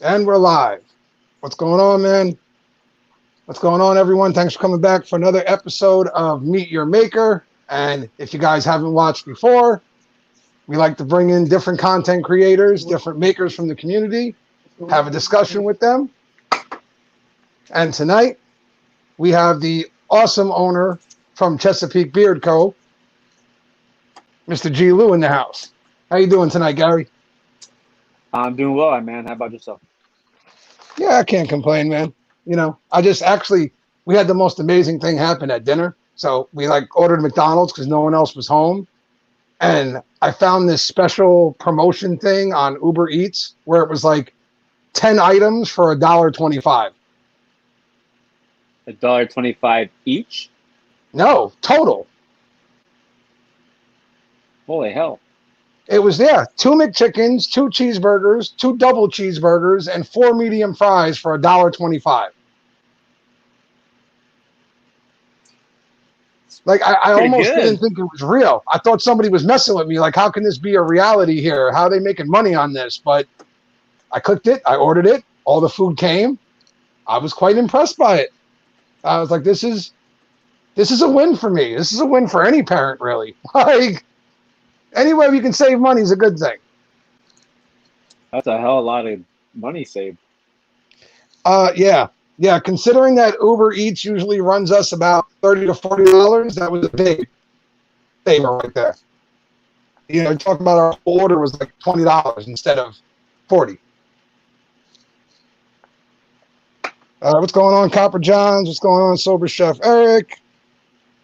And we're live. What's going on, man? What's going on, everyone? Thanks for coming back for another episode of Meet Your Maker. And if you guys haven't watched before, we like to bring in different content creators, different makers from the community, have a discussion with them. And tonight, we have the awesome owner from Chesapeake Beard Co., Mr. G. Lou, in the house. How you doing tonight, Gary? I'm doing well, man. How about yourself? Yeah, I can't complain, man. I just actually we had the most amazing thing happen at dinner. So we like ordered McDonald's because no one else was home, and I found this special promotion thing on Uber Eats where it was like 10 items for $1.25. $1.25 each? No, total. Holy hell. It was two McChickens, two cheeseburgers, two double cheeseburgers, and four medium fries for $1.25. Like I Pretty almost didn't good. think it was real. I thought somebody was messing with me. Like, how can this be a reality here? How are they making money on this? But I clicked it. I ordered it. All the food came. I was quite impressed by it. I was like, this is a win for me. This is a win for any parent, really. Like, any way we can save money is a good thing. That's a hell of a lot of money saved. Yeah. Considering that Uber Eats usually runs us about $30 to $40, that was a big saver right there. Talking about our whole order was like $20 instead of 40. What's going on, Copper Johns? What's going on, Sober Chef Eric?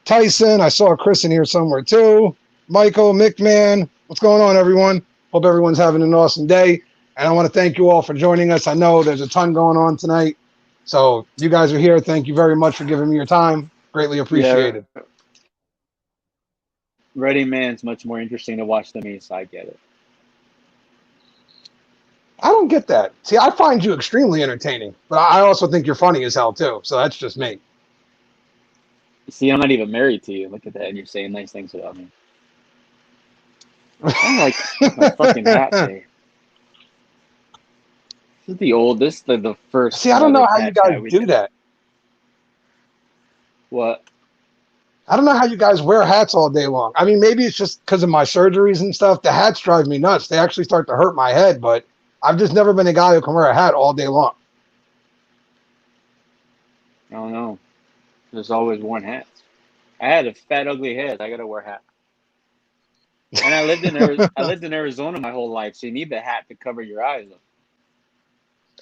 Tyson, I saw Chris in here somewhere too. Michael, McMahon, what's going on, everyone? Hope everyone's having an awesome day. And I want to thank you all for joining us. I know there's a ton going on tonight. So you guys are here. Thank you very much for giving me your time. Greatly Yeah, appreciated. Ready Man's much more interesting to watch than me, so I get it. I don't get that. See, I find you extremely entertaining, but I also think you're funny as hell too. So that's just me. See, I'm not even married to you. Look at that, and you're saying nice things about me. I'm like my fucking hat today. This is the oldest, the first See, I don't know leather how you patch guys hat we do did. that. What? I don't know how you guys wear hats all day long. I mean, maybe it's just because of my surgeries and stuff. The hats drive me nuts. They actually start to hurt my head, but I've just never been a guy who can wear a hat all day long. I don't know. There's always worn hats. I had a fat, ugly head. I gotta wear a hat. And I lived in Arizona my whole life, so you need the hat to cover your eyes.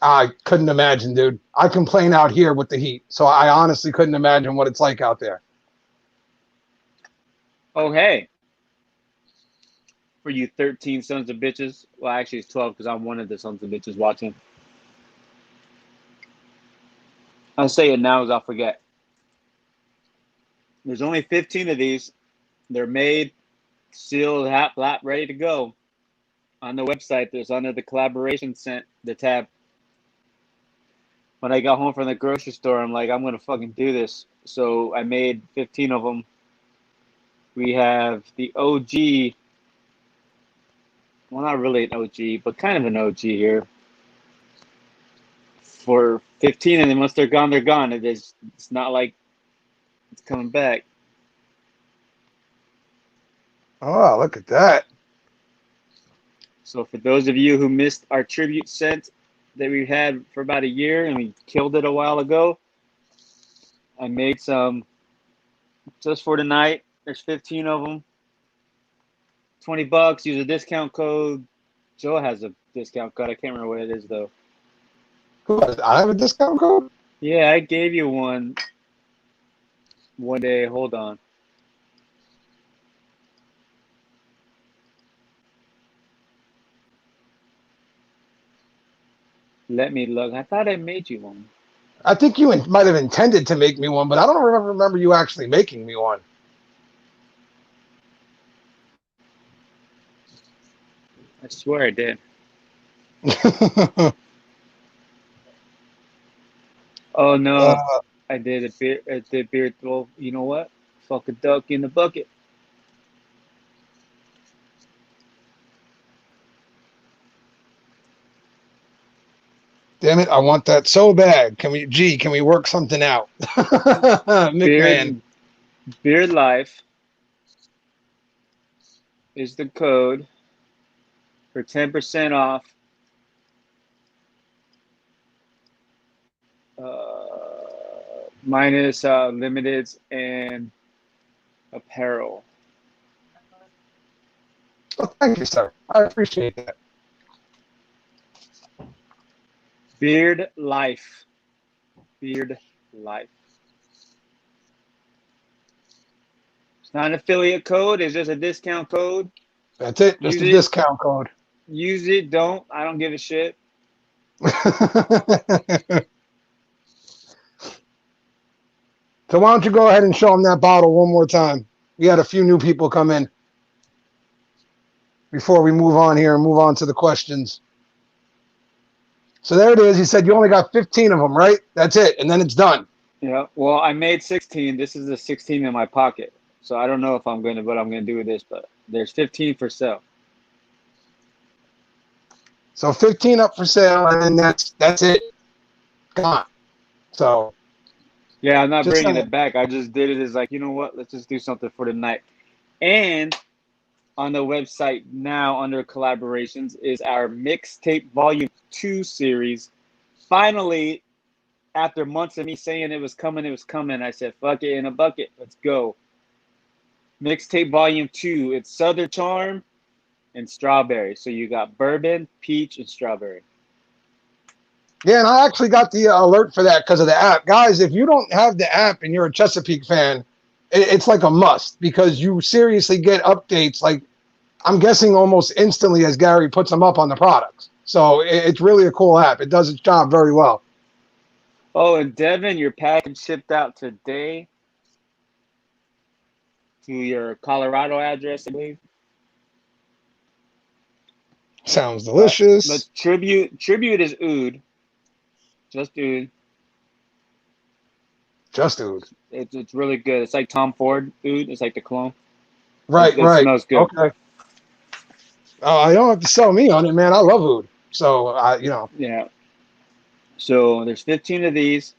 I couldn't imagine, dude. I complain out here with the heat, so I honestly couldn't imagine what it's like out there. Oh hey, for you 13 sons of bitches. Well, actually it's 12 because I'm one of the sons of bitches watching. I'll say it now as I'll forget. There's only 15 of these. They're made, sealed, hat flap, ready to go. On the website, there's under the collaboration sent the tab. When I got home from the grocery store, I'm like, I'm gonna fucking do this. So I made 15 of them. We have the OG. Well, not really an OG, but kind of an OG here. For 15, and then once they're gone, they're gone. It's not like it's coming back. Oh, look at that. So for those of you who missed our tribute scent that we had for about a year and we killed it a while ago, I made some just for tonight. There's 15 of them. $20. Use a discount code. Joe has a discount code. I can't remember what it is though. I have a discount code? Yeah, I gave you one day. Hold on. Let me look. I thought I made you one. I think you might have intended to make me one, but I don't remember you actually making me one. I swear I did. Oh no, uh, I did a beer. I did beer. Well, you know what? Fuck a duck in the bucket. Damn it, I want that so bad. Can we work something out? McMahon. Beard Beard Life is the code for 10% off. Minus limiteds and apparel. Well, thank you, sir. I appreciate that. Beard Life. Beard Life. It's not an affiliate code. It's just a discount code. That's it. Just a discount code. Use it. Don't. I don't give a shit. So why don't you go ahead and show them that bottle one more time? We had a few new people come in before we move on here and move on to the questions. So there it is. He said you only got 15 of them, right? That's it. And then it's done. Yeah. Well, I made 16. This is the 16 in my pocket. So I don't know if I'm going to, what I'm going to do with this, but there's 15 for sale. So 15 up for sale, and then that's it. Gone. So yeah, I'm not bringing it back. I just did it as like, you know what? Let's just do something for the night. And on the website now under collaborations is our mixtape volume 2 series. Finally, after months of me saying it was coming, I said, fuck it in a bucket. Let's go. Mixtape volume 2. It's Southern Charm and strawberry. So you got bourbon, peach, and strawberry. Yeah, and I actually got the alert for that because of the app. Guys, if you don't have the app and you're a Chesapeake fan, it's like a must because you seriously get updates, like I'm guessing almost instantly as Gary puts them up on the products. So it's really a cool app. It does its job very well. Oh, and Devin, your package shipped out today to your Colorado address, I believe. Sounds delicious. But tribute is oud. Just oud. Just oud. It's really good. It's like Tom Ford oud. It's like the clone. Right, it right. Smells good. Okay. You don't have to sell me on it, man. I love oud. So, you know. Yeah. So there's 15 of these.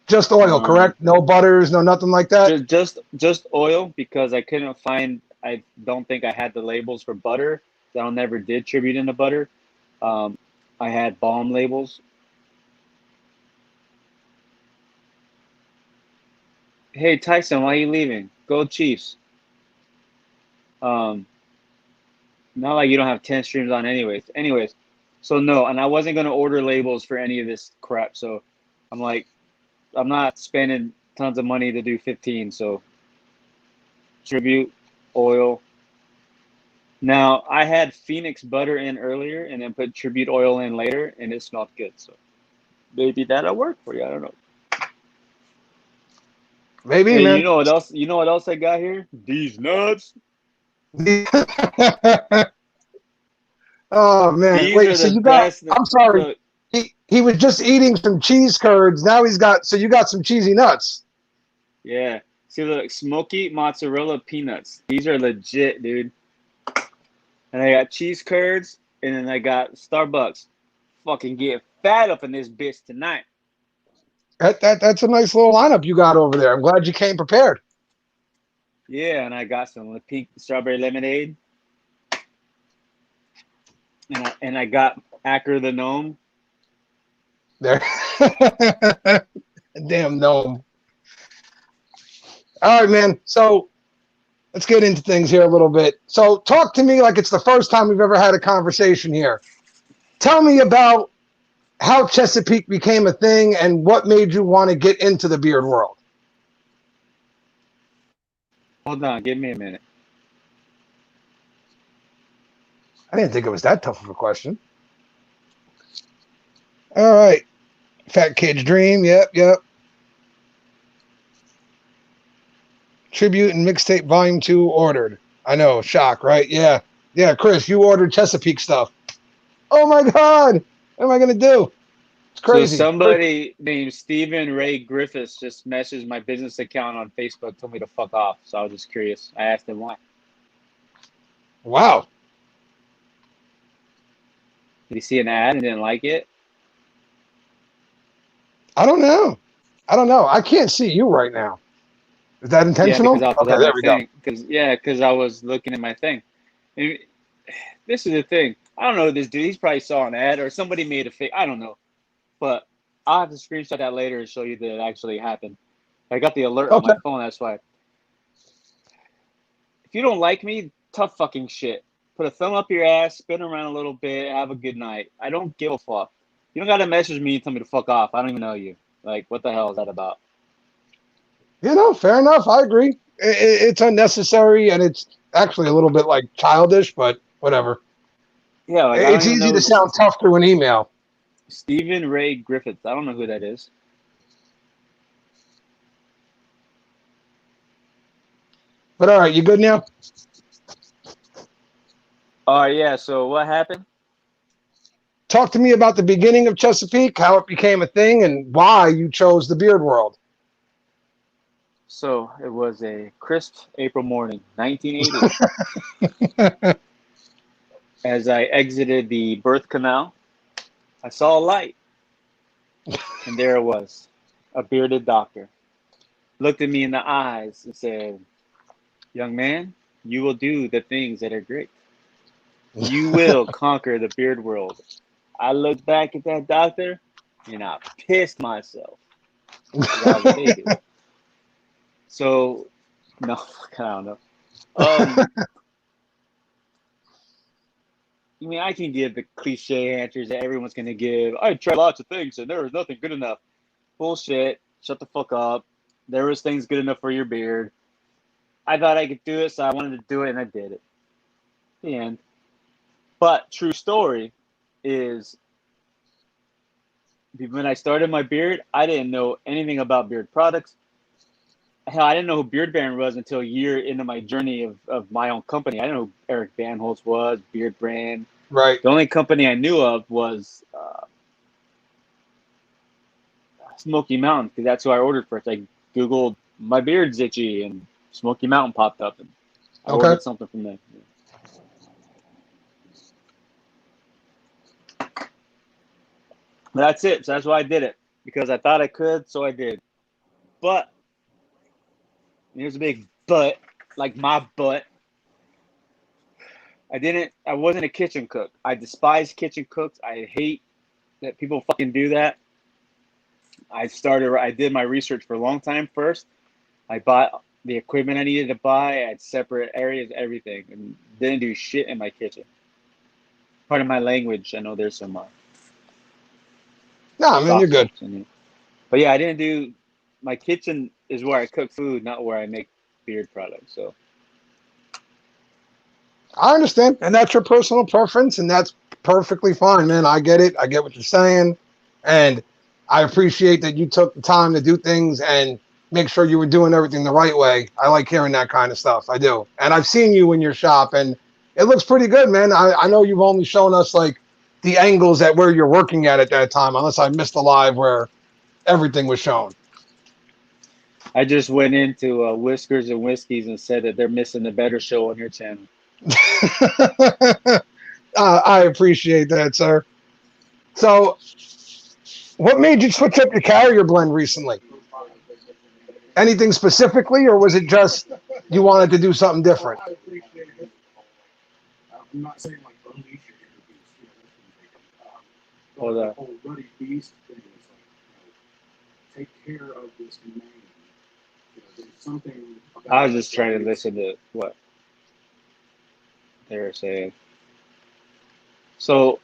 Just oil, correct? No butters, no nothing like that? Just oil because I couldn't find, I don't think I had the labels for butter. I never did tribute into butter. I had balm labels. Hey, Tyson, why are you leaving? Go Chiefs. Not like you don't have 10 streams on anyways. So no, and I wasn't going to order labels for any of this crap. So I'm like, I'm not spending tons of money to do 15. So tribute, oil. Now I had Phoenix butter in earlier and then put tribute oil in later and it smelled good. So maybe that'll work for you. I don't know. Maybe, hey, man. You know what else I got here? These nuts. Oh man! These Wait, so you got? I'm sorry. Look, he was just eating some cheese curds. Now he's got. So you got some cheesy nuts. Yeah. See, look, smoky mozzarella peanuts. These are legit, dude. And I got cheese curds, and then I got Starbucks. Fucking get fat up in this bitch tonight. That's a nice little lineup you got over there. I'm glad you came prepared. Yeah, and I got some pink strawberry lemonade. And I got Acker the gnome. There. Damn gnome. All right, man. So let's get into things here a little bit. So talk to me like it's the first time we've ever had a conversation here. Tell me about how Chesapeake became a thing and what made you want to get into the beard world. Hold on, give me a minute. I didn't think it was that tough of a question. All right. Fat Kid's Dream. Yep. Tribute and Mixtape Volume 2 ordered. I know. Shock, right? Yeah. Chris, you ordered Chesapeake stuff. Oh, my God. What am I going to do? It's crazy. So somebody named Stephen Ray Griffiths just messaged my business account on Facebook, told me to fuck off. So I was just curious. I asked him why. Wow. Did he see an ad and didn't like it? I don't know. I can't see you right now. Is that Yeah, because intentional? I was Okay, on there my we go. thing. Because I was looking at my thing. And this is the thing. I don't know this dude. He's probably saw an ad or somebody made a fake. I don't know. But I'll have to screenshot that later and show you that it actually happened. I got the alert on Okay. my phone. That's why. If you don't like me, tough fucking shit. Put a thumb up your ass, spin around a little bit, have a good night. I don't give a fuck. You don't gotta message me and tell me to fuck off. I don't even know you. Like, what the hell is that about? Fair enough. I agree. It's unnecessary and it's actually a little bit like childish, but whatever. Yeah, like I don't It's even easy know to sound tough through an email. Stephen Ray Griffiths. I don't know who that is. But all right, you good now? Yeah. So what happened? Talk to me about the beginning of Chesapeake, how it became a thing, and why you chose the beard world. So it was a crisp April morning, 1980. As I exited the birth canal, I saw a light, and there it was, a bearded doctor. Looked at me in the eyes and said, "Young man, you will do the things that are great. You will conquer the beard world." I looked back at that doctor, and I pissed myself. I was a baby. So, no, I don't know. I mean, I can give the cliche answers that everyone's going to give. I tried lots of things, and there was nothing good enough. Bullshit. Shut the fuck up. There was things good enough for your beard. I thought I could do it, so I wanted to do it, and I did it. The end. But true story is when I started my beard, I didn't know anything about beard products. Hell, I didn't know who Beard Baron was until a year into my journey of my own company. I didn't know who Eric Van Holtz was, Beard Brand. Right. The only company I knew of was Smoky Mountain, because that's who I ordered first. I Googled "my beard's itchy" and Smoky Mountain popped up, and I Okay. ordered something from them. But that's it. So that's why I did it, because I thought I could, so I did. But here's a big but, like my butt. I wasn't a kitchen cook. I despise kitchen cooks. I hate that people fucking do that. I did my research for a long time first. I bought the equipment I needed to buy. I had separate areas, everything, and didn't do shit in my kitchen. Part of my language, I know there's some No, man, you're good. softness in it. But yeah, I didn't do. My kitchen is where I cook food, not where I make beard products. So I understand, and that's your personal preference, and that's perfectly fine, man. I get it. I get what you're saying, and I appreciate that you took the time to do things and make sure you were doing everything the right way. I like hearing that kind of stuff. I do, and I've seen you in your shop, and it looks pretty good, man. I know you've only shown us like the angles at where you're working at that time, unless I missed a live where everything was shown. I just went into Whiskers and Whiskeys and said that they're missing a better show on your channel. I appreciate that, sir. So, what made you switch up your carrier blend recently? Anything specifically, or was it just you wanted to do something different? I'm not saying like unleash your inner beast, Or the the whole ruddy beast thing is like, take care of this man. There's something about I was just trying to listen to what they were saying. So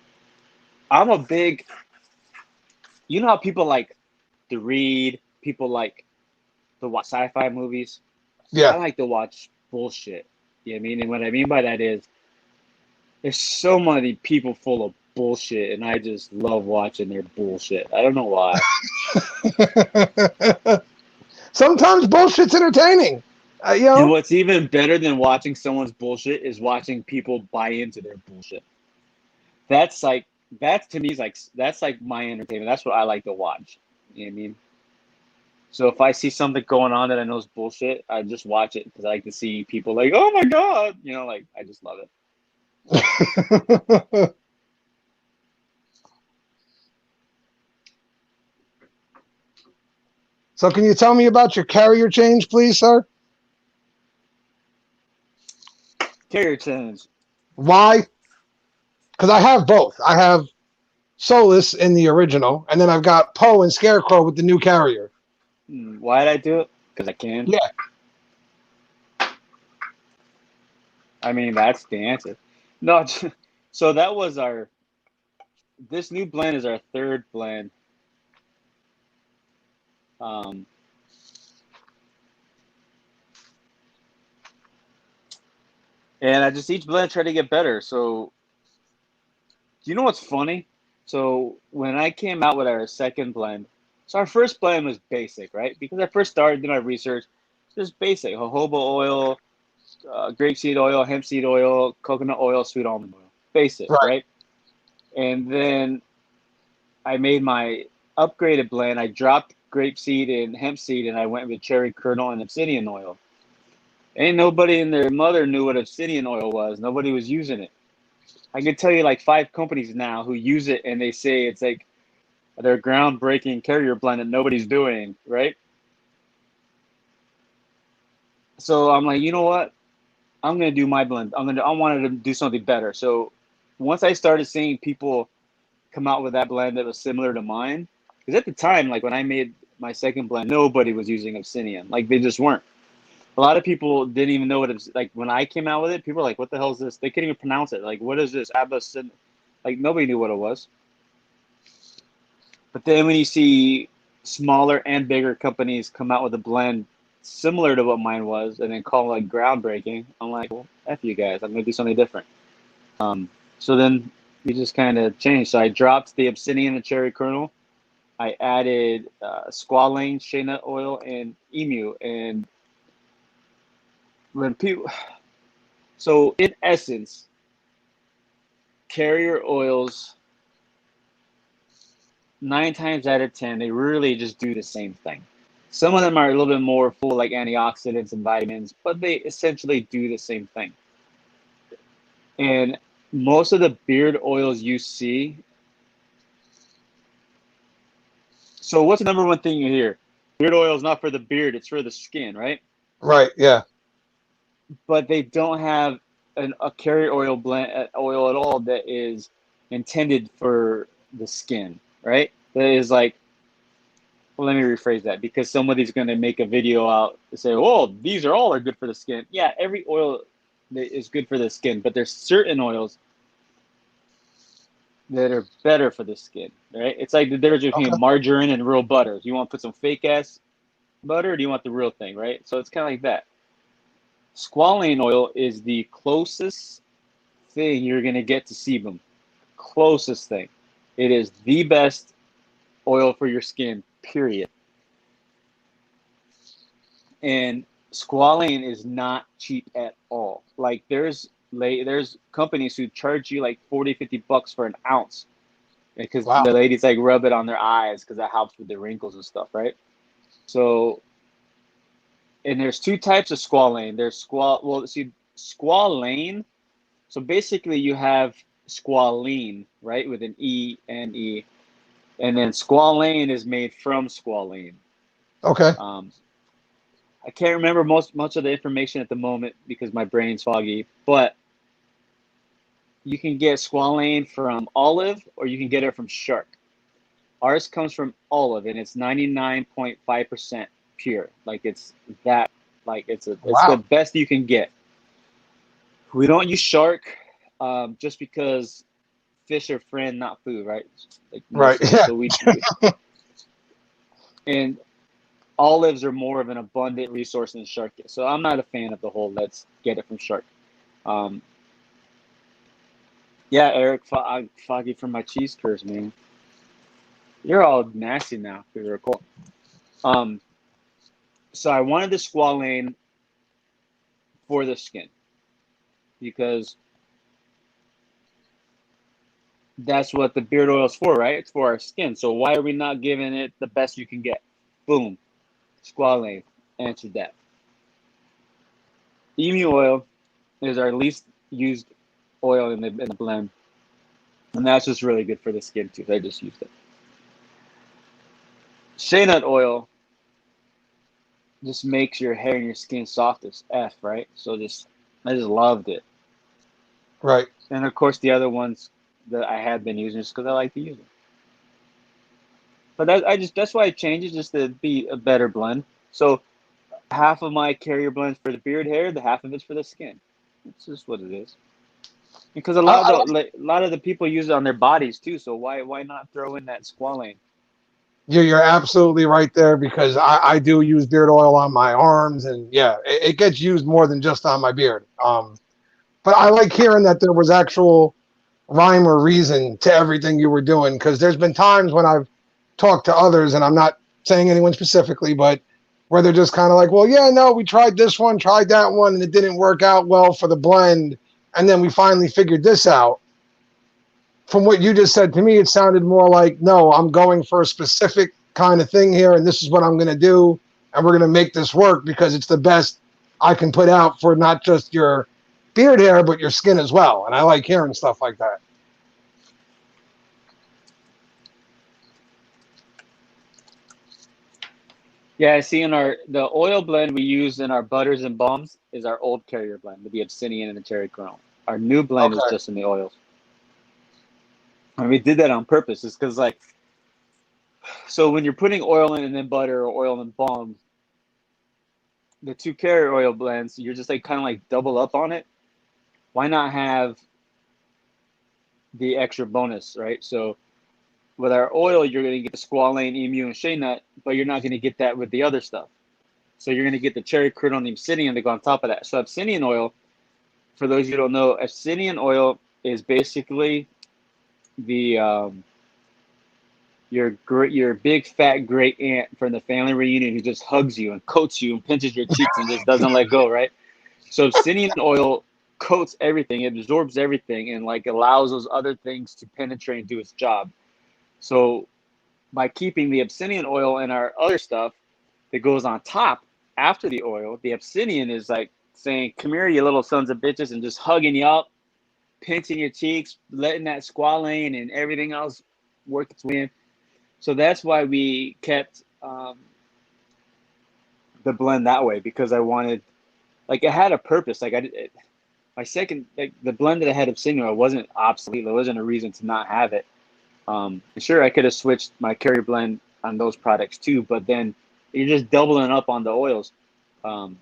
I'm a big, you know how people like to read, people like to watch sci-fi movies. I Yeah. like to watch bullshit. You know what I mean? And what I mean by that is there's so many people full of bullshit, and I just love watching their bullshit. I don't know why. Sometimes bullshit's entertaining. And what's even better than watching someone's bullshit is watching people buy into their bullshit. That's like, that to me is like, that's like my entertainment. That's what I like to watch. You know what I mean? So if I see something going on that I know is bullshit, I just watch it because I like to see people like, oh my God, like, I just love it. So can you tell me about your carrier change, please, sir? Carrier change. Why? Because I have both. I have Solus in the original, and then I've got Poe and Scarecrow with the new carrier. Why did I do it? Because I can. Yeah. I mean, that's the answer. No, so that was our. This new blend is our third blend. Um, and I just each blend try to get better. So, you know what's funny? So when I came out with our second blend, so our first blend was basic, right? Because I first started doing my research, just basic: jojoba oil, grapeseed oil, hemp seed oil, coconut oil, sweet almond oil. Basic, Right. right? And then I made my upgraded blend. I dropped grapeseed and hemp seed, and I went with cherry kernel and obsidian oil. Ain't nobody and their mother knew what obsidian oil was. Nobody was using it. I can tell you like 5 companies now who use it, and they say it's like their groundbreaking carrier blend that nobody's doing, right? So I'm like, you know what? I'm gonna do my blend. I wanted to do something better. So once I started seeing people come out with that blend that was similar to mine, because at the time, like when I made my second blend, nobody was using obsidian. Like they just weren't. A lot of people didn't even know what it was. Like when I came out with it, people were like, "What the hell is this?" They couldn't even pronounce it. Like, what is this? Abacin? Like nobody knew what it was. But then when you see smaller and bigger companies come out with a blend similar to what mine was, and then call it like groundbreaking, I'm like, well, F you guys. I'm gonna do something different. So then we just kind of changed. So I dropped the obsidian and cherry kernel. I added squalane, shea nut oil, and emu. And when people, so in essence, carrier oils, 9 times out of 10, they really just do the same thing. Some of them are a little bit more full, like antioxidants and vitamins, but they essentially do the same thing. And most of the beard oils you see. So what's the number one thing you hear? Beard oil is not for the beard, it's for the skin, right? Right. Yeah. But they don't have a carrier oil blend oil at all that is intended for the skin, right? That is like, well, let me rephrase that because somebody's going to make a video out and say, "Oh, these are all are good for the skin." Yeah, every oil that is good for the skin, but there's certain oils that are better for the skin, right? It's like the difference Okay. between margarine and real butter. Do you want to put some fake ass butter, or do you want the real thing, right? So it's kind of like that. Squalane oil is the closest thing you're going to get to sebum. Closest thing. It is the best oil for your skin, period. And squalane is not cheap at all. Like there's companies who charge you like 40-50 bucks for an ounce because Wow. the ladies like rub it on their eyes because that helps with the wrinkles and stuff, right? So, and there's 2 types of squalane. There's squalane. So basically you have squalene, right, with an E-N-E, and then squalane is made from squalene. Okay. I can't remember much of the information at the moment because my brain's foggy, but you can get squalane from olive or you can get it from shark. Ours comes from olive and it's 99.5% pure. Like it's that, like it's the Wow. best you can get. We don't use shark just because fish are friend, not food, right? Like Right. mostly. Yeah. So and olives are more of an abundant resource than shark is. So I'm not a fan of the whole let's get it from shark. Yeah, Eric, foggy from my cheese curse, man. You're all nasty now because you're cold. So I wanted the squalane for the skin because that's what the beard oil is for, right? It's for our skin. So why are we not giving it the best you can get? Boom, squalane answered that. Emu oil is our least used oil in the blend, and that's just really good for the skin too. I just used it. Shea nut oil just makes your hair and your skin soft as F, right? So I just loved it. Right. And of course, the other ones that I had been using just because I like to use them. But that's why I changed it, just to be a better blend. So half of my carrier blends for the beard hair, the half of it's for the skin. It's just what it is. Because a I, lot I, of a lot of the people use it on their bodies too. So why not throw in that squalane? you're absolutely right there because I do use beard oil on my arms, and yeah, it gets used more than just on my beard. But I like hearing that there was actual rhyme or reason to everything you were doing because there's been times when I've talked to others, and I'm not saying anyone specifically, but where they're just kind of like, well, yeah, no, we tried this one, tried that one, and it didn't work out well for the blend, and then we finally figured this out. From what you just said to me, it sounded more like, no, I'm going for a specific kind of thing here, and this is what I'm going to do, and we're going to make this work because it's the best I can put out for not just your beard hair, but your skin as well. And I like hearing stuff like that. Yeah, I see in the oil blend we use in our butters and balms is our old carrier blend with the Abyssinian and the cherry kernel. Our new blend is Okay. just in the oils. And we did that on purpose. It's because so when you're putting oil in and then butter or oil and balm, the two carrier oil blends, you're just like kind of like double up on it. Why not have the extra bonus, right? So with our oil, you're going to get the squalane, emu, and shea nut, but you're not going to get that with the other stuff. So you're going to get the cherry kernel and the Abyssinian to go on top of that. So Abyssinian oil, for those who don't know, Abyssinian oil is basically the your big fat great aunt from the family reunion who just hugs you and coats you and pinches your cheeks and just doesn't let go, right? So Abyssinian oil coats everything, it absorbs everything, and like allows those other things to penetrate and do its job. So by keeping the Abyssinian oil and our other stuff that goes on top after the oil, the Abyssinian is like saying, "Come here, you little sons of bitches," and just hugging you up, pinching your cheeks, letting that squalane and everything else work its way in. So that's why we kept the blend that way, because I wanted, like, it had a purpose. My second, like the blend that I had of Signal wasn't obsolete. There wasn't a reason to not have it. Sure, I could have switched my carrier blend on those products too, but then you're just doubling up on the oils. Um,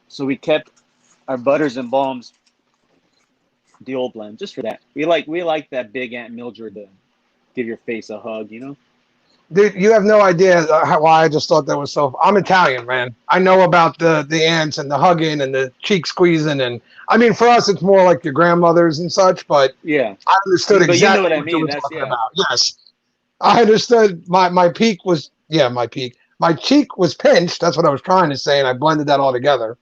so we kept our butters and balms, the old blend, just for that. We like that big Aunt Mildred to give your face a hug, you know? Dude, you have no idea why I just thought that was so. I'm Italian, man. I know about the ants and the hugging and the cheek squeezing, and I mean, for us, it's more like your grandmothers and such. But Yeah, I understood but you know exactly what I what you mean. were That's talking yeah. about. Yes, I understood. My peak was my peak. My cheek was pinched. That's what I was trying to say, and I blended that all together.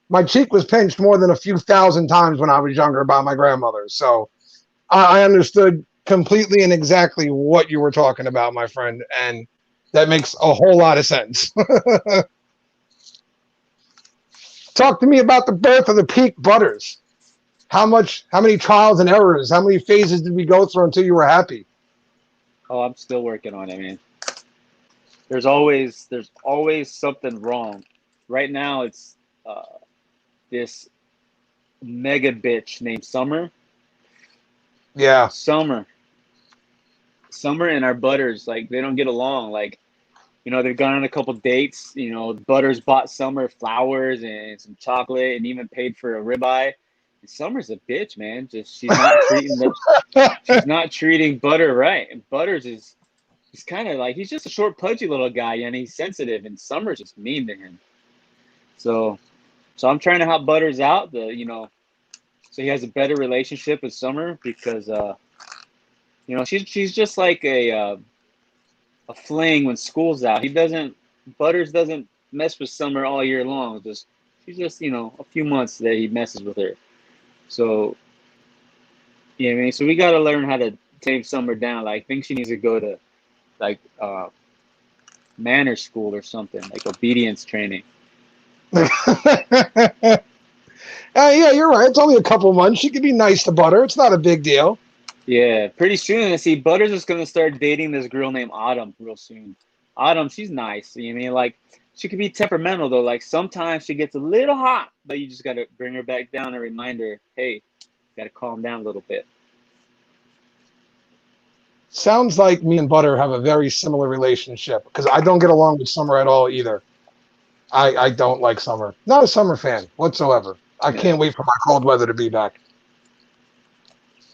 My cheek was pinched more than a few thousand times when I was younger by my grandmother. So I understood completely and exactly what you were talking about, my friend, and that makes a whole lot of sense. Talk to me about the birth of the Peak Butters. How many trials and errors, how many phases did we go through until you were happy? Oh, I'm still working on it, man. There's always something wrong. Right now, it's uh, this mega bitch named Summer. Yeah. Summer, Summer, and our Butters, like, they don't get along. Like, they've gone on a couple dates. Butters bought Summer flowers and some chocolate, and even paid for a ribeye. And Summer's a bitch, man. Just she's not treating Butter right. And Butters he's kind of like, he's just a short, pudgy little guy, and he's sensitive. And Summer's just mean to him. So I'm trying to help Butters out. So he has a better relationship with Summer, because she's just like a fling when school's out. Butters doesn't mess with Summer all year long. She's just a few months that he messes with her. So yeah, I mean, so we got to learn how to tame Summer down. Like, I think she needs to go to like manner school or something, like obedience training. Yeah, you're right. It's only a couple months. She could be nice to Butter. It's not a big deal. Yeah, pretty soon. I see Butters is gonna start dating this girl named Autumn real soon. Autumn, she's nice. You know what I mean? Like, she could be temperamental though. Like sometimes she gets a little hot, but you just gotta bring her back down and remind her, hey, gotta calm down a little bit. Sounds like me and Butter have a very similar relationship because I don't get along with Summer at all either. I don't like Summer. Not a Summer fan whatsoever. I Yeah. can't wait for my cold weather to be back.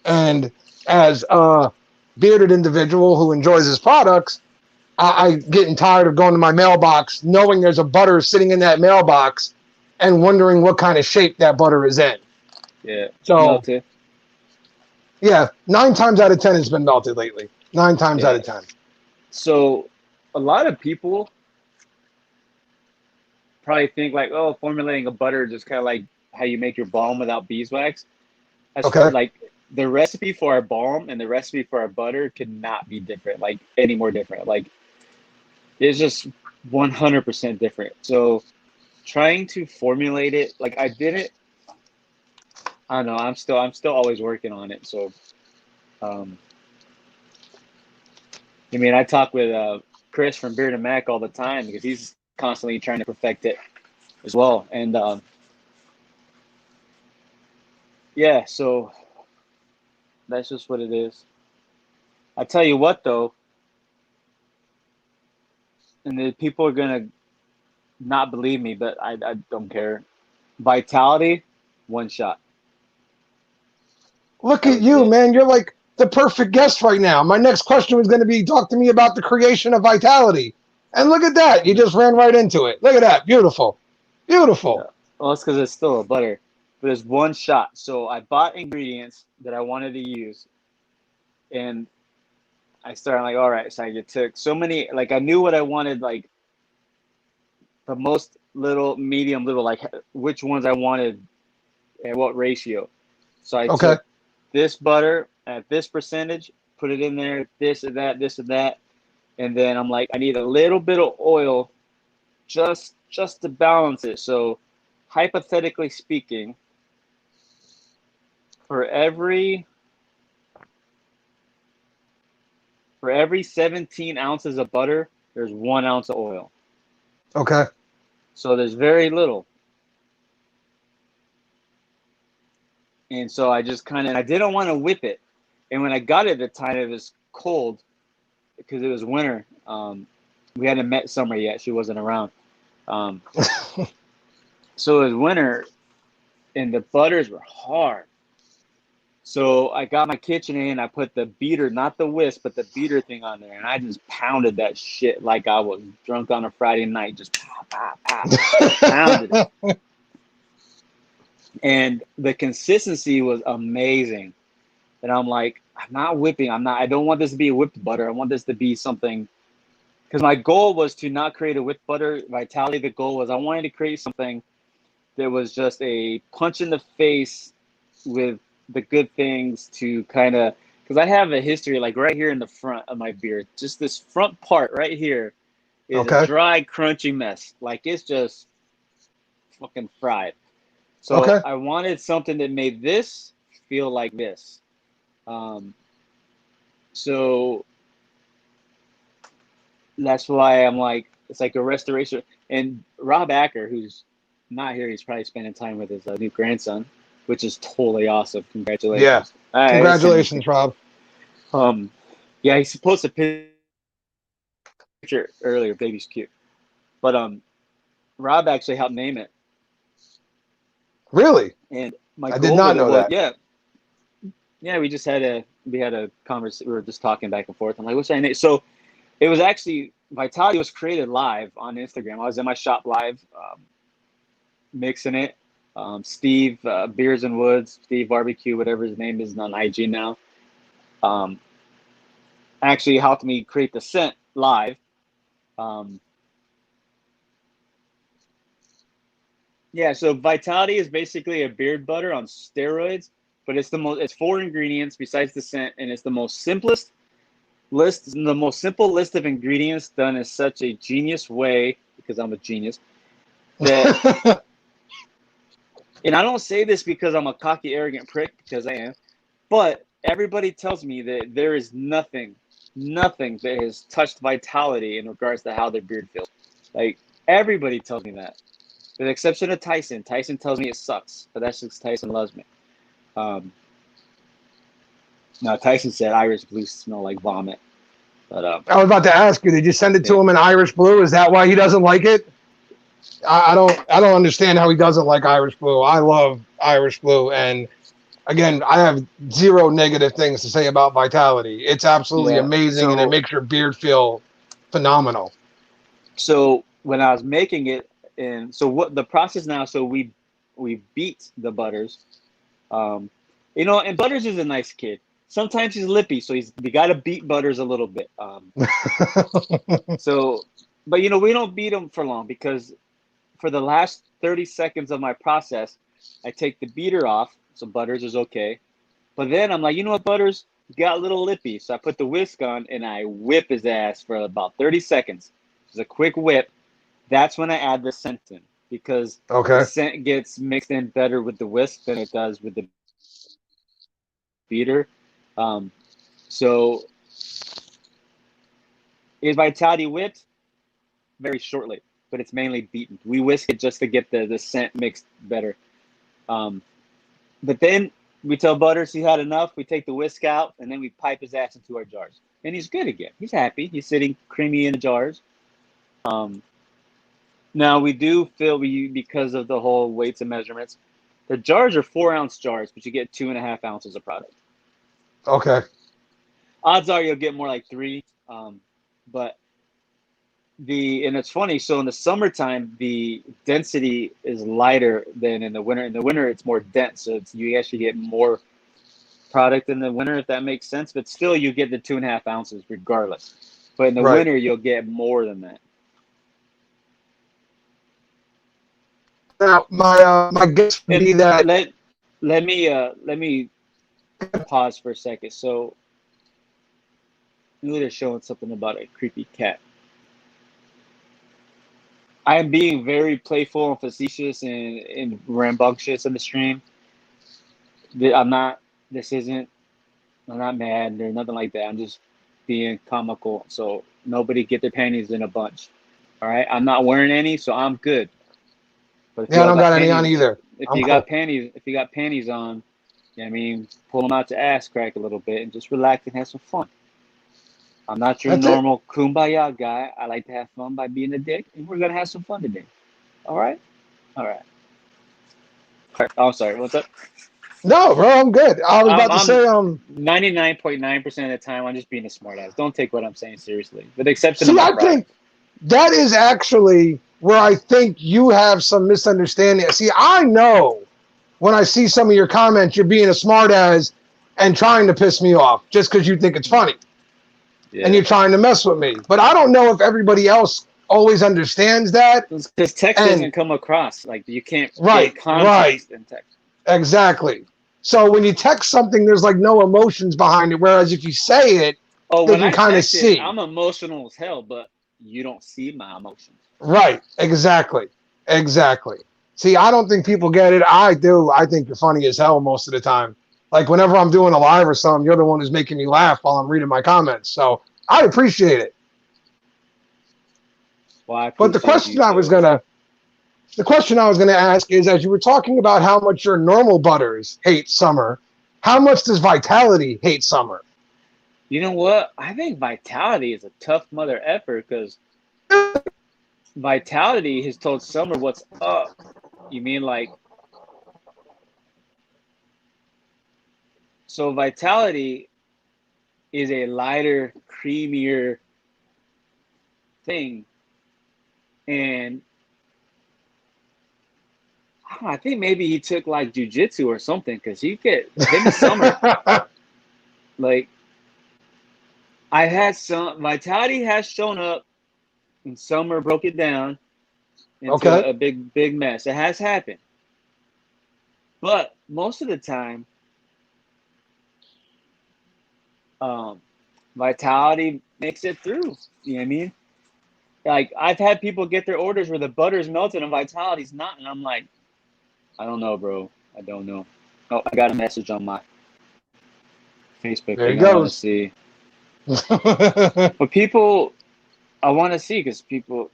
And as a bearded individual who enjoys his products, I getting tired of going to my mailbox, knowing there's a butter sitting in that mailbox, and wondering what kind of shape that butter is in. Yeah. So Melted. yeah, 9 times out of 10 it's been melted lately. 9 times out Yeah. of 10. So a lot of people probably think like, oh, formulating a butter is just kind of like how you make your balm without beeswax. As for Okay. like the recipe for our balm and the recipe for our butter could not be different, like any more different. Like it's just 100% different. So trying to formulate it, like I did it. I don't know. I'm still always working on it. So, um, I mean, I talk with Chris from Beard and Mac all the time because he's constantly trying to perfect it as well. And yeah, so that's just what it is. I tell you what, though, and the people are gonna not believe me, but I don't care. Vitality, one shot. Look That at was you, it. man. You're like the perfect guest right now. My next question was going to be talk to me about the creation of vitality. And look at that. You just ran right into it. Look at that. Beautiful. Yeah. Beautiful. Well, it's because it's still a butter, but it's one shot. So I bought ingredients that I wanted to use, and I started like, all right. So I took so many. Like I knew what I wanted. Like the most little, medium, little. Like which ones I wanted and what ratio. So I Okay. took this butter at this percentage, put it in there, this and that, and then I'm like, I need a little bit of oil just to balance it. So hypothetically speaking, for every 17 ounces of butter, there's 1 ounce of oil. Okay. So there's very little. And so I just kind of, I didn't want to whip it. And when I got it at the time, it was cold because it was winter. We hadn't met Summer yet. She wasn't around. Um, so it was winter and the butters were hard. So I got my KitchenAid and I put the beater, not the whisk, but the beater thing on there. And I just pounded that shit like I was drunk on a Friday night. Just pounded it. And the consistency was amazing. And I'm like, I'm not whipping. I don't want this to be a whipped butter. I want this to be something. Because my goal was to not create a whipped butter. Vitality, the goal was I wanted to create something that was just a punch in the face with the good things to kind of, because I have a history like right here in the front of my beard, just this front part right here is a Okay. dry, crunchy mess. Like it's just fucking fried. So Okay. I wanted something that made this feel like this. Um, so that's why I'm like, it's like a restoration. And Rob Acker, who's not here, he's probably spending time with his new grandson, which is totally awesome. Yeah. Congratulations. Congratulations, Rob. Yeah, he's supposed to picture earlier. Baby's cute, but Rob actually helped name it. Really? And my I did goal not with it know was, that. yeah, we had a conversation. We were just talking back and forth. I'm like, what's that name? So it was actually Vitality was created live on Instagram. I was in my shop live, mixing it. Steve Beers and Woods, Steve Barbecue, whatever his name is on IG now, um, actually helped me create the scent live. Yeah, so Vitality is basically a beard butter on steroids, but it's 4 ingredients besides the scent, and it's the most simple list of ingredients done in such a genius way, because I'm a genius, that and I don't say this because I'm a cocky, arrogant prick, because I am, but everybody tells me that there is nothing nothing that has touched Vitality in regards to how their beard feels. Like, everybody tells me that. With the exception of Tyson. Tyson tells me it sucks, but that's just Tyson loves me. Now, Tyson said Irish Blue smell like vomit. But I was about to ask you, did you send it to him in Irish Blue? Is that why he doesn't like it? I don't understand how he doesn't like Irish Blue. I love Irish Blue, and again, I have zero negative things to say about Vitality. It's absolutely amazing, and it makes your beard feel phenomenal. So when I was making it, and so what the process now? So we beat the Butters, and Butters is a nice kid. Sometimes he's lippy, so we got to beat Butters a little bit. So, but we don't beat him for long, because for the last 30 seconds of my process, I take the beater off, so Butters is okay. But then I'm like, you know what, Butters, you got a little lippy. So I put the whisk on and I whip his ass for about 30 seconds. Just a quick whip. That's when I add the scent in, because the scent gets mixed in better with the whisk than it does with the beater. So is Vitality whipped? Very shortly, but it's mainly beaten. We whisk it just to get the scent mixed better. But then we tell Butters he had enough. We take the whisk out, and then we pipe his ass into our jars. And he's good again. He's happy. He's sitting creamy in the jars. Now, we do feel, because of the whole weights and measurements, the jars are 4-ounce jars, but you get 2.5 ounces of product. Okay. Odds are you'll get more like 3. But and it's funny, so in the summertime, the density is lighter than in the winter. In the winter, it's more dense, so you actually get more product in the winter, if that makes sense. But still, you get the 2.5 ounces regardless. But in the winter, you'll get more than that. Now, my guess would be that. Let me pause for a second. So, they're showing something about a creepy cat. I am being very playful and facetious and rambunctious in the stream. I'm not mad or nothing like that. I'm just being comical. So nobody get their panties in a bunch. All right. I'm not wearing any, so I'm good. But I don't got any on either. If you got panties on, pull them out your ass crack a little bit and just relax and have some fun. I'm not your normal kumbaya guy. I like to have fun by being a dick, and we're gonna have some fun today. All right. Oh, sorry. What's up? No, bro, I'm good. I was about to say 99.9% of the time I'm just being a smartass. Don't take what I'm saying seriously, with the exception of I think that is actually where I think you have some misunderstanding. See, I know when I see some of your comments, you're being a smartass and trying to piss me off just because you think it's funny. Yeah. And you're trying to mess with me. But I don't know if everybody else always understands that. Because text doesn't come across. Like, you can't get context in text. Exactly. So when you text something, there's like no emotions behind it. Whereas if you say it, they can kind of see. I'm emotional as hell, but you don't see my emotions. Right. Exactly. See, I don't think people get it. I do. I think you're funny as hell most of the time. Like, whenever I'm doing a live or something, you're the one who's making me laugh while I'm reading my comments. So I appreciate it. Well, but the question I was gonna ask is, as you were talking about how much your normal Butters hate summer, how much does Vitality hate summer? You know what? I think Vitality is a tough mother effer, because Vitality has told Summer what's up. You mean like... So Vitality is a lighter, creamier thing. And I think maybe he took like jujitsu or something, because him and Summer, like, I had some Vitality has shown up, and Summer broke it down into a big mess. It has happened, but most of the time, Vitality makes it through. You know what I mean? Like, I've had people get their orders where the butter's melted and Vitality's not, and I'm like, I don't know, bro. I don't know. Oh, I got a message on my Facebook there thing. He goes. I want to see. But people, I want to see because people.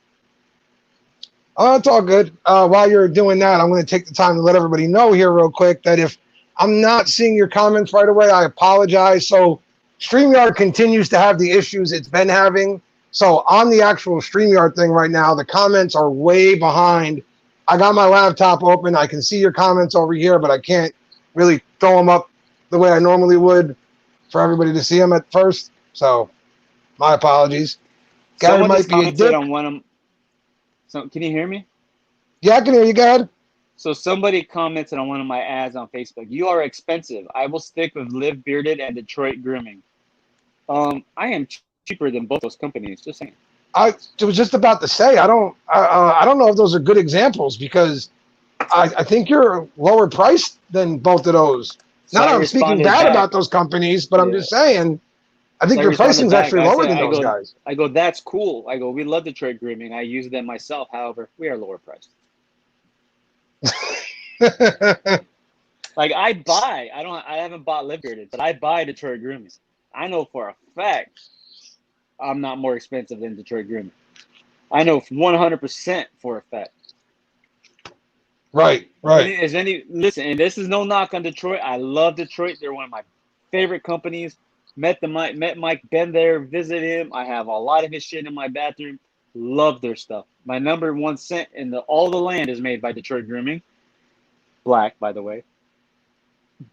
Oh, it's all good. While you're doing that, I'm going to take the time to let everybody know here real quick that if I'm not seeing your comments right away, I apologize. So StreamYard continues to have the issues it's been having. So on the actual StreamYard thing right now, the comments are way behind. I got my laptop open. I can see your comments over here, but I can't really throw them up the way I normally would for everybody to see them at first. So my apologies. Gary Someone might just be a commented dip. on one of. So can you hear me? Yeah, I can hear you, go ahead. So somebody commented on one of my ads on Facebook. You are expensive. I will stick with Live Bearded and Detroit Grooming. I am cheaper than both those companies. Just saying. I was just about to say I don't know if those are good examples because I think you're lower priced than both of those. So Not I that I'm speaking responded bad back. about those companies, but I'm Yeah. just saying I So think I your responded pricing's back. actually I lower said, than those guys. I go, that's cool. I go, we love Detroit Grooming. I use them myself. However, we are lower priced. Like I haven't bought Live Bearded, but I buy Detroit Grooming. I know for a fact I'm not more expensive than Detroit Grooming. I know 100% for a fact. Right. Listen, and this is no knock on Detroit. I love Detroit. They're one of my favorite companies. Met Mike, been there, visited him. I have a lot of his shit in my bathroom. Love their stuff. My number one scent in all the land is made by Detroit Grooming. Black, by the way.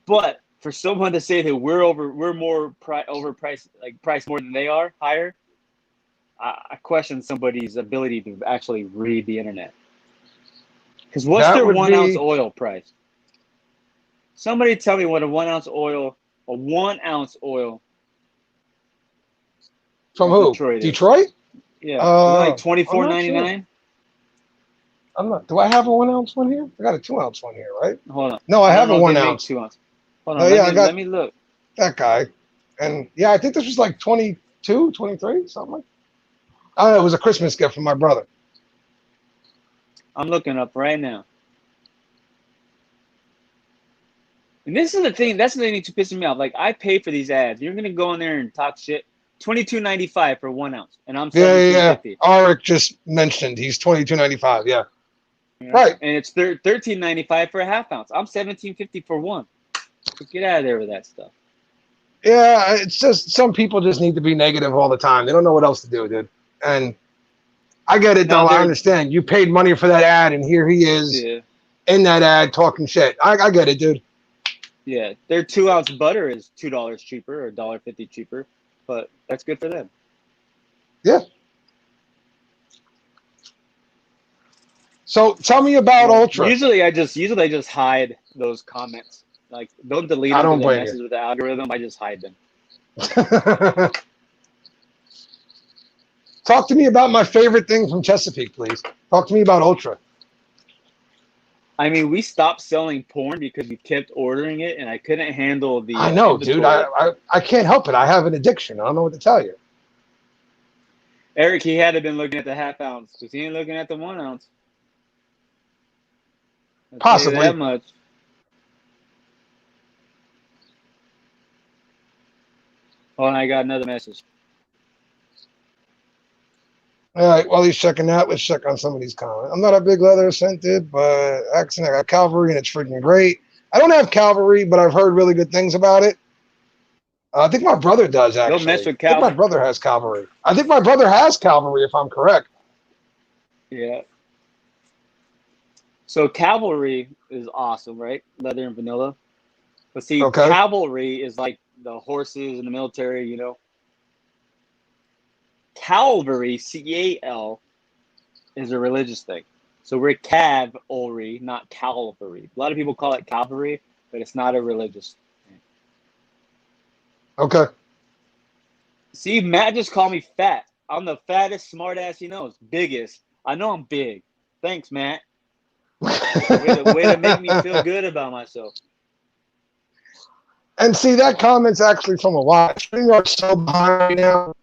But for someone to say that we're more overpriced, like priced more than they are, higher, I question somebody's ability to actually read the internet. Because what's That their would 1 ounce be oil price? Somebody tell me what a 1 ounce oil from of who? Detroit is. Detroit? Yeah. Is it like I'm not sure. $24.99? I'm not. Do I have a 1 ounce one here? I got a 2 ounce one here, right? Hold on. No, I have don't a know if 1 they make ounce. 2 ounce. Hold Oh on. yeah, I got Let me look. that guy. And yeah, I think this was like 22, 23, something like that. Oh, it was a Christmas gift from my brother. I'm looking up right now. And this is the thing. That's the thing that's pissing me off. Like, I pay for these ads. You're gonna go in there and talk shit. $22.95 for 1 ounce, and I'm $17.50. Auric just mentioned he's $22.95. Yeah, right. And it's $13.95 for a half ounce. I'm $17.50 for one. So get out of there with that stuff. Yeah, it's just some people just need to be negative all the time. They don't know what else to do, dude. And I get it, though. I understand. You paid money for that ad, and here he is in that ad talking shit. I get it, dude. Yeah, their 2 ounce butter is $2 cheaper or $1.50 cheaper, but that's good for them. Yeah. So tell me about Ultra. Usually I just hide those comments. Like, don't delete them. I don't blame you. With the algorithm, I just hide them. Talk to me about my favorite thing from Chesapeake, please. Talk to me about Ultra. I mean, we stopped selling porn because we kept ordering it, and I couldn't handle the. I know, dude. I can't help it. I have an addiction. I don't know what to tell you. Eric, he had to been looking at the half ounce because he ain't looking at the 1 ounce. Possibly that much. Oh, and I got another message. All right, while he's checking that, let's check on some of these comments. I'm not a big leather scented, but accent, I got Cavalry, and it's freaking great. I don't have Cavalry, but I've heard really good things about it. I think my brother does, actually. Don't mess with Cavalry. I think my brother has Cavalry. I think my brother has Cavalry, if I'm correct. Yeah. So Cavalry is awesome, right? Leather and vanilla. But see, Cavalry is like the horses in the military, you know. Calvary, C-A-L, is a religious thing. So we're Cavalry, not Calvary. A lot of people call it Calvary, but it's not a religious thing. Okay. See, Matt just called me fat. I'm the fattest smartass he knows. Biggest. I know I'm big. Thanks, Matt. way to make me feel good about myself. And see, that comment's actually from a lot. StreamYard's so behind right now.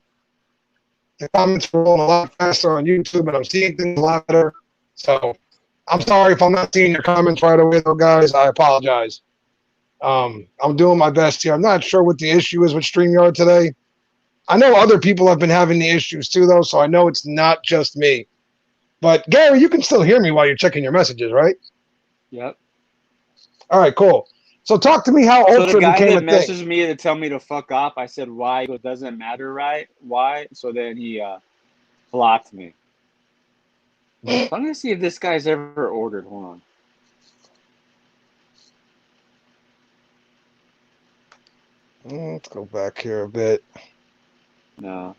The comments are rolling a lot faster on YouTube, and I'm seeing things a lot better. So I'm sorry if I'm not seeing your comments right away, though, guys. I apologize. I'm doing my best here. I'm not sure what the issue is with StreamYard today. I know other people have been having the issues too, though, so I know it's not just me. But Gary, you can still hear me while you're checking your messages, right? Yep. All right, cool. So talk to me how So the Ultra guy became that a thing. messaged me to tell me to fuck off, I said why? He goes, doesn't matter, right? Why? So then he blocked me. So I'm gonna see if this guy's ever ordered. Hold on. Let's go back here a bit. No.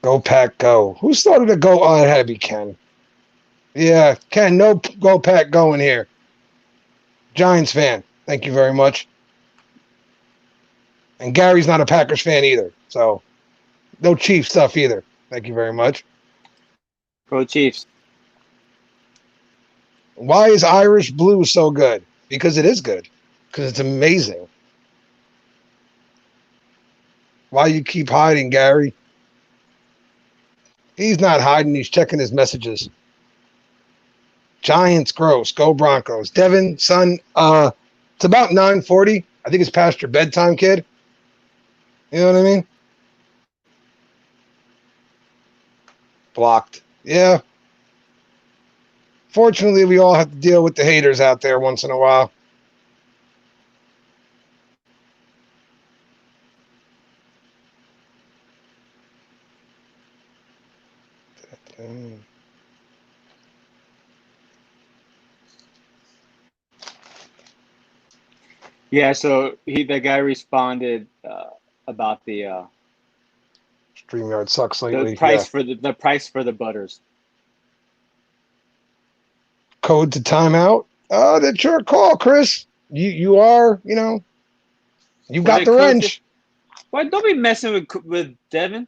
Go Pack Go. Who started a Go? Oh, it had to be Ken. Yeah, Ken, no Go Pack Go in here. Giants fan. Thank you very much. And Gary's not a Packers fan either. So no Chief stuff either. Thank you very much. Pro Chiefs. Why is Irish Blue so good? Because it is good. Because it's amazing. Why you keep hiding, Gary? He's not hiding. He's checking his messages. Giants gross. Go Broncos. Devin, son, it's about 9:40. I think it's past your bedtime, kid. You know what I mean? Blocked. Yeah. Fortunately, we all have to deal with the haters out there once in a while. Yeah. So the guy responded about the StreamYard sucks the lately. price Yeah. for the price for the butters. Code to timeout. That's your call, Chris. You are, you What got did the Code say? wrench. Why don't be messing with Devin?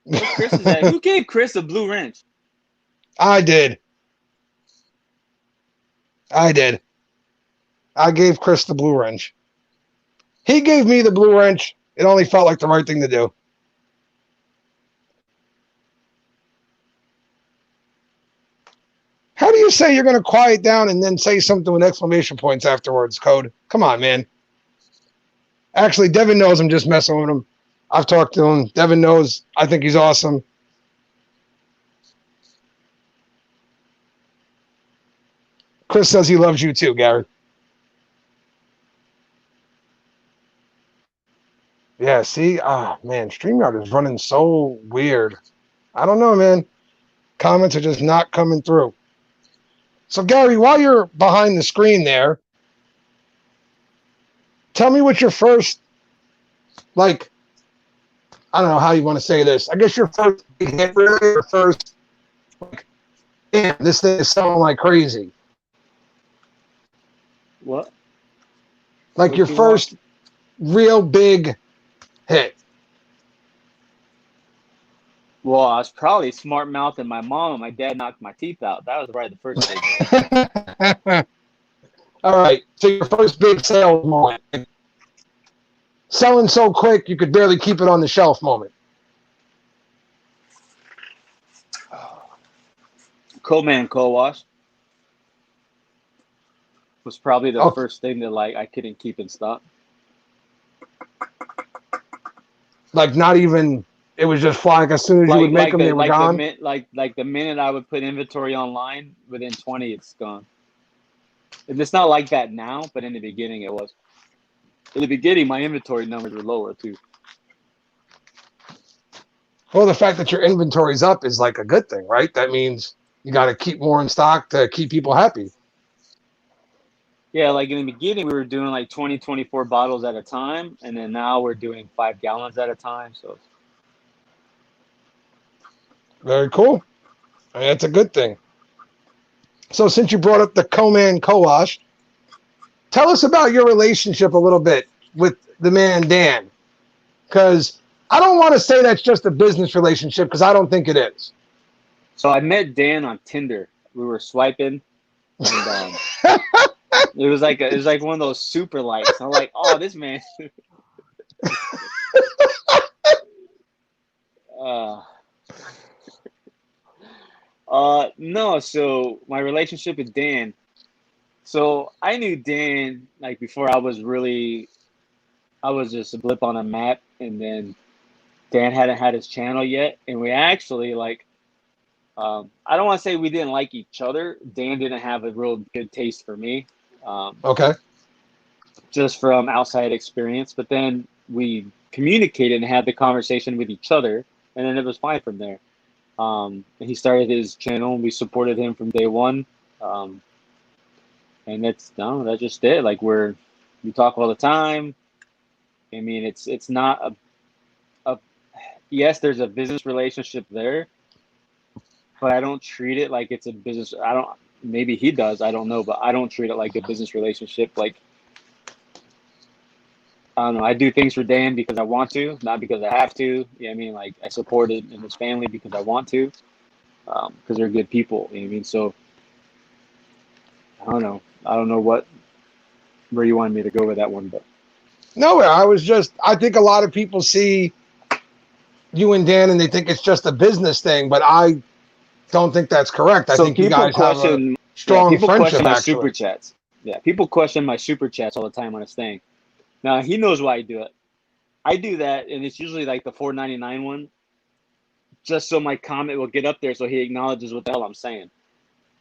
Where Chris is at? Who gave Chris a blue wrench? I did. I gave Chris the blue wrench. He gave me the blue wrench. It only felt like the right thing to do. How do you say you're going to quiet down and then say something with exclamation points afterwards, Code? Come on, man. Actually, Devin knows I'm just messing with him. I've talked to him. Devin knows I think he's awesome. Chris says he loves you too, Gary. Yeah, see? Man, StreamYard is running so weird. I don't know, man. Comments are just not coming through. So, Gary, while you're behind the screen there, tell me what your first, like, I don't know how you want to say this. I guess your first big hit, really, your first, like, damn, this thing is selling like crazy. What? Like What your you want? first real big hit. Well, I was probably smart mouthing my mom and my dad knocked my teeth out. That was probably the first thing. All right. So your first big sales moment. Selling so quick you could barely keep it on the shelf moment. Co-man co-wash was probably the Oh, first thing that I couldn't keep in stock. like not even, it was just flying. As soon as you would make them, they were gone. The minute I would put inventory online, within 20 it's gone. And it's not like that now, but in the beginning it was. In the beginning, my inventory numbers were lower too. Well, the fact that your inventory's up is like a good thing, right? That means you got to keep more in stock to keep people happy. Yeah, like in the beginning, we were doing like 20, 24 bottles at a time. And then now we're doing 5 gallons at a time. So Very cool. I mean, that's a good thing. So since you brought up the co-man co-wash, tell us about your relationship a little bit with the man Dan. Because I don't want to say that's just a business relationship because I don't think it is. So I met Dan on Tinder. We were swiping, and it was like one of those super likes. I'm like, oh, this man. No. So my relationship with Dan. So I knew Dan like before I was really I was just a blip on a map, and then Dan hadn't had his channel yet, and we actually like. I don't want to say we didn't like each other. Dan didn't have a real good taste for me, Okay. just from outside experience. But then we communicated and had the conversation with each other, and then it was fine from there. And he started his channel, and we supported him from day one. And that's just it. Like we talk all the time. I mean, it's not a yes, there's a business relationship there, but I don't treat it like it's a business. Maybe he does, I don't know, but I don't treat it like a business relationship. Like, I don't know, I do things for Dan because I want to, not because I have to. Yeah, I mean, like, I support him and his family because I want to, because they're good people. You know what I mean? So I don't know. I don't know where you wanted me to go with that one, but Nowhere. I think a lot of people see you and Dan and they think it's just a business thing, but I don't think that's correct. I so think you guys have a strong people friendship, question my actually. super chats. Yeah, people question my super chats all the time on his thing. Now he knows why I do it. I do that, and it's usually like the $4.99 one, just so my comment will get up there, so he acknowledges what the hell I'm saying.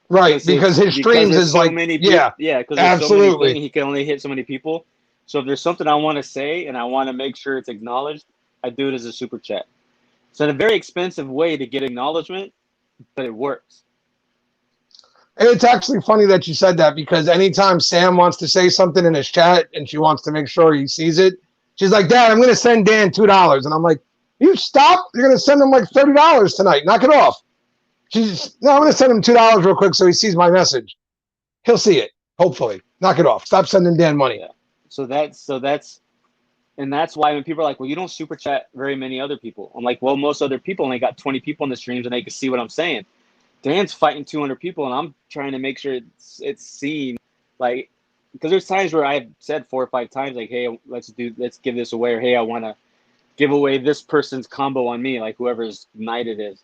Right, because his streams is like, yeah, because there's so many things, he can only hit so many people. So if there's something I want to say and I want to make sure it's acknowledged, I do it as a super chat. It's a very expensive way to get acknowledgement, but it works. And it's actually funny that you said that, because anytime Sam wants to say something in his chat and she wants to make sure he sees it, she's like, Dad, I'm going to send Dan $2. And I'm like, you stop. You're going to send him like $30 tonight. Knock it off. No, I'm going to send him $2 real quick so he sees my message. He'll see it, hopefully. Knock it off. Stop sending Dan money. Yeah. So that's why when people are like, well, you don't super chat very many other people. I'm like, well, most other people only got 20 people in the streams and they can see what I'm saying. Dan's fighting 200 people, and I'm trying to make sure it's seen. Like, because there's times where I've said 4 or 5 times, like, hey, let's give this away, or hey, I want to give away this person's combo on me, like whoever's night it is.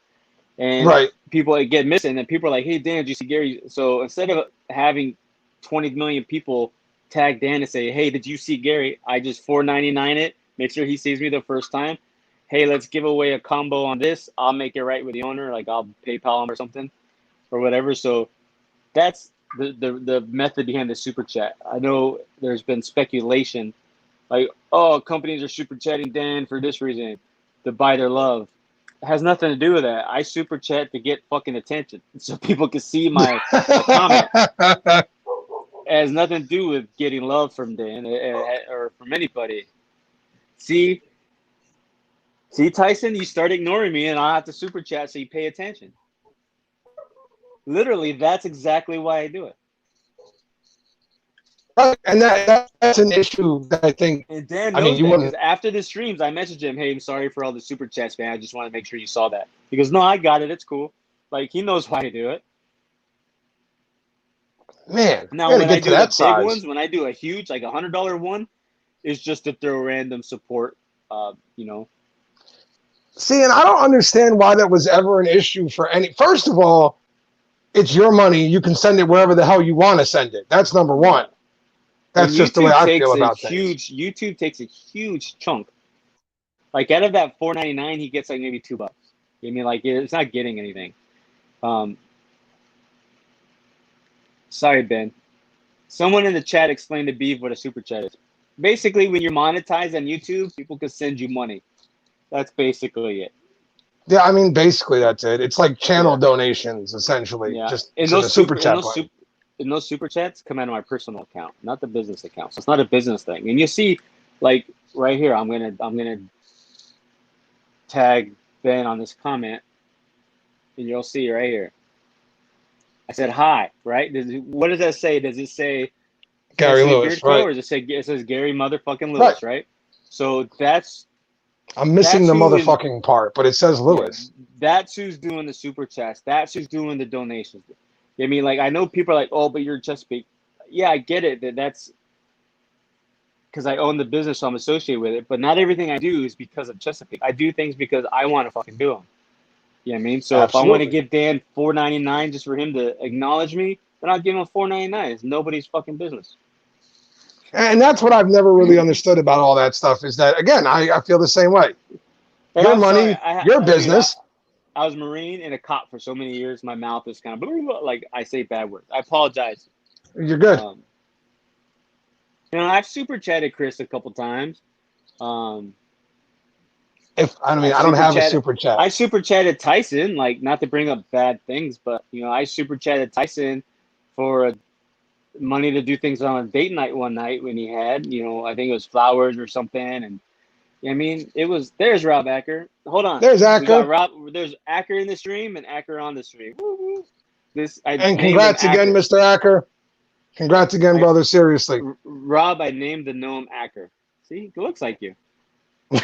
And right. People get missing, and people are like, hey, Dan, did you see Gary? So instead of having 20 million people tag Dan and say, hey, did you see Gary? I just $4.99 it, make sure he sees me the first time. Hey, let's give away a combo on this. I'll make it right with the owner. Like, I'll PayPal him or something or whatever. So that's the method behind the super chat. I know there's been speculation like, oh, companies are super chatting Dan for this reason, to buy their love. It has nothing to do with that. I super chat to get fucking attention so people can see my comment. It has nothing to do with getting love from Dan or from anybody. See, Tyson, you start ignoring me, and I'll have to super chat so you pay attention. Literally, that's exactly why I do it. Right, and that's an issue that I think. And Dan knows that, because after the streams, I messaged him, hey, I'm sorry for all the super chats, man. I just want to make sure you saw that. He goes, no, I got it. It's cool. Like, he knows why I do it. Man, now when I do the big ones, when I do a huge, like $100 one, it's just to throw random support, you know. See, and I don't understand why that was ever an issue for any. First of all, it's your money. You can send it wherever the hell you want to send it. That's number one. That's just the way I feel about things. YouTube takes a huge chunk. Like, out of that $4.99, he gets like maybe $2. I mean, like, it's not getting anything. Sorry, Ben. Someone in the chat explained to Beef what a super chat is. Basically, when you're monetized on YouTube, people can send you money. That's basically it. Yeah, I mean, basically that's it. It's like channel donations, essentially. Yeah. Just and those super chat and those super chats come out of my personal account, not the business account. So it's not a business thing. And you see, like right here, I'm gonna tag Ben on this comment, and you'll see right here. I said hi, right? What does that say? Does it say Gary Lewis, right? Or does it says Gary motherfucking Lewis, right? So that's. I'm missing the motherfucking part, but it says Lewis. Yeah, that's who's doing the super chats. That's who's doing the donations. I mean, like, I know people are like, oh, but you're Chesapeake. Yeah, I get it. That's because I own the business, so I'm associated with it. But not everything I do is because of Chesapeake. I do things because I want to fucking do them. You know what I mean? So Absolutely. If I want to give Dan $4.99 just for him to acknowledge me, then I'll give him $4.99. It's nobody's fucking business. And that's what I've never really understood about all that stuff is that, again, I feel the same way. Hey, Your I'm sorry. money, your Dude, business. I was Marine and a cop for so many years. My mouth is kind of like I say bad words. I apologize. You're good. I've super chatted Chris a couple times. Um, I don't have a super chat. I super chatted Tyson, like not to bring up bad things, but I super chatted Tyson for money to do things on a date night one night when he had, I think it was flowers or something, and I mean there's Rob Acker. Hold on, There's Acker. We got Rob. There's Acker in the stream and Acker on the stream. Woo-hoo. And congrats again, Mr. Acker. Congrats again, brother. Seriously, Rob. I named the gnome Acker. See, it looks like you. But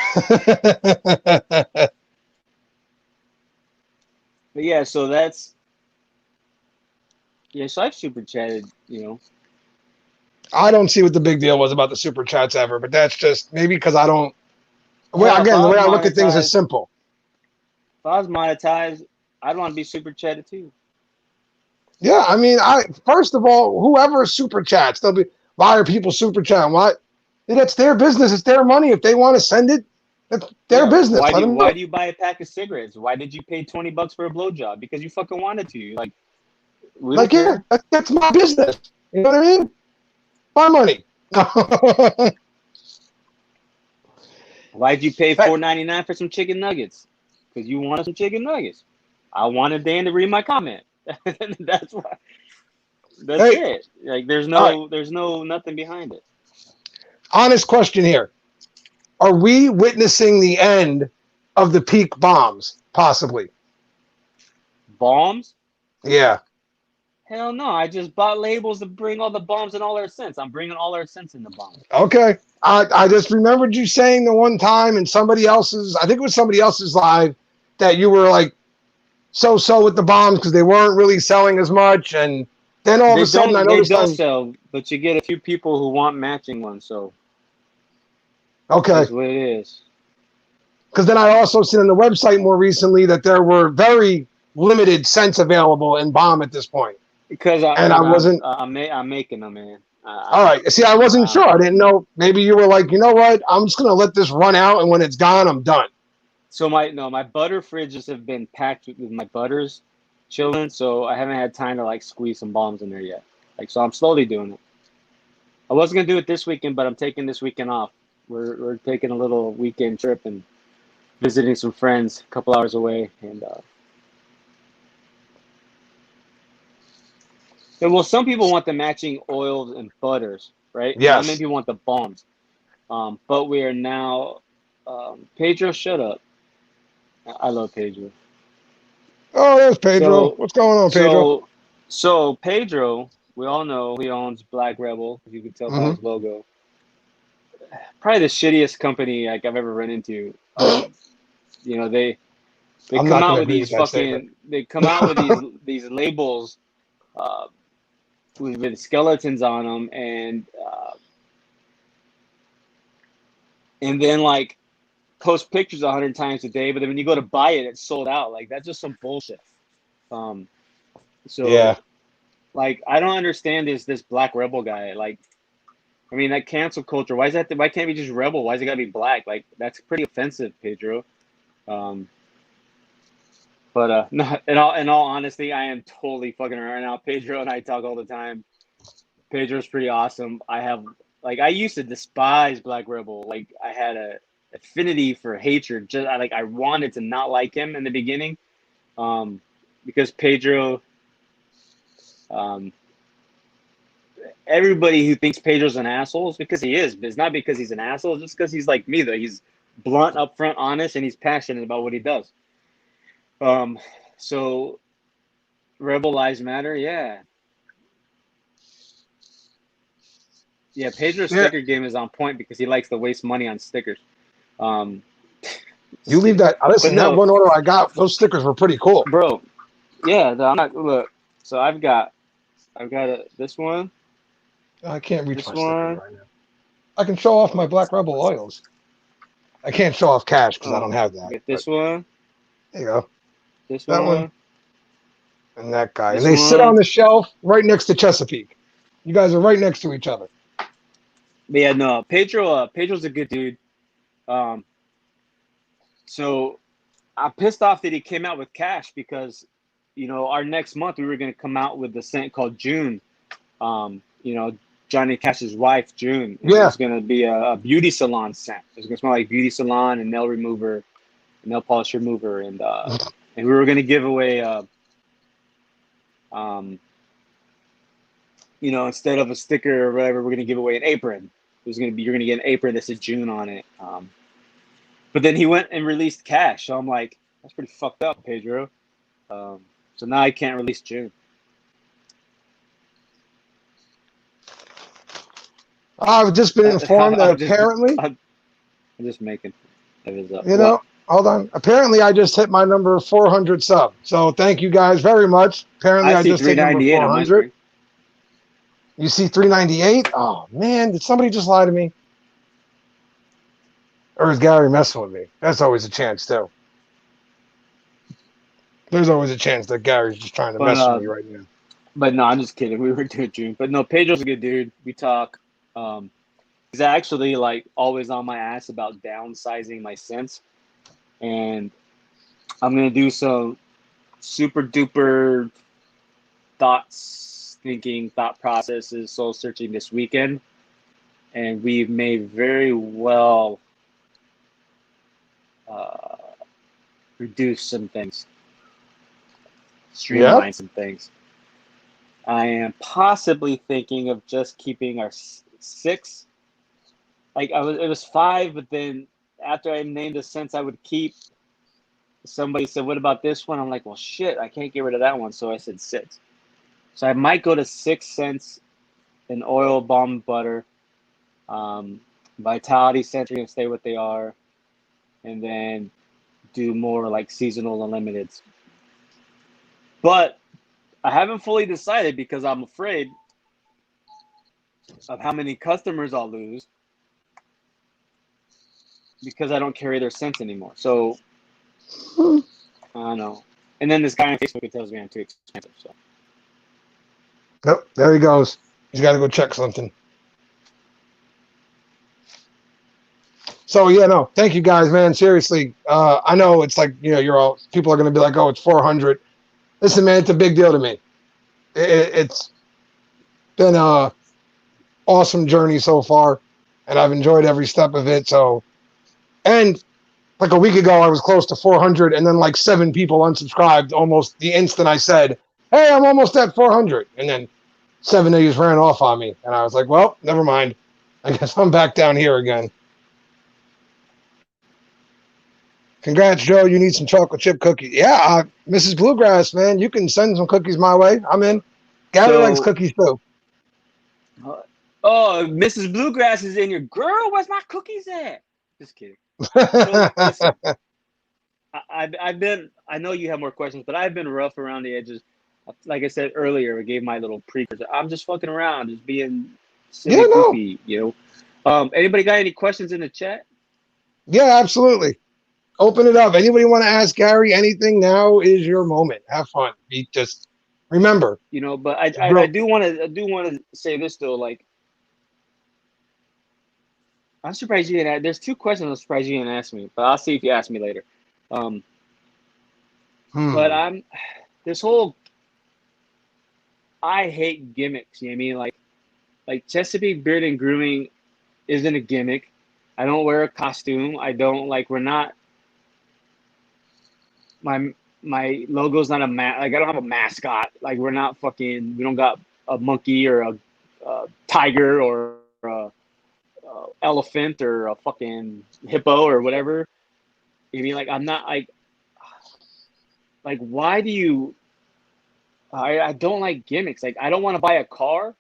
yeah, so that's so I've super chatted, I don't see what the big deal was about the super chats ever, but that's just maybe because I don't. Well, again, the way I look at things is simple. If I was monetized, I'd want to be super chatted too. Yeah, I mean, first of all, whoever super chats, they'll be, why are people super chatting? Why? That's their business. It's their money. If they want to send it, that's their business. Why do you buy a pack of cigarettes? Why did you pay $20 for a blowjob? Because you fucking wanted to. Yeah, that's my business. You know what I mean? My money. Why'd you pay $4.99 for some chicken nuggets? Because you wanted some chicken nuggets. I wanted Dan to read my comment. That's why. That's it. Like there's nothing behind it. Honest question here. Are we witnessing the end of the peak bombs, possibly? Bombs? Yeah. Hell no. I just bought labels to bring all the bombs and all our scents. I'm bringing all our scents in the bombs. Okay. I just remembered you saying the one time in somebody else's, I think it was somebody else's live, that you were like so with the bombs because they weren't really selling as much. And then all of a sudden I noticed they don't sell, but you get a few people who want matching ones. So okay, that's what it is. Because then I also seen on the website more recently that there were very limited scents available in bomb at this point. Because I'm making them, man. All right. See, I wasn't sure. I didn't know. Maybe you were like, you know what? I'm just gonna let this run out, and when it's gone, I'm done. So my butter fridges have been packed with my butters, chilling. So I haven't had time to like squeeze some bombs in there yet. So I'm slowly doing it. I wasn't gonna do it this weekend, but I'm taking this weekend off. We're taking a little weekend trip and visiting some friends a couple hours away, and well, some people want the matching oils and butters, right? Yes. Not many people want the bombs. But we are now. Pedro, shut up. I love Pedro. Oh, there's Pedro. What's going on, Pedro? So Pedro, we all know he owns Black Rebel. You can tell by his logo. Probably the shittiest company like I've ever run into. They come out with these these labels with skeletons on them, and then like post pictures 100 times a day, but then when you go to buy it, it's sold out. Like that's just some bullshit. Yeah. Like I don't understand this Black Rebel guy. Like, I mean that cancel culture. Why can't we just rebel? Why is it gotta be black? Like that's pretty offensive, Pedro. But no, in all honesty, I am totally fucking around now. Pedro and I talk all the time. Pedro's pretty awesome. I used to despise Black Rebel. Like I had a affinity for hatred. I wanted to not like him in the beginning, because Pedro. Everybody who thinks Pedro's an asshole is because he is, but it's not because he's an asshole. It's just because he's like me, though. He's blunt, upfront, honest, and he's passionate about what he does. So Rebel Lives Matter, yeah. Yeah, Pedro's sticker game is on point because he likes to waste money on stickers. You leave that. Listen, that one order I got, those stickers were pretty cool, bro. Yeah, I'm not. Look, so I've got this one. I can't reach my stickers right now. I can show off my Black Rebel oils. I can't show off cash because I don't have that. Get this one. There you go. This one. And that guy. And they sit on the shelf right next to Chesapeake. You guys are right next to each other. But yeah, no, Pedro's a good dude. So I'm pissed off that he came out with Cash because, our next month we were going to come out with the scent called June. Johnny Cash's wife, June. And Yeah. it's going to be a beauty salon scent. It's going to smell like beauty salon and nail remover, nail polish remover, and we were going to give away, instead of a sticker or whatever, we're going to give away an apron. You're going to get an apron that says June on it. But then he went and released Cash. So I'm like, that's pretty fucked up, Pedro. So now I can't release June. I've just been informed that apparently, I'm just making it up. Hold on. Apparently, I just hit my number 400 sub. So thank you guys very much. Apparently, I just hit number 400. You see 398? Oh, man. Did somebody just lie to me? Or is Gary messing with me? That's always a chance, too. There's always a chance that Gary's just trying to mess with me right now. But no, I'm just kidding. We were doing June. But no, Pedro's a good dude. We talk. He's actually like always on my ass about downsizing my scents. And I'm going to do some super duper thought processes, soul searching this weekend. And we may very well reduce some things, streamline some things. I am possibly thinking of just keeping our 6. Like it was 5, but then after I named the scents I would keep, somebody said, "What about this one?" I'm like, "Well, shit, I can't get rid of that one." So I said 6. So I might go to 6 scents in oil, balm, butter, vitality scents are gonna stay what they are, and then do more like seasonal and limiteds. But I haven't fully decided because I'm afraid of how many customers I'll lose because I don't carry their scents anymore. So I don't know. And then this guy on Facebook tells me I'm too expensive. So. Nope, there he goes. He's got to go check something. So yeah, no, thank you guys, man. Seriously, I know it's like you're all people are going to be like, "Oh, it's 400." Listen, man, it's a big deal to me. It's been a awesome journey so far, and I've enjoyed every step of it. So, and like a week ago, I was close to 400, and then like 7 people unsubscribed almost the instant I said, "Hey, I'm almost at 400," and then 7 of these ran off on me, and I was like, "Well, never mind. I guess I'm back down here again." Congrats, Joe. You need some chocolate chip cookies. Yeah, Mrs. Bluegrass, man, you can send some cookies my way. I'm in. Gary likes cookies too. Mrs. Bluegrass is in here. Girl, where's my cookies at? Just kidding. So, listen, I know you have more questions, but I've been rough around the edges. Like I said earlier, I gave my little precursor. I'm just fucking around, just being silly, goofy, Anybody got any questions in the chat? Yeah, absolutely. Open it up. Anybody want to ask Gary anything? Now is your moment. Have fun. Just remember. But I do want to say this though. Like, I'm surprised you didn't. There's 2 questions I'm surprised you didn't ask me, but I'll see if you ask me later. But this whole. I hate gimmicks. You know what I mean? Like Chesapeake Beard and Grooming isn't a gimmick. I don't wear a costume. I don't we're not. My logo's not a I don't have a mascot. Like we're not we don't got a monkey or a tiger or a elephant or a fucking hippo or whatever. I mean, I'm not why do you? I don't like gimmicks. I don't want to buy a car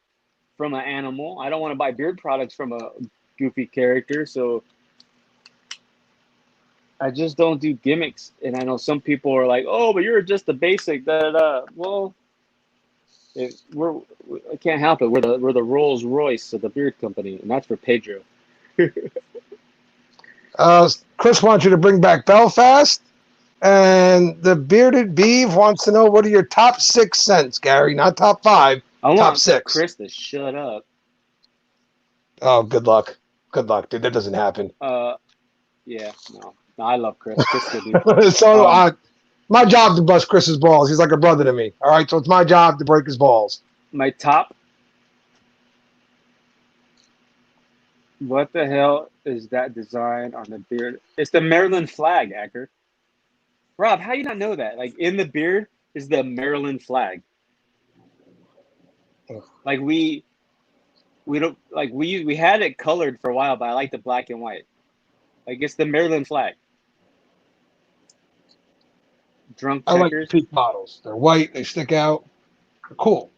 from an animal. I don't want to buy beard products from a goofy character. So I just don't do gimmicks. And I know some people are like, "Oh, but you're just a basic." Well, I can't help it. We're the Rolls Royce of the beard company, and that's for Pedro. Chris wants you to bring back Belfast, and the Bearded Beeve wants to know, what are your top 6 scents, Gary? Not top 5. I top want 6. Chris to shut up. Oh, good luck. Good luck, dude. That doesn't happen. Yeah, no, I love Chris. Chris, good dude. So, Um, my job to bust Chris's balls. He's like a brother to me. All right, so it's my job to break his balls. my top. What the hell is that design on the beard? It's the Maryland flag, Acker. Rob, how you not know that? Like in the beard is the Maryland flag. Like we don't like we had it colored for a while, but I like the black and white. Like it's the Maryland flag. Drunk I like checkers. peak models. They're white. They stick out. They're cool.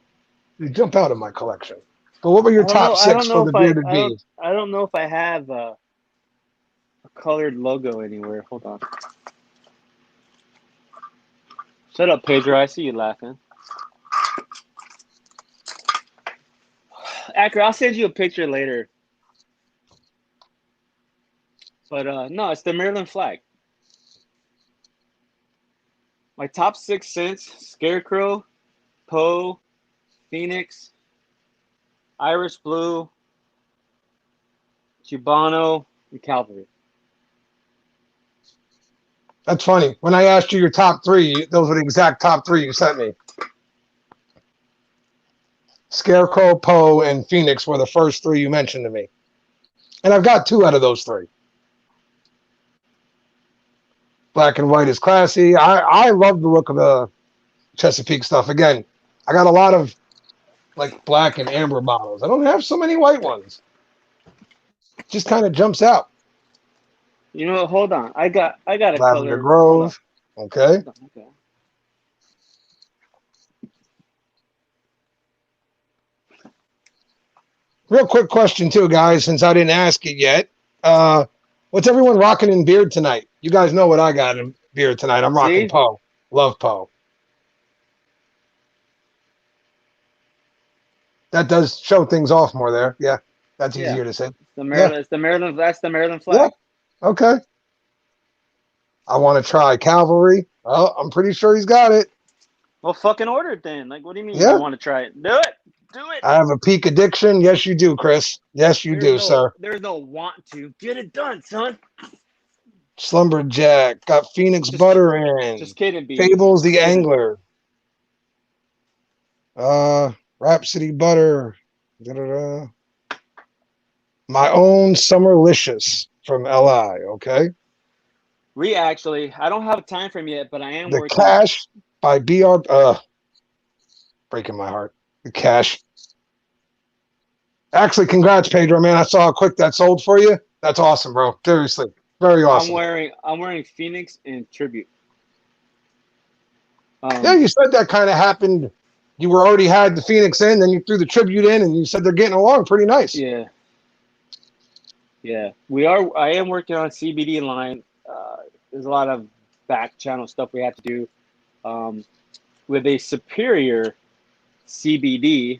They jump out of my collection. But what were your I don't know. top I six don't know for the if I. bearded bees? I don't know if I have a colored logo anywhere. Hold on. Shut up, Pedro. I see you laughing. Acker, I'll send you a picture later. But no, it's the Maryland flag. My top 6 scents: Scarecrow, Poe, Phoenix, Irish Blue, Cubano, and Calvary. That's funny. When I asked you your top three, those were the exact top three you sent me. Scarecrow, Poe, and Phoenix were the first three you mentioned to me. And I've got two out of those three. Black and white is classy. I love the look of the Chesapeake stuff. Again, I got a lot of like black and amber models. I don't have so many white ones. It just kind of jumps out. You know what? Hold on. I got a Lavender color. Hold on. Grove. Okay. Okay. Real quick question too, guys, since I didn't ask it yet. What's everyone rocking in beard tonight? You guys know what I got in beard tonight. I'm rocking See? Poe. Love Poe. That does show things off more there. Yeah, that's Yeah. easier to say. The Maryland. It's the Maryland. That's the Maryland flag. Yeah. Okay. I want to try Cavalry. Oh, I'm pretty sure he's got it. Well, fucking order it then. Like, what do you mean Yeah. you want to try it? Do it. Do it. I have a peak addiction. Yes, you do, Chris. Yes, you do, sir. There's no want to. Get it done, son. Slumberjack. Got Phoenix Butter in. Just kidding, B. Fables the Just kidding. Angler. Rhapsody Butter. Da-da-da. My Own Summerlicious from LI. Okay. I don't have a time frame yet, but I am The working. Cash by BR. Breaking my heart. The Cash. Actually, congrats, Pedro, man. I saw how quick that sold for you. That's awesome, bro. Seriously. Very awesome. I'm wearing Phoenix in tribute. Yeah, you said that kind of happened. You were already had the Phoenix in, then you threw the tribute in, and you said they're getting along pretty nice. Yeah. Yeah. I am working on a CBD line. There's a lot of back channel stuff we have to do with a superior CBD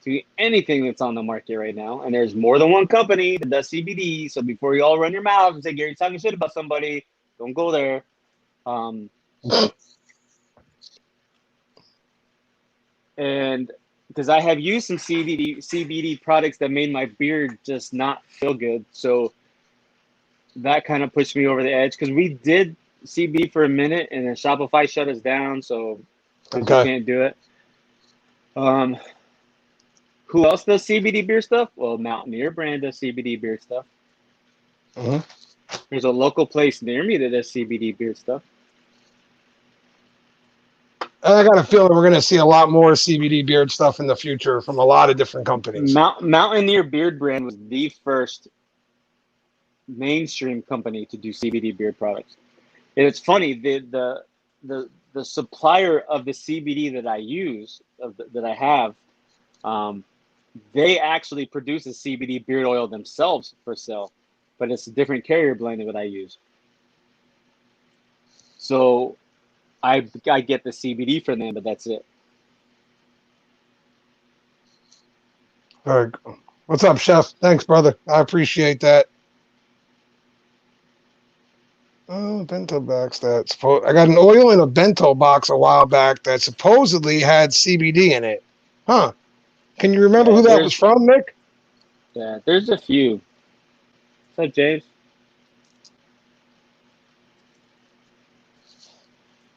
to anything that's on the market right now. And there's more than one company that does CBD. So before you all run your mouth and say Gary's talking shit about somebody, don't go there. And because I have used some CBD products that made my beard just not feel good. So that kind of pushed me over the edge, because we did CBD for a minute and then Shopify shut us down. So we can't do it. Who else does CBD beer stuff? Well, Mountaineer brand does CBD beer stuff. Mm-hmm. There's a local place near me that does CBD beer stuff. I got a feeling we're going to see a lot more CBD beard stuff in the future from a lot of different companies. Mountaineer Beard brand was the first mainstream company to do CBD beard products. And it's funny, the supplier of the CBD that I use, that I have, they actually produce a CBD beard oil themselves for sale, but it's a different carrier blend that I use. So I get the CBD from them, but that's it. Very cool. What's up, Chef? Thanks, brother. I appreciate that. Oh, bento box. I got an oil in a bento box a while back that supposedly had CBD in it. Huh? Can you remember who that was from, Nick? Yeah, there's a few. What's up, James?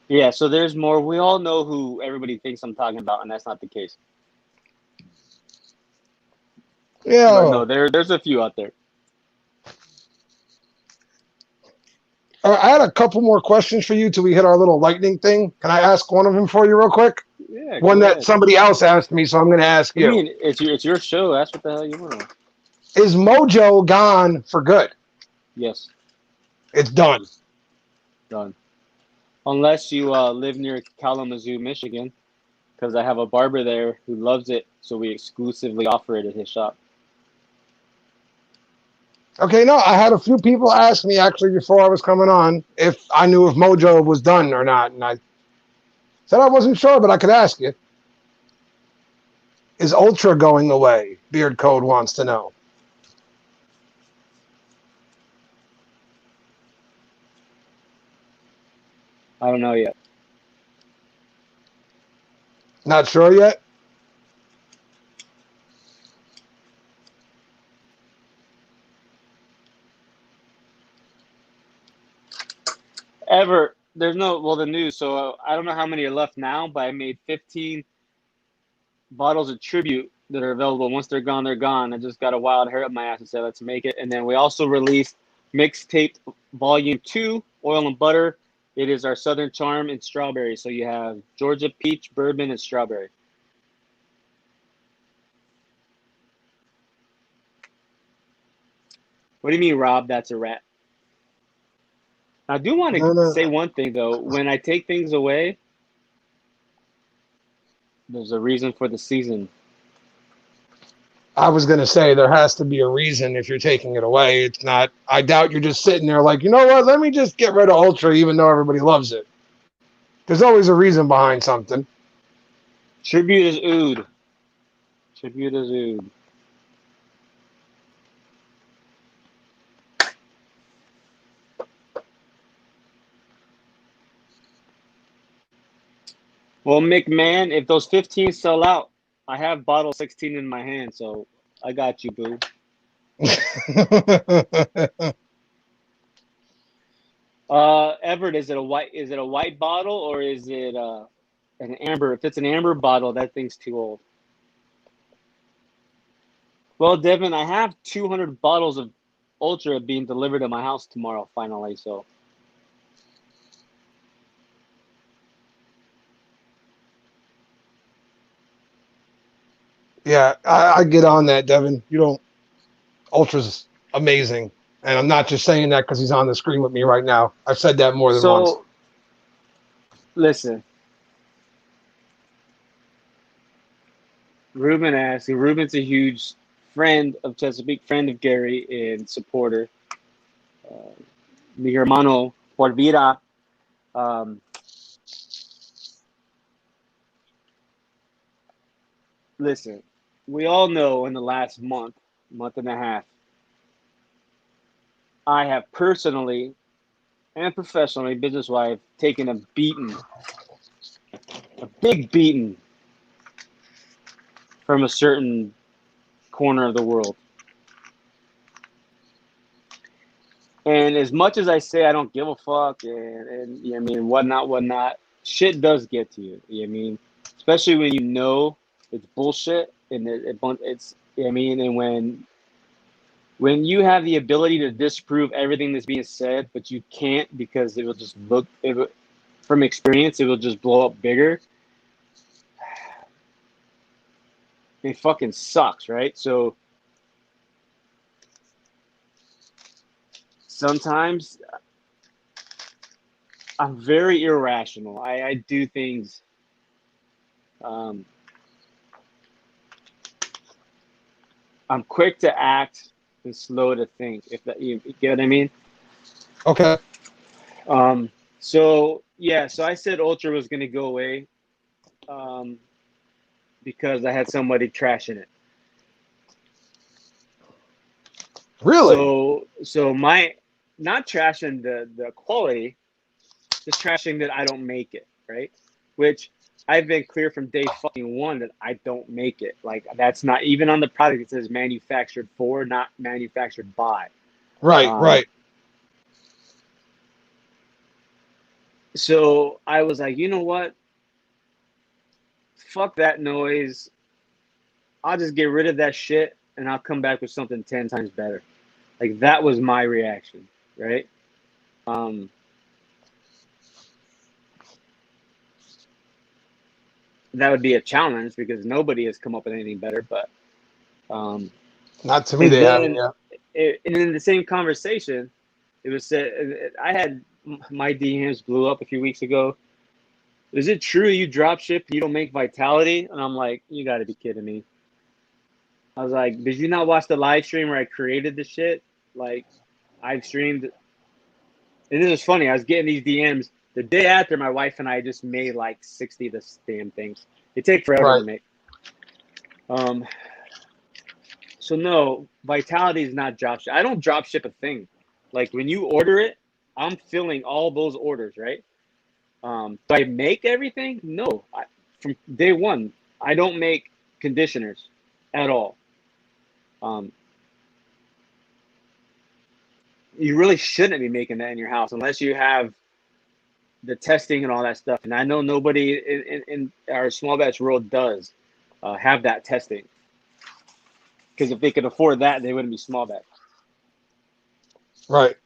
Yeah, so there's more. We all know who everybody thinks I'm talking about, and that's not the case. But Yeah. no, there's a few out there. I had a couple more questions for you till we hit our little lightning thing. Can I ask one of them for you real quick? Yeah, One go that ahead. somebody else asked me, so I'm going to ask What do you you. mean? It's your show. That's what the hell you want. Is Mojo gone for good? Yes, It's done. done. Unless you live near Kalamazoo, Michigan, because I have a barber there who loves it, so we exclusively offer it at his shop. Okay, no, I had a few people ask me actually before I was coming on if I knew if Mojo was done or not, and I said I wasn't sure, but I could ask you. Is Ultra going away? Beard Code wants to know. I don't know yet. Not sure yet? There's no, well, the news, so I don't know how many are left now, but I made 15 bottles of tribute that are available. Once they're gone, they're gone. I just got a wild hair up my ass and said, let's make it. And then we also released Mixtape Volume 2, Oil and Butter. It is our Southern Charm and Strawberry. So you have Georgia Peach, Bourbon, and Strawberry. What do you mean, Rob? That's a rat. I do want to No, no. say one thing, though. When I take things away, there's a reason for the season. I was going to say there has to be a reason if you're taking it away. It's not, I doubt you're just sitting there like, you know what, let me just get rid of Ultra even though everybody loves it. There's always a reason behind something. Tribute is oud. Tribute is oud. Well, McMahon, if those 15 sell out, I have bottle 16 in my hand, so I got you, boo. Everett, is it a white bottle or is it an amber? If it's an amber bottle, that thing's too old. Well, Devin, I have 200 bottles of Ultra being delivered to my house tomorrow, finally. So Yeah, I get on that, Devin. You don't. Ultra's amazing. And I'm not just saying that because he's on the screen with me right now. I've said that more than once. so listen, Ruben's a huge friend of Chesapeake, friend of Gary, and supporter. Mi hermano por vida. Um, Listen, we all know in the last month and a half, I have personally and professionally, business wise, taken a beating, a big beating from a certain corner of the world. And as much as I say I don't give a fuck and you know what I mean, whatnot, shit does get to you. You know what I mean? Especially when you know it's bullshit and it's you know what I mean, and when you have the ability to disprove everything that's being said, but you can't because it will just from experience, it will just blow up bigger. It fucking sucks, right? So sometimes I'm very irrational. I do things. Um, I'm quick to act and slow to think. If that you get what I mean. Okay. So yeah. So I said Ultra was gonna go away. Because I had somebody trashing it. Really? So my not trashing the quality, just trashing that I don't make it, right? Which I've been clear from day fucking one that I don't make it. Like, that's not even on the product. It says manufactured for, not manufactured by. Right, Um, right. so I was like, you know what? Fuck that noise. I'll just get rid of that shit and I'll come back with something 10 times better. Like, that was my reaction, right? That would be a challenge because nobody has come up with anything better. But Not to me, and they haven't then yet. and in the same conversation, it was said I had my DMs blew up a few weeks ago. Is it true you drop ship, you don't make Vitality? And I'm like, you got to be kidding me. I was like, did you not watch the live stream where I created the shit? Like, I've streamed. And this is funny. I was getting these DMs the day after my wife and I just made like 60 of the damn things. They take forever Right. to make. So no, Vitality is not drop ship. I don't drop ship a thing. Like, when you order it, I'm filling all those orders, right? Do I make everything? No. From day one, I don't make conditioners at all. You really shouldn't be making that in your house unless you have the testing and all that stuff. And I know nobody in our small batch world does have that testing. Because if they could afford that, they wouldn't be small batch. Right.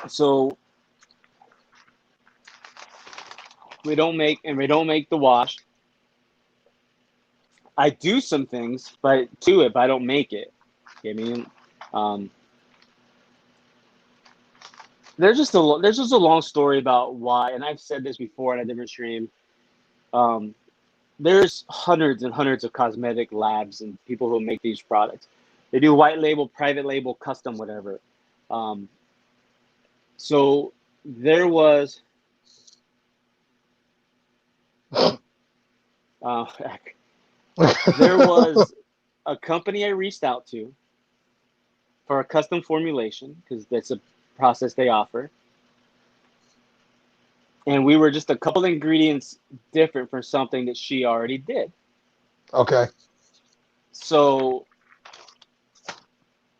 So we don't make the wash. I do some things but I don't make it. I mean, there's just a long story about why, and I've said this before on a different stream. There's hundreds and hundreds of cosmetic labs and people who make these products. They do white label, private label, custom, whatever. So there was there was a company I reached out to for a custom formulation because that's a process they offer. And we were just a couple of ingredients different from something that she already did. Okay. So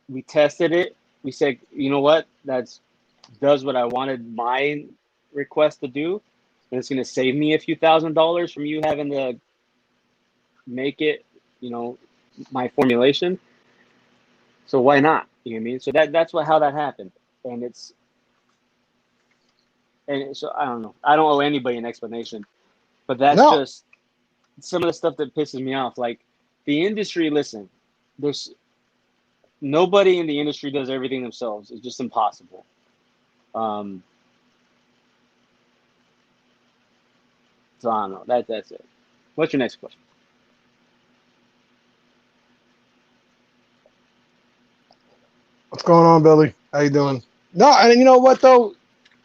we tested it. We said, you know what? That's does what I wanted my request to do. And it's going to save me a few $1,000s from you having to make it, my formulation. So why not? You know what I mean? So that's how that happened. And so I don't know. I don't owe anybody an explanation, but that's No. just some of the stuff that pisses me off. Like, the industry, listen, there's nobody in the industry does everything themselves. It's just impossible. So I don't know. That's it. What's your next question? What's going on, Billy? How you doing? No, and you know what though?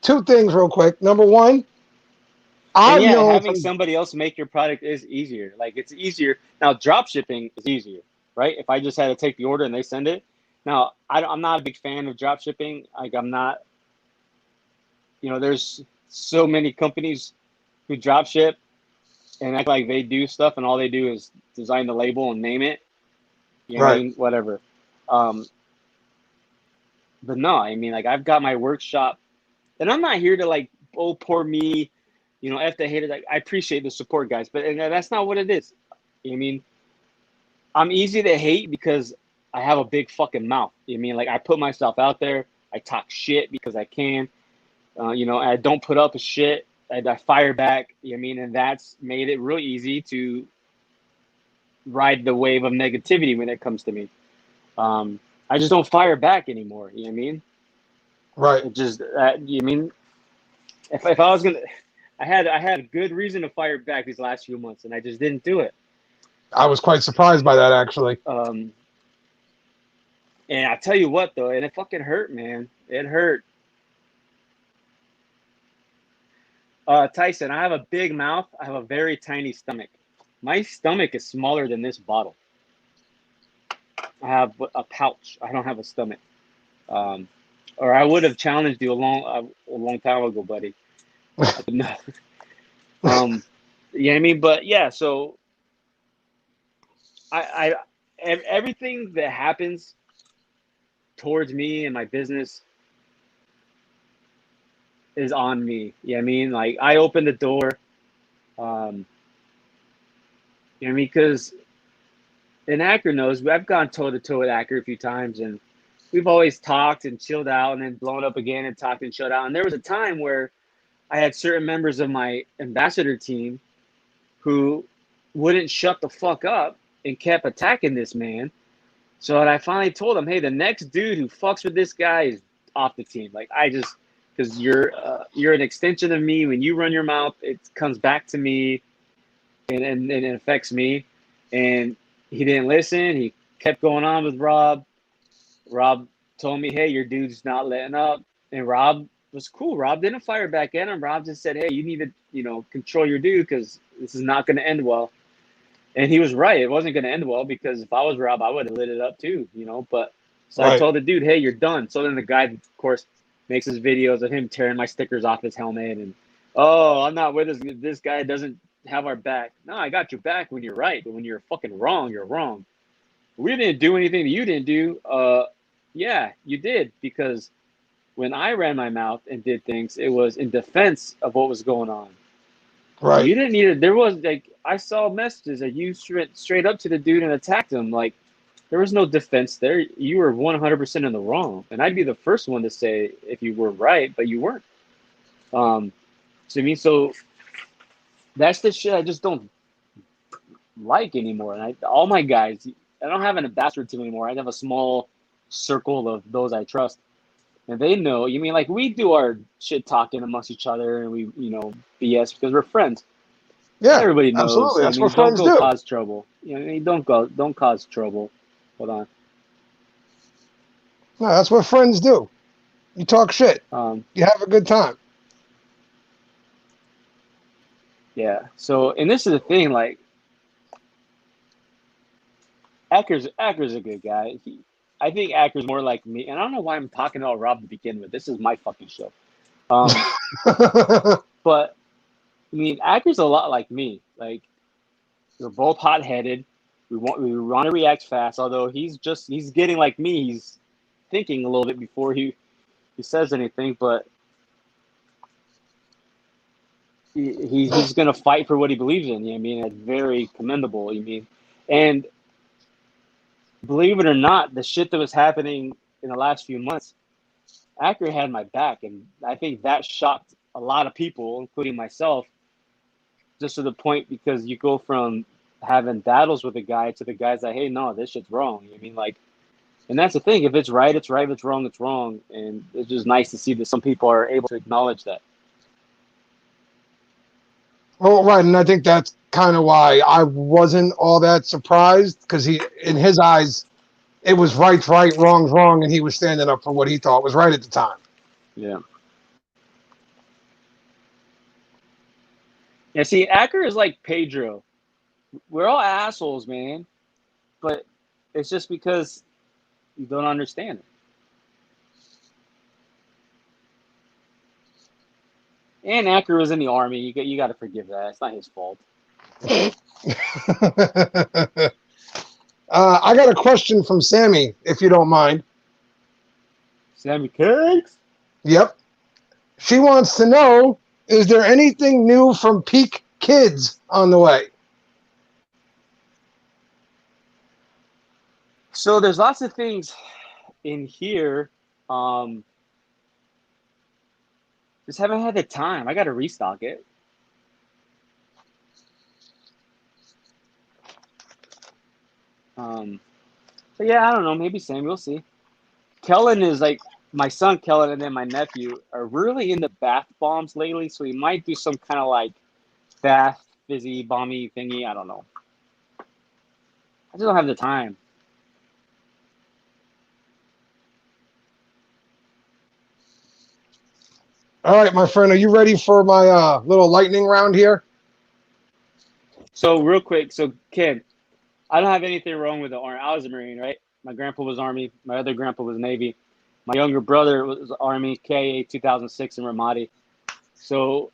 Two things real quick. Number one, And I've yeah, known having some. somebody else make your product is easier. Like, it's easier. Now, drop shipping is easier, right? If I just had to take the order and they send it. Now, I'm not a big fan of drop shipping. Like, I'm not, there's so many companies who drop ship and act like they do stuff and all they do is design the label and name it. You know what I Right. mean? Whatever. But no, I mean, like, I've got my workshop and I'm not here to, like, oh, poor me, F the haters. Like, I appreciate the support, guys, but that's not what it is. You know what I mean? I'm easy to hate because I have a big fucking mouth. You know what I mean? Like, I put myself out there. I talk shit because I can. I don't put up with shit. I fire back. You know what I mean? And that's made it real easy to ride the wave of negativity when it comes to me. I just don't fire back anymore. You know what I mean? Right. It just, you know what I mean? If I was gonna, I had a good reason to fire back these last few months, and I just didn't do it. I was quite surprised by that actually. And I tell you what though, and it fucking hurt, man. It hurt. Tyson, I have a big mouth. I have a very tiny stomach. My stomach is smaller than this bottle. I have a pouch. I don't have a stomach. Or I would have challenged you a long time ago, buddy. No. You know what I mean? But yeah, so I everything that happens towards me and my business is on me. You know what I mean? Like I opened the door. Um, you know what I mean? Because and Acker knows I've gone toe to toe with Acker a few times, and we've always talked and chilled out, and then blown up again and talked and chilled out. And there was a time where I had certain members of my ambassador team who wouldn't shut the fuck up and kept attacking this man. So I finally told him, hey, the next dude who fucks with this guy is off the team. Like I just, because you're an extension of me. When you run your mouth, it comes back to me, and it affects me. And he didn't listen. He kept going on with Rob. Rob told me, hey, your dude's not letting up. And Rob was cool. Rob didn't fire back at him. Rob just said, hey, you need to, control your dude because this is not going to end well. And he was right. It wasn't going to end well because if I was Rob, I would have lit it up too, But so I Right. told the dude, hey, you're done. So then the guy, of course, makes his videos of him tearing my stickers off his helmet. And, oh, I'm not with us. This guy doesn't have our back. No, I got your back when you're right. But when you're fucking wrong, you're wrong. We didn't do anything that you didn't do. Yeah, you did. Because when I ran my mouth and did things, it was in defense of what was going on. Right. You didn't need it. There was I saw messages that you straight up to the dude and attacked him. Like there was no defense there. You were 100% in the wrong, and I'd be the first one to say if you were right, but you weren't. So that's the shit I just don't like anymore. And all my guys, I don't have an ambassador team anymore. I have a small circle of those I trust, and they know. You mean like we do our shit talking amongst each other, and we BS because we're friends. Yeah. Everybody knows. Absolutely. I That's what mean, don't friends go do. cause trouble. Don't cause trouble. Hold on. No, that's what friends do. You talk shit. Um, You have a good time. yeah. So, and this is the thing. Like, Acker's a good guy. I think Acker's more like me, and I don't know why I'm talking about Rob to begin with. This is my fucking show. But I mean, Acker's a lot like me. Like, we're both hot headed. We want to react fast. Although he's getting like me. He's thinking a little bit before he says anything, but he's going to fight for what he believes in. You know what I mean? It's very commendable. You mean, and believe it or not, the shit that was happening in the last few months, Acker had my back, and I think that shocked a lot of people, including myself, just to the point because you go from having battles with a guy to the guy's like, hey, no, this shit's wrong. You know what I mean? Like, and that's the thing. If it's right, it's right. If it's wrong, it's wrong. And it's just nice to see that some people are able to acknowledge that. Well, right, and I think that's kind of why I wasn't all that surprised because in his eyes, it was right's right, wrong's wrong, and he was standing up for what he thought was right at the time. Yeah. Yeah, see, Acker is like Pedro. We're all assholes, man. But it's just because you don't understand it. And Acker was in the army. You got to forgive that. It's not his fault. I got a question from Sammy, if you don't mind. Sammy Cakes? Yep. She wants to know, is there anything new from Peak Kids on the way? So there's lots of things in here. Just haven't had the time. I got to restock it. But yeah, I don't know. Maybe Sam. We'll see. Kellen is like my son Kellen and then my nephew are really into bath bombs lately, so we might do some kind of like bath fizzy bomby thingy. I don't know. I just don't have the time. All right, my friend, are you ready for my little lightning round here? So real quick, so kid, I don't have anything wrong with the Army. I was a Marine, right? My grandpa was Army. My other grandpa was Navy. My younger brother was Army, KA 2006 in Ramadi. So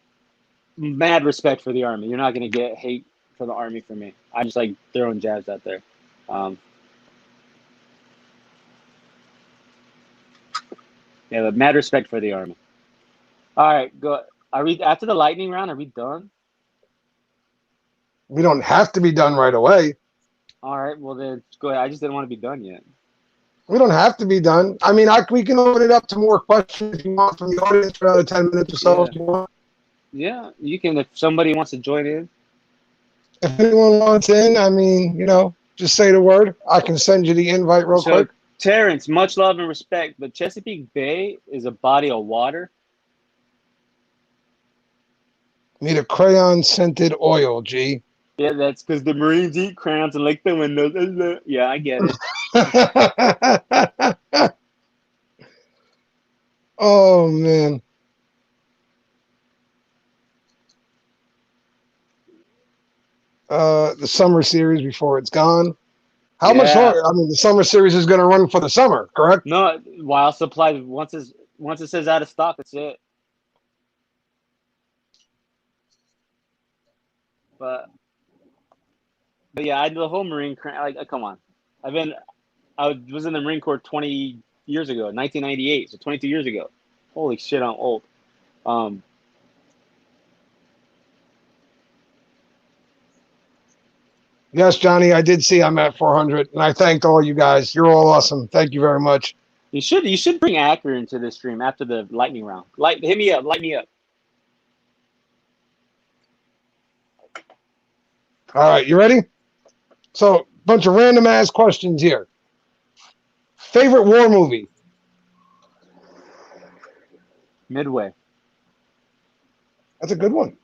mad respect for the Army. You're not gonna get hate for the Army from me. I just like throwing jabs out there. Yeah, but mad respect for the Army. All right, go. Are we after the lightning round? Are we done? We don't have to be done right away. All right, well then go ahead. I just didn't want to be done yet. We don't have to be done. I mean, we can open it up to more questions if you want from the audience for another 10 minutes or so. Yeah. If you want. Yeah, you can if somebody wants to join in. If anyone wants in, I mean, just say the word. I can send you the invite real quick. Terrence, much love and respect, but Chesapeake Bay is a body of water. Need a crayon scented oil, G. Yeah, that's because the Marines eat crayons and lick the windows. Yeah, I get it. Oh, man. The summer series before it's gone. How much longer? I mean, the summer series is going to run for the summer, correct? No, while supply once it says out of stock, that's it. But yeah, the whole Marine come on. I was in the Marine Corps 20 years ago, 1998, so 22 years ago. Holy shit, I'm old. Yes, Johnny, I did see I'm at 400, and I thanked all you guys. You're all awesome. Thank you very much. You should bring Acker into this stream after the lightning round. Hit me up, light me up. All right, you ready? So, bunch of random ass questions here. Favorite war movie? Midway. That's a good one.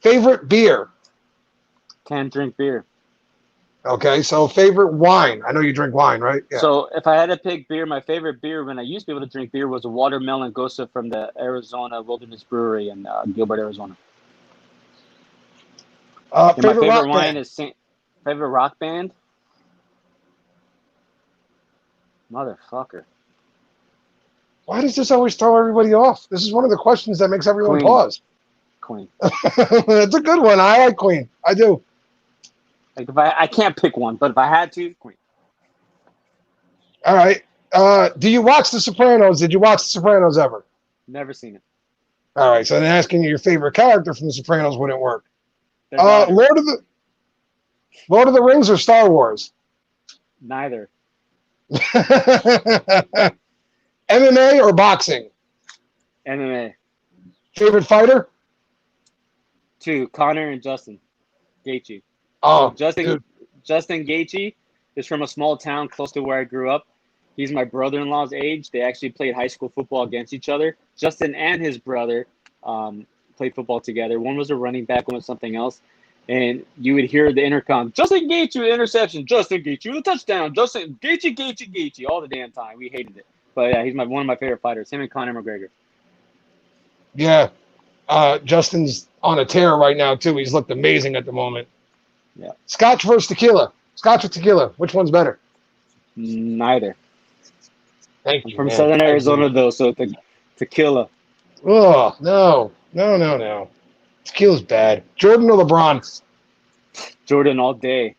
Favorite beer? Can't drink beer. Okay, so favorite wine? I know you drink wine, right? Yeah. So if I had to pick beer, my favorite beer when I used to be able to drink beer was a watermelon Gosa from the Arizona Wilderness Brewery in Gilbert, Arizona. Favorite my favorite rock wine band? is favorite rock band. Motherfucker. Why does this always throw everybody off? This is one of the questions that makes everyone pause. Queen. That's a good one. I like Queen. I do. Like I can't pick one, but if I had to, Queen. All right. Do you watch The Sopranos? Did you watch The Sopranos ever? Never seen it. All right. So then asking you your favorite character from The Sopranos wouldn't work. Lord of the Rings or Star Wars? Neither. MMA or boxing? MMA. Favorite fighter? Two, Connor and Justin Gaethje. Oh, so Justin Gaethje is from a small town close to where I grew up. He's my brother-in-law's age. They actually played high school football against each other. Justin and his brother played football together. One was a running back, one was something else. And you would hear the intercom, Justin Gaethje, interception, Justin Gaethje, the touchdown, Justin Gaethje, all the damn time. We hated it. But yeah, he's one of my favorite fighters, him and Conor McGregor. Yeah. Justin's on a tear right now, too. He's looked amazing at the moment. Yeah. Scotch versus tequila. Scotch or tequila? Which one's better? Neither. Thank you. I'm from Southern Arizona, though, so tequila. Oh, no. Tequila's bad. Jordan or LeBron? Jordan all day.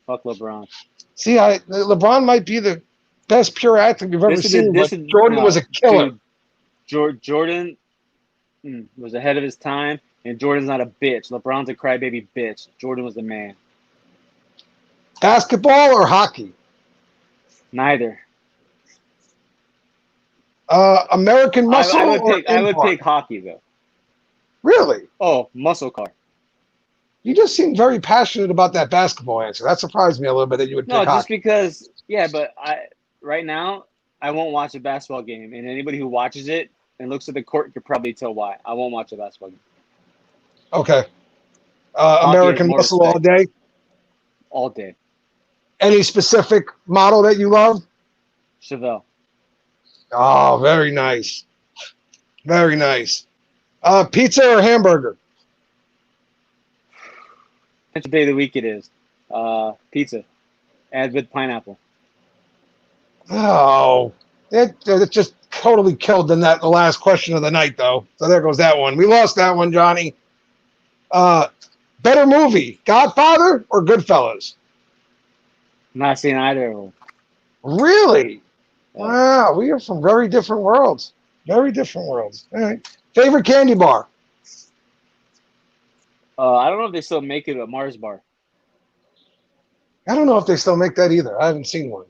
Fuck LeBron. See, LeBron might be the best pure athlete we've ever seen, but Jordan was a killer. Dude, Jordan was ahead of his time, and Jordan's not a bitch. LeBron's a crybaby bitch. Jordan was the man. Basketball or hockey? Neither. American Muscle I would pick hockey, though. Really? Oh, muscle car. You just seemed very passionate about that basketball answer. That surprised me a little bit that you would pick hockey. No, just because, but right now, I won't watch a basketball game, and anybody who watches it and looks at the court could probably tell why. I won't watch a basketball game. Okay. American Muscle all day? All day. Any specific model that you love? Chevelle. Oh, very nice. Very nice. Pizza or hamburger? Which day of the week it is. Pizza. And with pineapple. Oh, It just totally killed the last question of the night, though. So there goes that one. We lost that one, Johnny. Better movie, Godfather or Goodfellas? Not seen either of them. Really? Wow, we are from very different worlds. Very different worlds. All right. Favorite candy bar? I don't know if they still make it at Mars Bar. I don't know if they still make that either. I haven't seen one.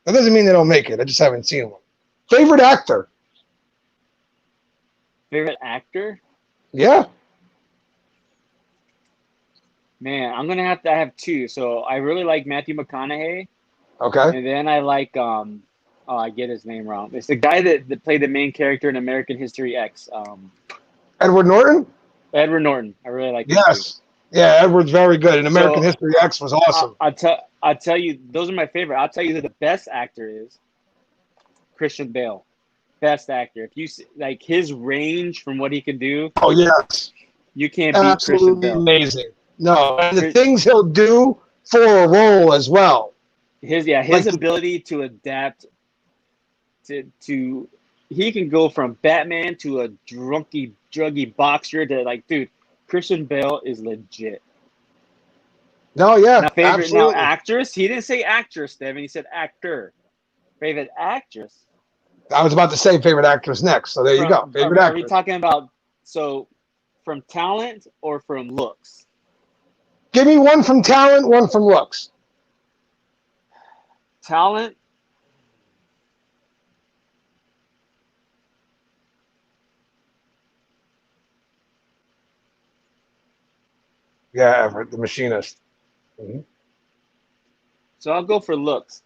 That doesn't mean they don't make it. I just haven't seen one. Favorite actor? Favorite actor? Yeah. Man, I'm gonna have to have two. So I really like Matthew McConaughey, Okay. and then I like I get his name wrong. It's the guy that played the main character in American History X. Edward Norton? Edward Norton. I really like him Yes. too. Yeah, Edward's very good. And American So, History X was awesome. I'll tell you, those are my favorite. I'll tell you who the best actor is. Christian Bale, best actor. If you see, like his range from what he can do, Oh, yes. you can't beat Christian Absolutely Bale. amazing. No, and the things he'll do for a role as well. His ability to adapt to he can go from Batman to a druggy boxer to like, dude, Christian Bale is legit. No, yeah, Now actress. He didn't say actress, Devin. He said actor. Favorite actress. I was about to say favorite actress next, so there you go. Favorite actress. Are we talking about from talent or from looks? Give me one from talent, one from looks. Talent. Yeah, Everett, the machinist. Mm-hmm. So I'll go for looks.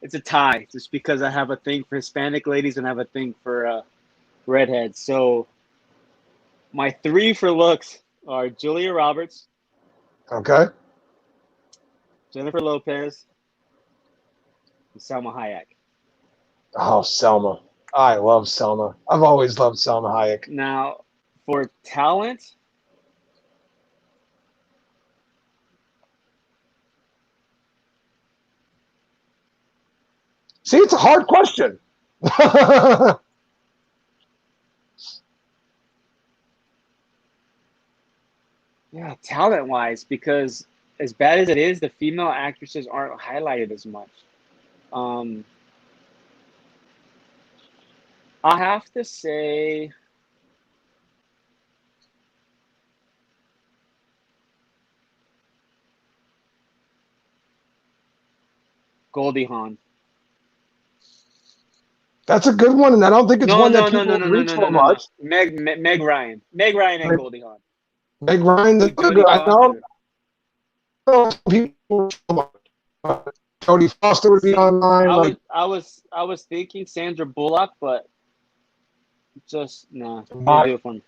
It's a tie, just because I have a thing for Hispanic ladies and I have a thing for redheads. So my three for looks are Julia Roberts. Okay. Jennifer Lopez. And Salma Hayek. Oh, Selma. I love Selma. I've always loved Selma Hayek. Now, for talent, see, it's a hard question. yeah, talent-wise, because as bad as it is, the female actresses aren't highlighted as much. I have to say, Goldie Hawn. That's a good one, and I don't think it's one that people reach for much. Meg Ryan. Meg Ryan and Goldie Hawn. Meg Ryan, that's good. I know people. Jodie Foster would be online. I was thinking Sandra Bullock, but just no. Nah, do it for me.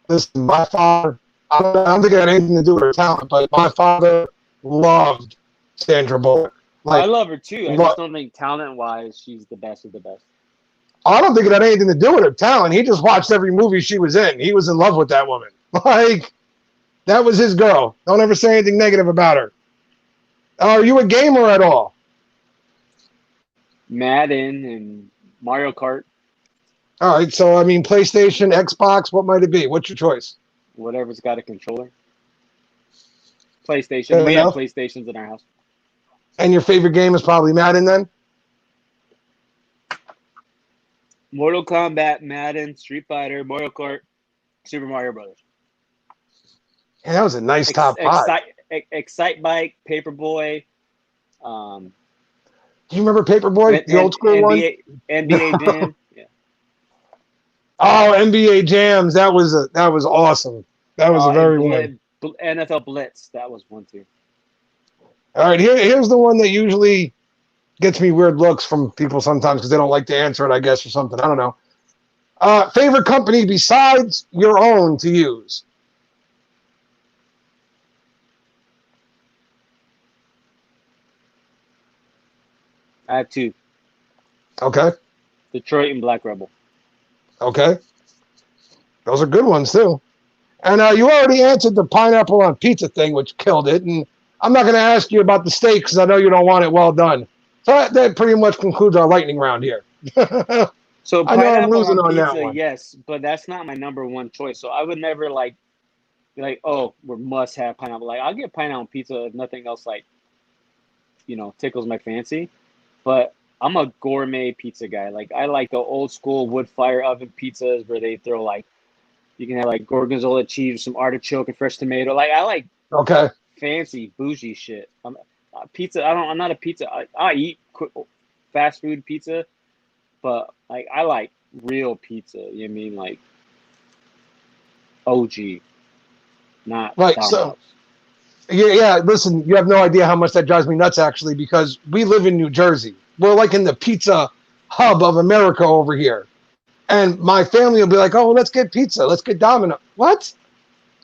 Listen, my father. I don't think it had anything to do with her talent, but my father loved Sandra Bullock. I love her too. I just don't think talent-wise she's the best of the best. I don't think it had anything to do with her talent. He just watched every movie she was in. He was in love with that woman. Like, that was his girl. Don't ever say anything negative about her. Are you a gamer at all? Madden and Mario Kart. All right, so I mean, PlayStation, Xbox, what might it be? What's your choice? Whatever's got a controller. PlayStation. We have PlayStations in our house. And your favorite game is probably Madden then? Mortal Kombat, Madden, Street Fighter, Mario Kart, Super Mario Brothers. Yeah, that was a nice top five. Excite Bike, Paperboy. Do you remember Paperboy, the old school one? NBA Jam. Yeah. Oh, NBA Jams. That was awesome. That was a very one. NFL Blitz. That was one too. All right, here's the one that usually gets me weird looks from people sometimes because they don't like to answer it, I guess, or something. I don't know. Favorite company besides your own to use? I have two. Okay. Detroit and Black Rebel. Okay. Those are good ones, too. And you already answered the pineapple on pizza thing, which killed it. And I'm not going to ask you about the steak because I know you don't want it well done. So that pretty much concludes our lightning round here. So I know I'm pineapple losing on on that pizza, one. yes, but that's not my number one choice. So I would never like be like, oh, we must have pineapple. Like I'll get pineapple on pizza if nothing else like, tickles my fancy. But I'm a gourmet pizza guy. Like I like the old school wood fire oven pizzas where they throw like you can have like gorgonzola cheese, some artichoke and fresh tomato. Like I like Okay. fancy bougie shit. Pizza. I'm not a pizza. I eat fast food pizza, but like I like real pizza. You know what I mean like OG, not Right. So Domino's. yeah. Listen, you have no idea how much that drives me nuts actually, because we live in New Jersey. We're like in the pizza hub of America over here. And my family will be like, "Oh, let's get pizza. Let's get Domino." What?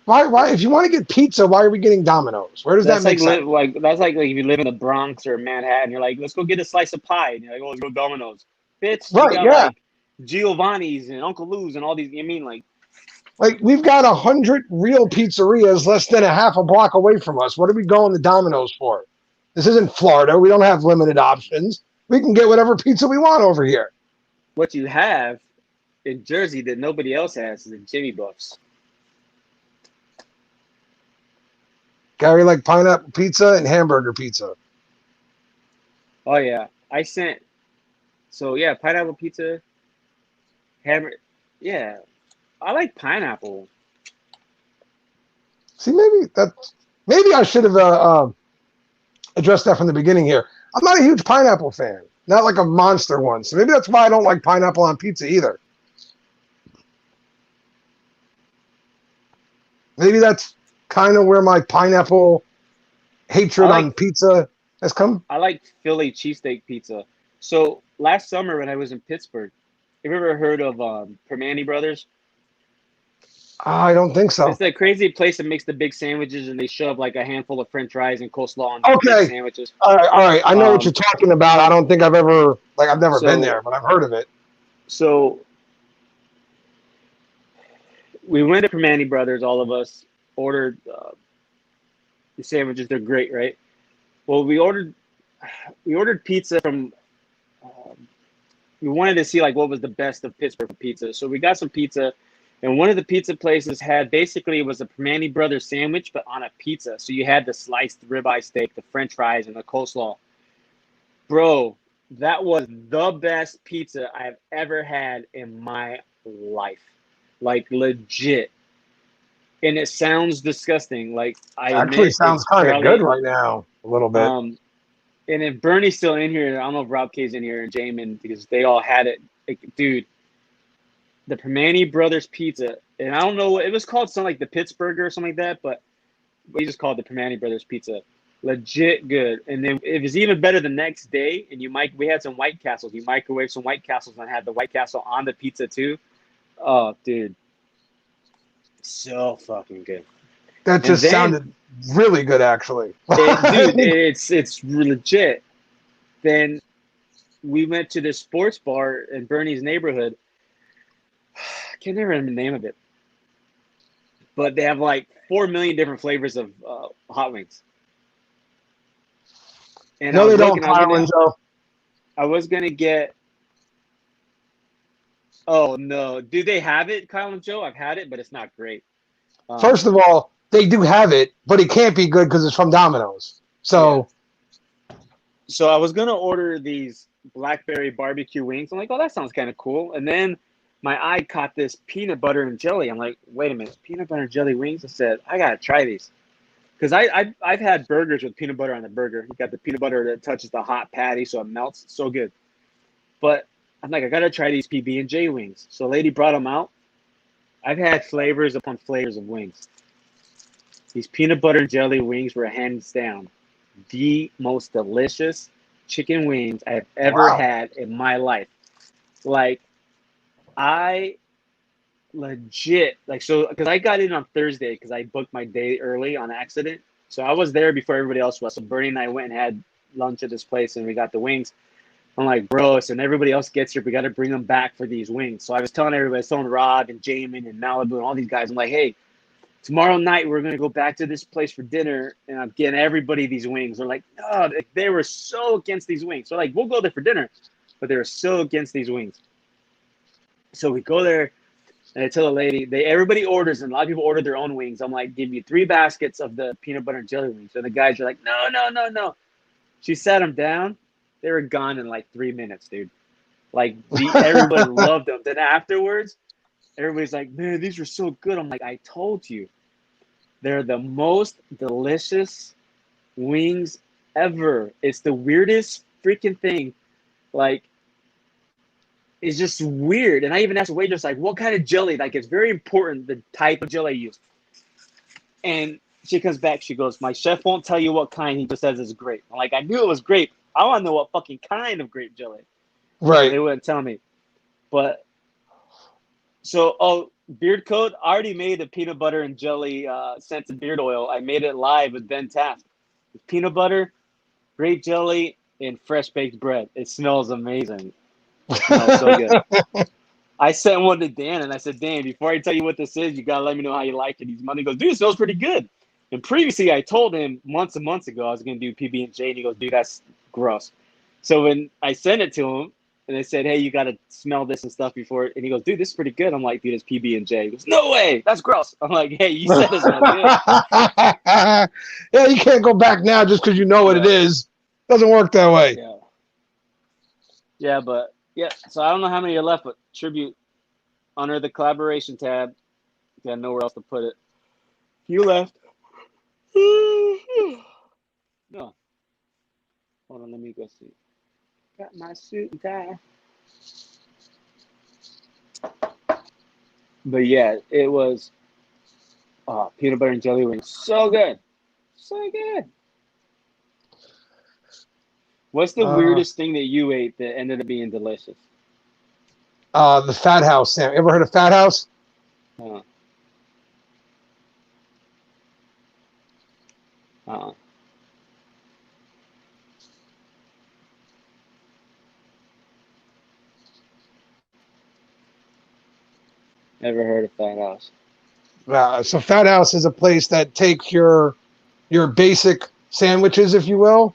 Why? If you want to get pizza, why are we getting Domino's? Where does that That's make like sense? that's like if you live in the Bronx or Manhattan, you're like, let's go get a slice of pie, and you're like, oh, let's go Domino's. Bitch, we Right? got Yeah. like Giovanni's and Uncle Lou's and all these. You mean like Like we've got 100 real pizzerias less than a half a block away from us. What are we going to Domino's for? This isn't Florida. We don't have limited options. We can get whatever pizza we want over here. what you have in Jersey that nobody else has is the Jimmy Buffs. Gary like pineapple pizza and hamburger pizza. Oh yeah, I sent. So yeah, pineapple pizza, hammer. Yeah, I like pineapple. See, maybe I should have addressed that from the beginning here. I'm not a huge pineapple fan, not like a monster one. So maybe that's why I don't like pineapple on pizza either. Maybe that's kind of where my pineapple I hatred on like pizza has come. I like Philly cheesesteak pizza. So last summer when I was in Pittsburgh, have you ever heard of Permane Brothers? I don't think so. It's that crazy place that makes the big sandwiches and they shove like a handful of French fries and coleslaw on these big Okay. sandwiches. All right. I know what you're Um, talking about. I don't think I've never been so there, but I've heard of it. so we went to Permane Brothers, all of us ordered the sandwiches. They're great, right? Well, we ordered pizza from. We wanted to see like what was the best of Pittsburgh pizza, so we got some pizza, and one of the pizza places had basically it was a Permane Brothers sandwich, but on a pizza. So you had the sliced ribeye steak, the French fries, and the coleslaw. Bro, that was the best pizza I've ever had in my life, like legit. And it sounds disgusting. Like I Actually admit, sounds it's kind of good probably right now, a little bit. um and if Bernie's still in here, I don't know if Rob K's in here and Jamin because they all had it. Like, dude, the Permane Brothers pizza, and I don't know, it was called something like the Pittsburgher or something like that, but we just called it the Permane Brothers pizza. Legit good. And then it was even better the next day. And we had some White Castles. You microwave some White Castles and had the White Castle on the pizza too. Oh, dude, so fucking good. That And just then sounded really good, actually. dude, it's legit. Then we went to this sports bar in Bernie's neighborhood. I can't remember the name of it, but they have like 4 million different flavors of hot wings. And I No, they was don't, looking, Kyle and Joe. I was gonna get. Oh no, do they have it, Kyle and Joe? I've had it, but it's not great. First of all, they do have it, but it can't be good because it's from Domino's. So, So I was gonna order these blackberry barbecue wings. I'm like, oh, that sounds kind of cool. And then my eye caught this peanut butter and jelly. I'm like, wait a minute, peanut butter and jelly wings? I said, I gotta try these because I've had burgers with peanut butter on the burger. You got the peanut butter that touches the hot patty, so it melts. It's so good. But I'm like, I gotta try these PB and J wings. So a lady brought them out. I've had flavors upon flavors of wings. These peanut butter and jelly wings were hands down the most delicious chicken wings I've ever wow. had in my life. Like, I legit, like, so, because I got in on Thursday because I booked my day early on accident. So I was there before everybody else was. So Bernie and I went and had lunch at this place and we got the wings. I'm like, bro, so when everybody else gets here, we got to bring them back for these wings. So I was telling everybody, I was telling Rob and Jamin and Malibu and all these guys, I'm like, hey, tomorrow night we're gonna go back to this place for dinner, and I'm getting everybody these wings. They're like, no, they were so against these wings. So like, we'll go there for dinner, but they were so against these wings. So we go there, and I tell the lady, everybody orders, and a lot of people order their own wings. I'm like, give you 3 baskets of the peanut butter and jelly wings. So the guys are like, no, no, no, no. She sat them down. They were gone in like 3 minutes, dude. Like, everybody loved them. Then afterwards, everybody's like, man, these were so good. I'm like, I told you. They're the most delicious wings ever. It's the weirdest freaking thing. Like, it's just weird. And I even asked the waitress, like, what kind of jelly? Like, it's very important, the type of jelly I use. And she comes back, she goes, my chef won't tell you what kind, he just says it's grape. I'm like, I knew it was grape. I want to know what fucking kind of grape jelly. Right. They wouldn't tell me. But, so, beard coat, I already made a peanut butter and jelly scented beard oil. I made it live with Ben Taft. Peanut butter, grape jelly, and fresh baked bread. It smells amazing. It smells so good. I sent one to Dan, and I said, Dan, before I tell you what this is, you got to let me know how you like it. He's money goes, dude, it smells pretty good. And previously, I told him months and months ago I was going to do PB&J, and he goes, dude, that's gross. So when I sent it to him, and I said, hey, you got to smell this and stuff before, and he goes, dude, this is pretty good. I'm like, dude, it's PB&J. He goes, no way, that's gross. I'm like, hey, you said this smells good. Yeah, you can't go back now just because you know what it is. Doesn't work that way. Yeah, but yeah. So I don't know how many are left, but tribute under the collaboration tab. Got nowhere else to put it. You left. No. Hold on, let me go see. Got my suit and tie. But yeah, it was peanut butter and jelly wings. So good. So good. What's the weirdest thing that you ate that ended up being delicious? The Fat House, Sam. Ever heard of Fat House? Never heard of Fat House. So Fat House is a place that takes your basic sandwiches, if you will,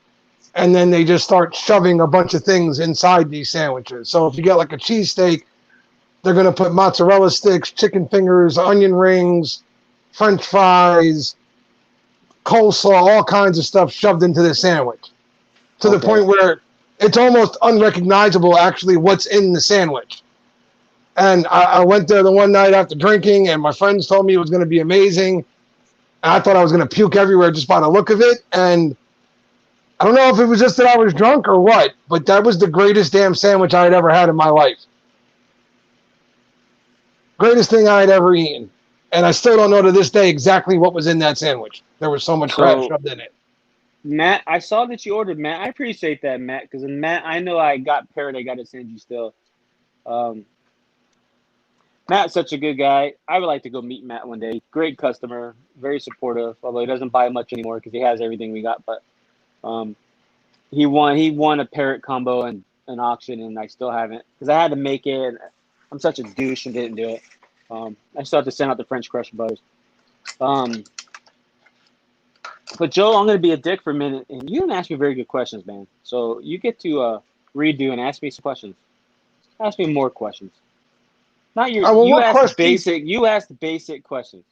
and then they just start shoving a bunch of things inside these sandwiches. So if you get like a cheesesteak, they're going to put mozzarella sticks, chicken fingers, onion rings, French fries, coleslaw, all kinds of stuff shoved into the sandwich to the point where it's almost unrecognizable actually what's in the sandwich. And I went there the one night after drinking, and my friends told me it was going to be amazing. And I thought I was going to puke everywhere just by the look of it. And I don't know if it was just that I was drunk or what, but that was the greatest damn sandwich I had ever had in my life. Greatest thing I had ever eaten. And I still don't know to this day exactly what was in that sandwich. There was so much crap shoved in it. Matt, I saw that you ordered, Matt. I appreciate that, Matt, because Matt, I know I got paired. I got to send you still. Matt's such a good guy. I would like to go meet Matt one day. Great customer, very supportive, although he doesn't buy much anymore because he has everything we got. But he won a parrot combo in an auction, and I still haven't because I had to make it. And I'm such a douche and didn't do it. I still have to send out the French Crush butters. But Joe, I'm going to be a dick for a minute, and you didn't ask me very good questions, man. So you get to redo and ask me some questions. Ask me more questions. Not your. You asked basic. You asked basic questions.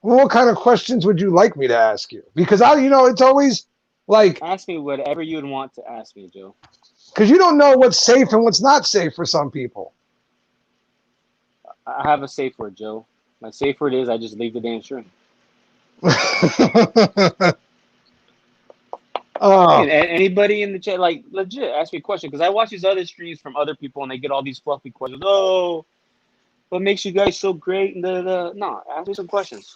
Well, what kind of questions would you like me to ask you? Because it's always like ask me whatever you would want to ask me, Joe. Because you don't know what's safe and what's not safe for some people. I have a safe word, Joe. My safe word is I just leave the damn stream. Anybody in the chat, like, legit, ask me a question because I watch these other streams from other people and they get all these fluffy questions. Oh, what makes you guys so great? And no, ask me some questions.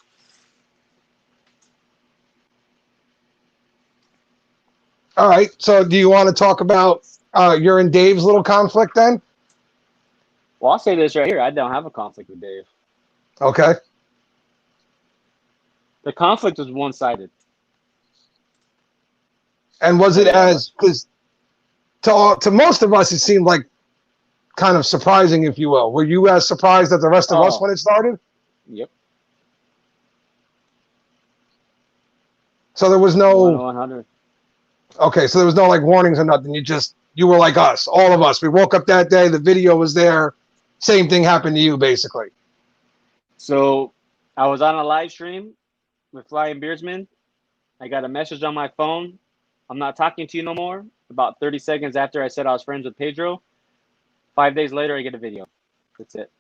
All right. So, do you want to talk about your and Dave's little conflict then? Well, I'll say this right here. I don't have a conflict with Dave. Okay. The conflict was one-sided. And was it because to most of us, it seemed like kind of surprising, if you will. Were you as surprised as the rest of us when it started? Yep. So there was no 100. okay. So there was no like warnings or nothing. You were like us, all of us. We woke up that day. The video was there. Same thing happened to you, basically. So I was on a live stream with Flying Beardsman. I got a message on my phone. I'm not talking to you no more. About 30 seconds after I said I was friends with Pedro. 5 days later, I get a video. That's it.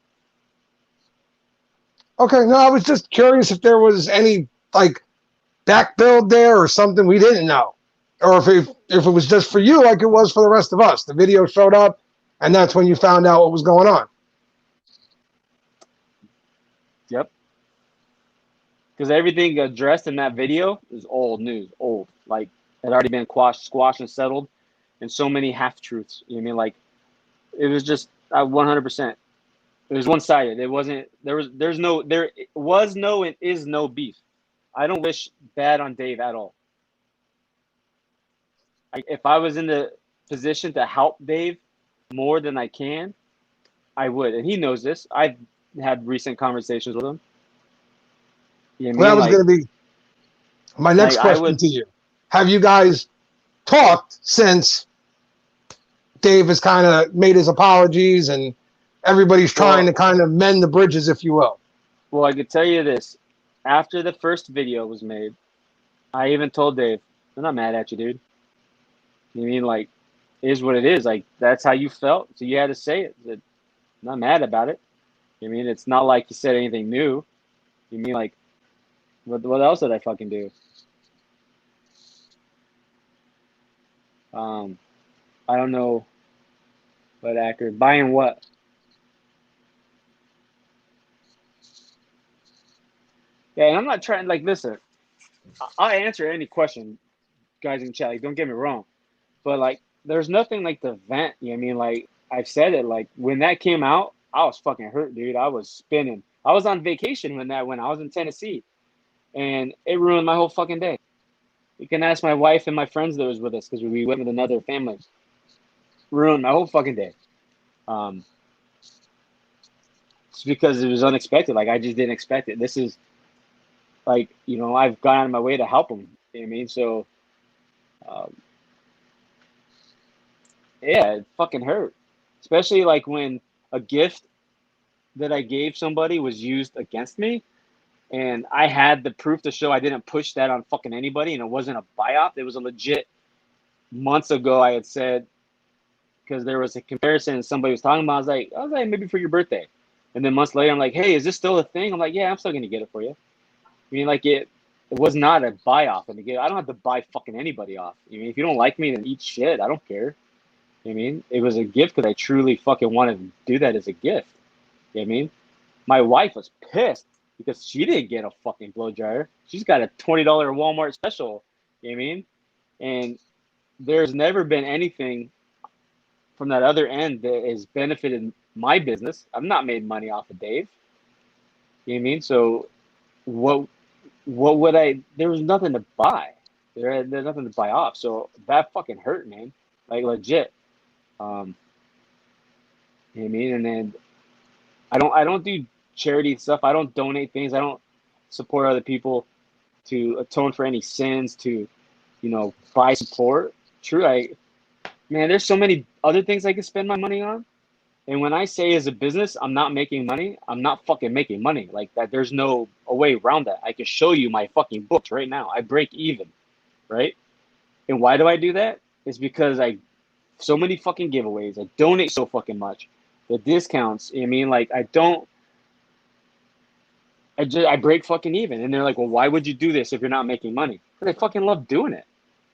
Okay, no, I was just curious if there was any like back build there or something we didn't know, or if it was just for you like it was for the rest of us. The video showed up, and that's when you found out what was going on. Yep. Because everything addressed in that video is old news, old. Like, it had already been squashed and settled, and so many half-truths. You know what I mean? Like, it was just 100%. It was one-sided. It wasn't, there was no and is no beef. I don't wish bad on Dave at all. If I was in the position to help Dave more than I can, I would. And he knows this. I've had recent conversations with him. You know what I That mean? was going to be my next question to you. Have you guys talked since Dave has kind of made his apologies and everybody's trying to kind of mend the bridges, if you will? Well, I could tell you this. After the first video was made, I even told Dave, I'm not mad at you, dude. You know what I mean? Like, it is what it is. Like, that's how you felt. So you had to say it. I'm not mad about it. You know what I mean? It's not like you said anything new. You mean like, what else did I fucking do? I don't know what actor. Buying what? Yeah, and I'm not trying, like, listen, I'll answer any question, guys in chat. Like, don't get me wrong. But, like, there's nothing like the vent. You know what I mean? Like, I've said it. Like, when that came out, I was fucking hurt, dude. I was spinning. I was on vacation when that went. I was in Tennessee. And it ruined my whole fucking day. You can ask my wife and my friends that was with us because we went with another family. Ruined my whole fucking day. It's because it was unexpected. Like, I just didn't expect it. This is, like, you know, I've gone out of my way to help them. You know what I mean? So, yeah, it fucking hurt. Especially, like, when a gift that I gave somebody was used against me. And I had the proof to show I didn't push that on fucking anybody. And it wasn't a buy-off. It was a legit, months ago I had said, because there was a comparison and somebody was talking about, I was like, maybe for your birthday. And then months later, I'm like, hey, is this still a thing? I'm like, yeah, I'm still going to get it for you. I mean, like, it was not a buy-off. And I don't have to buy fucking anybody off. I mean, if you don't like me, then eat shit. I don't care. You know what I mean? It was a gift because I truly fucking wanted to do that as a gift. You know what I mean? My wife was pissed because she didn't get a fucking blow dryer. She's got a $20 Walmart special. You know what I mean? And there's never been anything from that other end that has benefited my business. I've not made money off of Dave. You know what I mean? So what would I, there was nothing to buy. There's nothing to buy off. So that fucking hurt, man. Like, legit. You know what I mean? And then I don't do charity stuff. I don't donate things. I don't support other people to atone for any sins, to, you know, buy support. True. Man, there's so many other things I could spend my money on. And when I say as a business, I'm not making money, I'm not fucking making money like that. There's no a way around that. I can show you my fucking books right now. I break even, right? And why do I do that? It's because so many fucking giveaways. I donate so fucking much. The discounts, you know what I mean? Like, I break fucking even. And they're like, well, why would you do this if you're not making money? Because I fucking love doing it.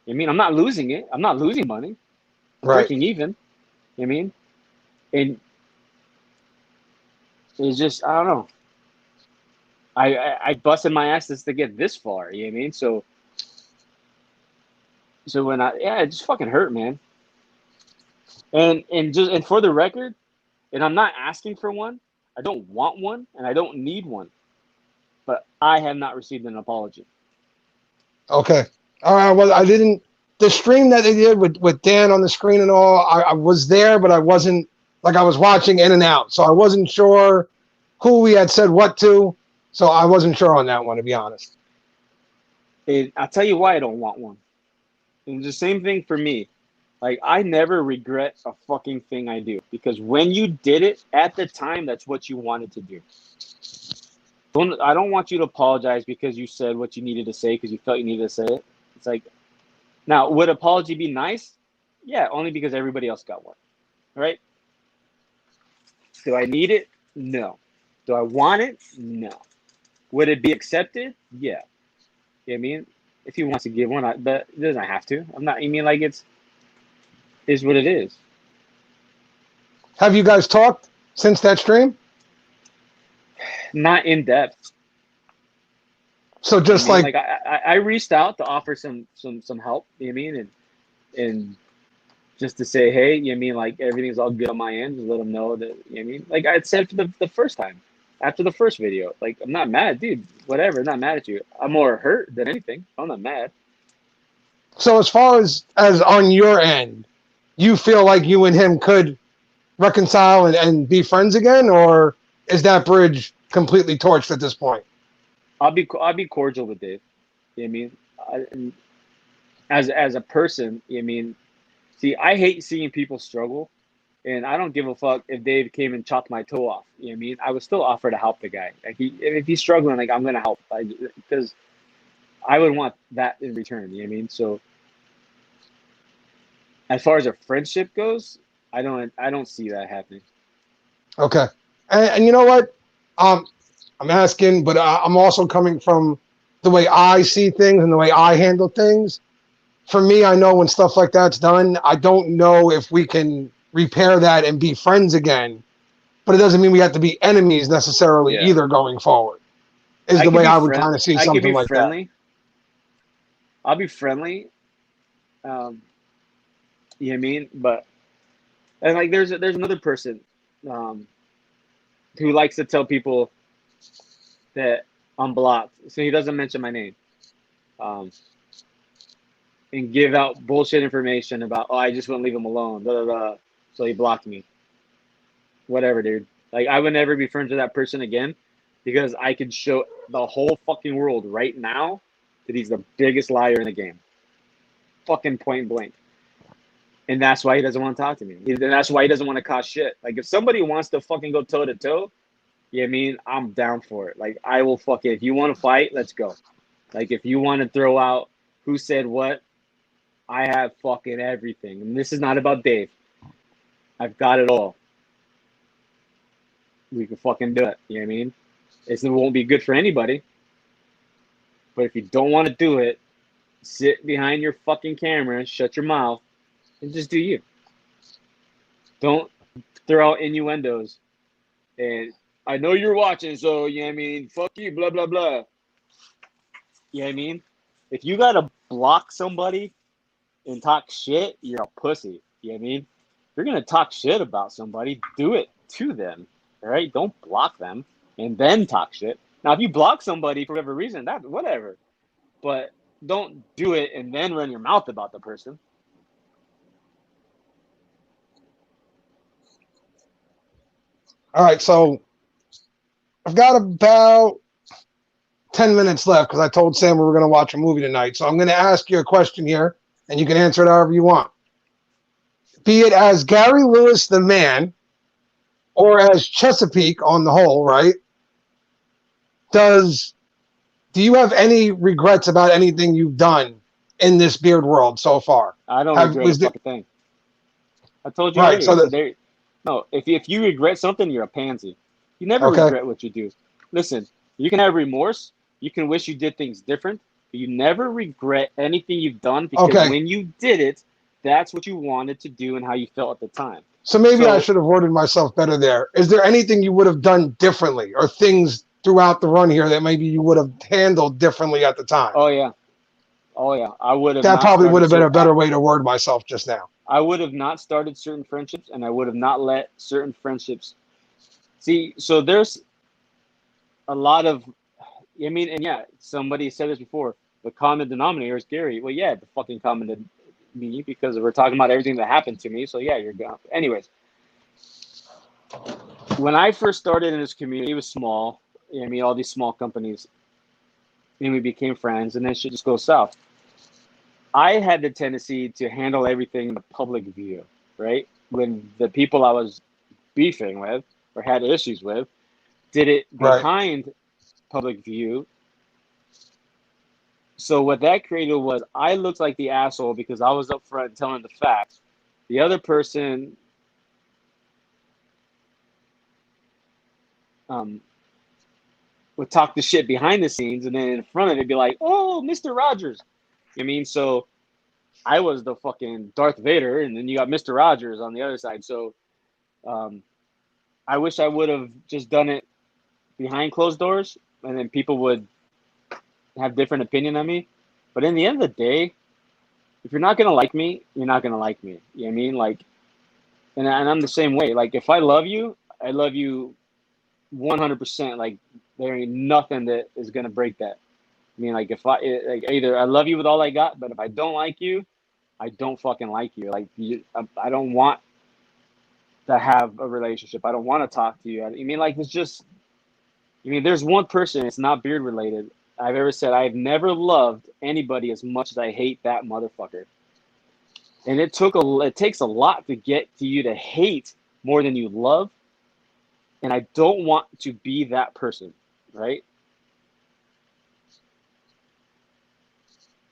You know what I mean? I'm not losing it. I'm not losing money. I'm breaking even. You know what I mean? And it's just, I don't know. I busted my ass just to get this far. You know what I mean? So when it just fucking hurt, man. And for the record, and I'm not asking for one. I don't want one, and I don't need one. But I have not received an apology. Okay. All right. Well, I didn't. The stream that they did with Dan on the screen and all, I was there, but I wasn't, like, I was watching in and out. So I wasn't sure who we had said what to. So I wasn't sure on that one, to be honest. I'll tell you why I don't want one. And it's the same thing for me. Like, I never regret a fucking thing I do, because when you did it at the time, that's what you wanted to do. I don't want you to apologize because you said what you needed to say because you felt you needed to say it. It's like, now, would apology be nice? Yeah, only because everybody else got one, right? Do I need it? No. Do I want it? No. Would it be accepted? Yeah. You know what I mean? If he wants to give one, but it doesn't have to. I'm not, you mean, like, is what it is. Have you guys talked since that stream? Not in depth. So just You know what I like, mean? Like, I reached out to offer some help, you know what I mean? And just to say, hey, you know what I mean, like, everything's all good on my end, just let them know that, you know what I mean? Like I had said for the first time, after the first video, like, I'm not mad, dude, whatever, I'm not mad at you. I'm more hurt than anything. I'm not mad. so as far as on your end, you feel like you and him could reconcile and be friends again, or is that bridge completely torched at this point? I'll be cordial with Dave. You know what I mean? As a person, you know what I mean? See, I hate seeing people struggle, and I don't give a fuck if Dave came and chopped my toe off. You know what I mean? I would still offer to help the guy. Like, if he's struggling, like, I'm gonna help, like, because I would want that in return. You know what I mean? So as far as a friendship goes, I don't see that happening. Okay. And you know what? I'm asking, but I'm also coming from the way I see things and the way I handle things. For me, I know when stuff like that's done, I don't know if we can repair that and be friends again. But it doesn't mean we have to be enemies necessarily Yeah, either going forward, is I the could way be I would friend. kind of see I could something be like that. friendly. I'll be friendly. Um, you know what I mean? But and, like, there's another person um, who likes to tell people that I'm blocked, so he doesn't mention my name, um, and give out bullshit information about, oh, I just wouldn't leave him alone, blah, blah, blah, so he blocked me. Whatever, dude. Like, I would never be friends with that person again, because I could show the whole fucking world right now that he's the biggest liar in the game. Fucking point blank. And that's why he doesn't want to talk to me. And that's why he doesn't want to cause shit. Like, if somebody wants to fucking go toe to toe, you know what I mean? I'm down for it. Like, I will fucking, if you want to fight, let's go. Like, if you want to throw out who said what, I have fucking everything. And this is not about Dave. I've got it all. We can fucking do it. You know what I mean? It won't be good for anybody. But if you don't want to do it, sit behind your fucking camera, shut your mouth, and just do you. Don't throw out innuendos. And I know you're watching, so, you know what I mean? Fuck you, blah, blah, blah. You know what I mean? If you got to block somebody and talk shit, you're a pussy. You know what I mean? If you're going to talk shit about somebody, do it to them. All right? Don't block them and then talk shit. Now, if you block somebody for whatever reason, that whatever. But don't do it and then run your mouth about the person. All right, so I've got about 10 minutes left because I told Sam we were going to watch a movie tonight. So I'm going to ask you a question here, and you can answer it however you want. Be it as Gary Lewis, the man, or as Chesapeake on the whole, right? Do you have any regrets about anything you've done in this beard world so far? I don't regret a fucking thing. I told you right? earlier. So Listen, no, if you regret something, you're a pansy. You never regret what you do. Listen, you can have remorse. You can wish you did things different. But you never regret anything you've done, because when you did it, that's what you wanted to do and how you felt at the time. So maybe I should have worded myself better there. Is there anything you would have done differently, or things throughout the run here that maybe you would have handled differently at the time? Oh yeah. I would have. That probably would have been a better way to word myself just now. I would have not started certain friendships, and I would have not let certain friendships. See, so there's a lot of, I mean, and yeah, somebody said this before. The common denominator is Gary. Well, yeah, the fucking common to me, because we're talking about everything that happened to me. So yeah, you're gone. Anyways, when I first started in this community, it was small. I mean, all these small companies. and we became friends, and then shit just goes south. I had the tendency to handle everything in the public view, right? When the people I was beefing with or had issues with did it Right. behind public view. So what that created was I looked like the asshole because I was upfront telling the facts. The other person um, would talk the shit behind the scenes, and then in front of it, be like, "Oh, Mr. Rogers." I mean, so I was the fucking Darth Vader, and then you got Mr. Rogers on the other side. So um, I wish I would have just done it behind closed doors, and then people would have different opinion on me. But in the end of the day, if you're not gonna like me, you're not gonna like me. You know what I mean? Like, and I'm the same way. Like, if I I love you 100%. Like, there ain't nothing that is gonna break that. I mean, like, if like, either I love you with all I got, but if I don't like you, I don't fucking like you. Like, I don't want to have a relationship. I don't want to talk to you. I mean, like, it's just. I mean, there's one person. It's not beard related. I've ever said I've never loved anybody as much as I hate that motherfucker. And it takes a lot to get to you to hate more than you love, and I don't want to be that person, right?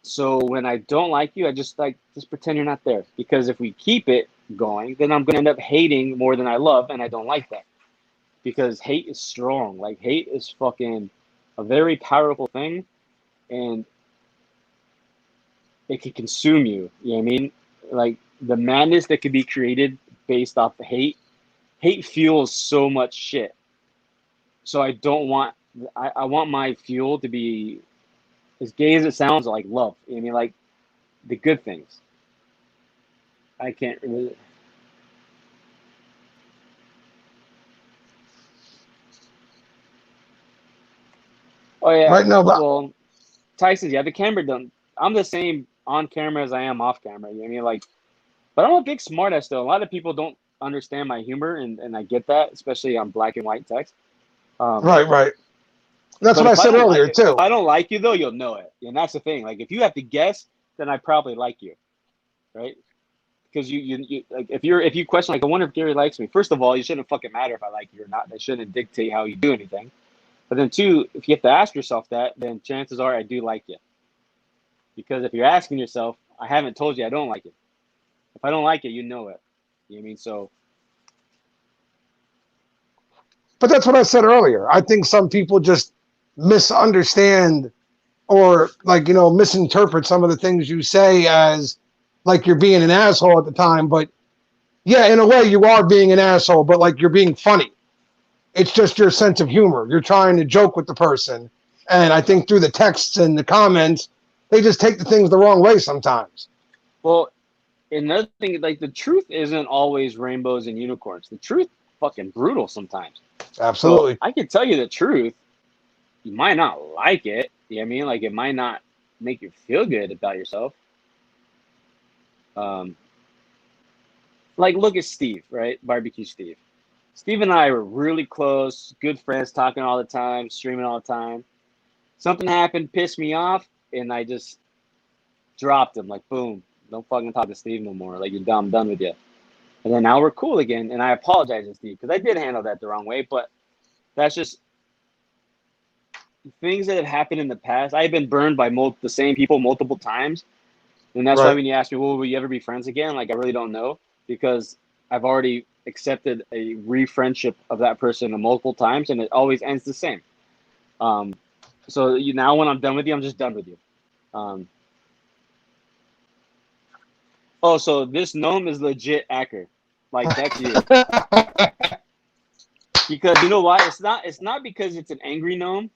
So when I don't like you, I just pretend you're not there, because if we keep it going, then I'm going to end up hating more than I love, and I don't like that, because hate is strong. Like, hate is fucking a very powerful thing, and it can consume you. You know what I mean? Like, the madness that could be created based off the hate fuels so much shit. So I don't want, I want my fuel to be, as gay as it sounds, like love. You know what I mean? Like, the good things. I can't really. Oh yeah. Right now, but Well, Tyson's, yeah, the camera don't. I'm the same on camera as I am off camera. You know what I mean? Like, but I'm a big smartass though. A lot of people don't understand my humor, and I get that, especially on black and white text. Um, right, right. That's but what I said earlier if too. I don't like you though, you'll know it, and that's the thing. Like, if you have to guess, then I probably like you, right? Because you like, if you question, like, I wonder if Gary likes me. First of all, you shouldn't fucking matter if I like you or not. That shouldn't dictate how you do anything. But then two, if you have to ask yourself that, then chances are I do like you. Because if you're asking yourself, I haven't told you I don't like it. If I don't like it, you know it. You know what I mean? So But that's what I said earlier. I think some people just misunderstand or misinterpret some of the things you say as like you're being an asshole at the time. But yeah, in a way you are being an asshole, but like you're being funny. It's just your sense of humor. You're trying to joke with the person. And I think through the texts and the comments, they just take the things the wrong way sometimes. well, another thing, like, the truth isn't always rainbows and unicorns. The truth fucking brutal sometimes. So Absolutely. I can tell you the truth. You might not like it. You know what I mean? Like, it might not make you feel good about yourself. Um, like, look at Steve, right? Barbecue Steve. Steve and I were really close, good friends, talking all the time, streaming all the time. Something happened, pissed me off, and I just dropped him. Like, boom, don't fucking talk to Steve no more. Like, you're done, I'm done with you. And then now we're cool again, and I apologize to Steve because I did handle that the wrong way, but that's just things that have happened in the past. I've been burned by the same people multiple times, and that's why Right. when you ask me, well, will you ever be friends again? Like, I really don't know, because I've already accepted a re-friendship of that person multiple times, and it always ends the same. Um, so now when I'm done with you, I'm just done with you. Um, oh, so this gnome is legit Acker. Like, that's you. Because you know why? It's not because it's an angry gnome.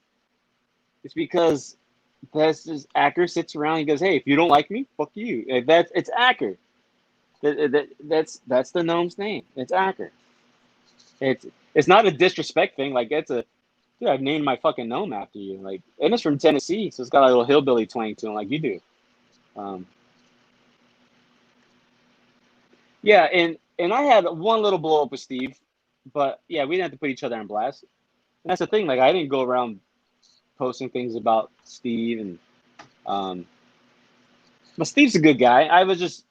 It's because that's just Acker sits around and goes, "Hey, if you don't like me, fuck you." It's Acker. That's the gnome's name. It's Acker. It's it's not a disrespect thing. Like, it's a dude. I've named my fucking gnome after you. Like, and it's from Tennessee, so it's got a little hillbilly twang to him, like you do. Um, yeah, and I had one little blow up with Steve, but yeah, we didn't have to put each other on blast. And that's the thing. Like, I didn't go around posting things about Steve, and but Steve's a good guy. I was just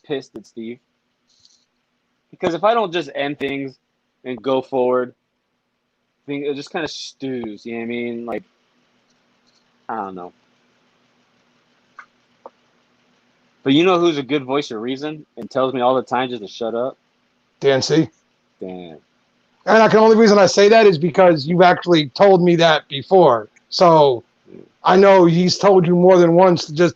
pissed at Steve because if I don't just end things and go forward, I think it just kind of stews. You know what I mean? Like, I don't know. But you know who's a good voice of reason and tells me all the time just to shut up? DNC. Damn. And the only reason I say that is because you've actually told me that before. So I know he's told you more than once to just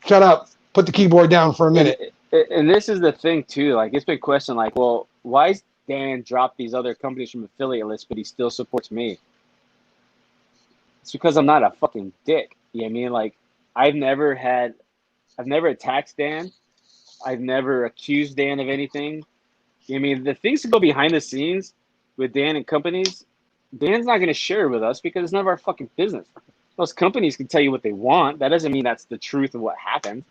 shut up, put the keyboard down for a minute. And this is the thing too. Like, it's been questioned, like, well, why is Dan dropped these other companies from affiliate lists, but he still supports me? It's because I'm not a fucking dick. You know what I mean? Like, I've never attacked Dan. I've never accused Dan of anything. You know what I mean? The things that go behind the scenes with Dan and companies, Dan's not going to share with us because it's none of our fucking business. Those companies can tell you what they want. That doesn't mean that's the truth of what happened,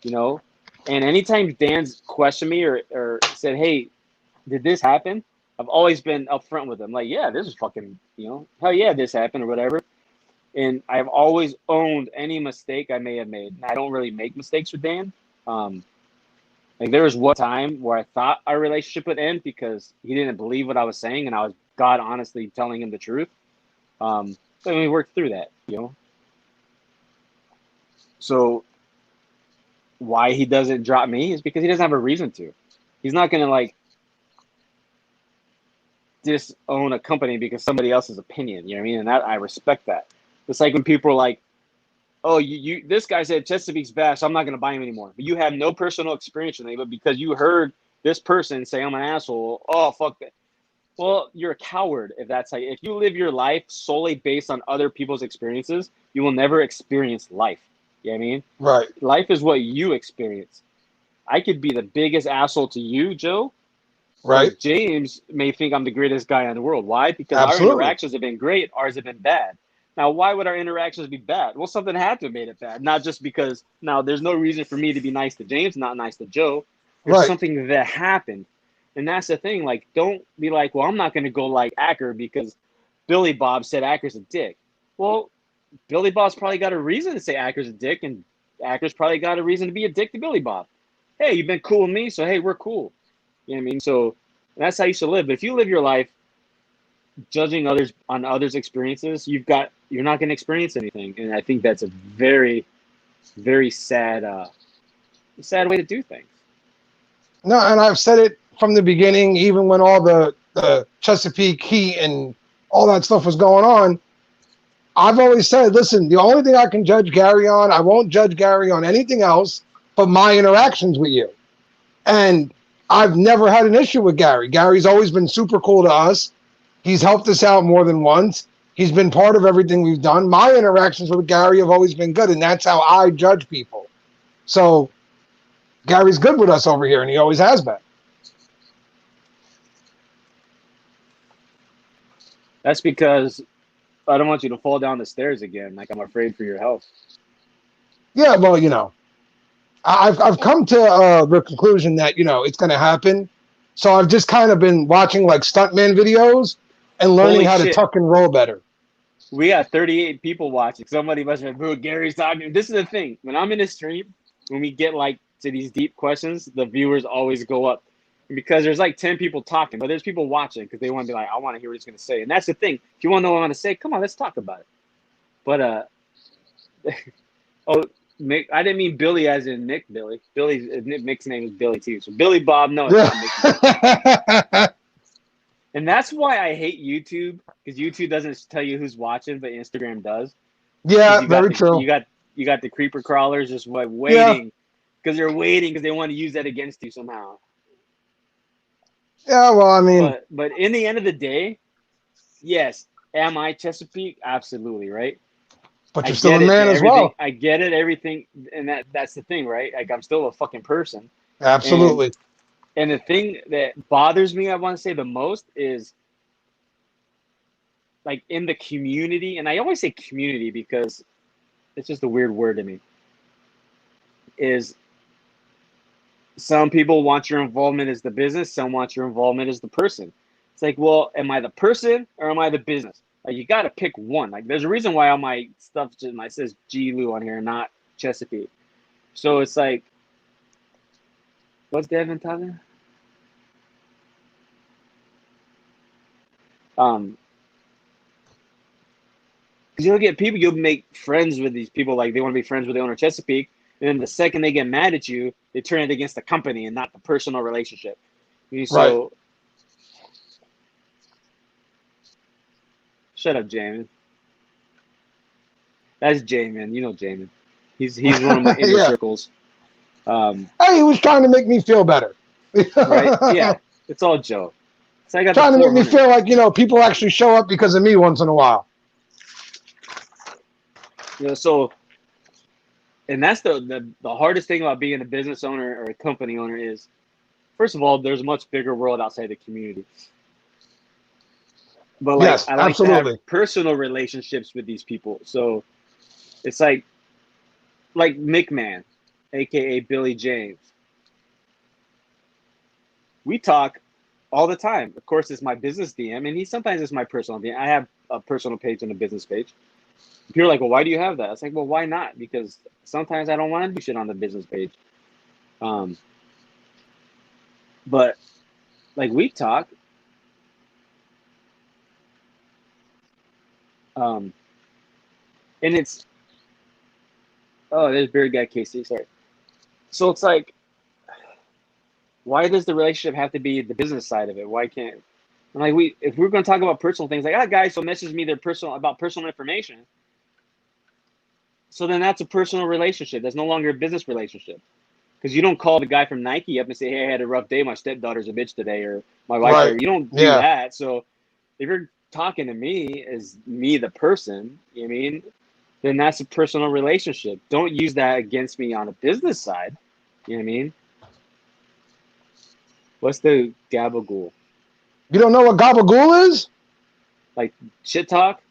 you know? And anytime Dan's questioned me or said, hey, did this happen? I've always been upfront with him. Like, yeah, this is fucking, you know, hell yeah, this happened or whatever. And I've always owned any mistake I may have made. And I don't really make mistakes with Dan. Like, there was one time where I thought our relationship would end because he didn't believe what I was saying, and I was God honestly telling him the truth. But we worked through that, you know. So why he doesn't drop me is because he doesn't have a reason to. He's not gonna like disown a company because somebody else's opinion. You know what I mean? And that I respect that. It's like when people are like, oh, you this guy said Chesapeake's bad, so I'm not going to buy him anymore. But you have no personal experience with him, but because you heard this person say I'm an asshole, oh, fuck that. Well, you're a coward if that's how if you live your life solely based on other people's experiences, you will never experience life. You know what I mean? Right. Life is what you experience. I could be the biggest asshole to you, Joe. Right. James may think I'm the greatest guy in the world. Why? Because Absolutely. our interactions have been great. Ours have been bad. Now, why would our interactions be bad? Well, something had to have made it bad. Not just because, now, there's no reason for me to be nice to James, not nice to Joe. There's Right. something that happened. And that's the thing. Like, don't be like, well, I'm not going to go like Acker because Billy Bob said Acker's a dick. Well, Billy Bob's probably got a reason to say Acker's a dick, and Acker's probably got a reason to be a dick to Billy Bob. Hey, you've been cool with me, so hey, we're cool. You know what I mean? So that's how you should live. But if you live your life judging others on others' experiences, you're not going to experience anything. And I think that's a very, very sad way to do things. No, and I've said it from the beginning, even when all the Chesapeake heat and all that stuff was going on. I've always said, listen, the only thing I can judge Gary on, I won't judge Gary on anything else but my interactions with you. And I've never had an issue with Gary. Gary's always been super cool to us. He's helped us out more than once. He's been part of everything we've done. My interactions with Gary have always been good, and that's how I judge people. So Gary's good with us over here, and he always has been. That's because I don't want you to fall down the stairs again. Like, I'm afraid for your health. Yeah, well, you know, I've come to the conclusion that, you know, it's going to happen. So I've just kind of been watching like stuntman videos and learning Holy how to shit. tuck and roll better. We got 38 people watching. Somebody must have been, Gary's talking. This is the thing. When I'm in a stream, when we get like to these deep questions, the viewers always go up. Because there's like 10 people talking, but there's people watching because they want to be like, I want to hear what he's going to say. And that's the thing. If you want to know what I'm going to say, come on, let's talk about it. But, oh, Mick, I didn't mean Billy as in Nick Billy. Mick's name is Billy too. So Billy Bob, no, it's not Mick. And that's why I hate YouTube, because YouTube doesn't tell you who's watching, but Instagram does. Yeah, very true. You got the creeper crawlers just like waiting, because they're waiting because they want to use that against you somehow. Yeah, well, I mean, but in the end of the day, yes, am I Chesapeake? Absolutely, right? But you're still a man as well. I get it, everything, and that's the thing, right? Like, I'm still a fucking person. Absolutely. And the thing that bothers me, I want to say the most, is like in the community, and I always say community because it's just a weird word to me, is some people want your involvement as the business, some want your involvement as the person. It's like, well, am I the person or am I the business? Like you got to pick one. Like there's a reason why all my stuff just says G Lou on here, and not Chesapeake. So it's like, what's Devin talking? Because you'll get people, you'll make friends with these people, like they want to be friends with the owner of Chesapeake, and then the second they get mad at you, they turn it against the company and not the personal relationship. So, Right. shut up, Jamin. That's Jamin. You know Jamin. He's one of my inner Yeah. circles. Hey, he was trying to make me feel better. Right? Yeah. It's all Joe. So I got the Trying to make me 400. feel like, people actually show up because of me once in a while. So, and that's the hardest thing about being a business owner or a company owner is, first of all, there's a much bigger world outside the community. But like, Yes, I like to have absolutely. personal relationships with these people. So it's like McMahon, aka Billy James. We talk all the time. Of course, it's my business DM, and sometimes it's my personal DM. I have a personal page and a business page. People are like, well, why do you have that? It's like, well, why not? Because sometimes I don't want to do shit on the business page. But like we talk. And it's, oh, there's Beard Guy Casey, sorry. So it's like, why does the relationship have to be the business side of it? Why can't, and like if we're going to talk about personal things, like, guys, so message me about personal information. So then that's a personal relationship. That's no longer a business relationship. Because you don't call the guy from Nike up and say, hey, I had a rough day. My stepdaughter's a bitch today, or my wife. Right. You don't do Yeah. that. So if you're talking to me as me, the person, you know what I mean, then that's a personal relationship. Don't use that against me on a business side. You know what I mean? What's the gabagool? You don't know what gabagool is? Like shit talk?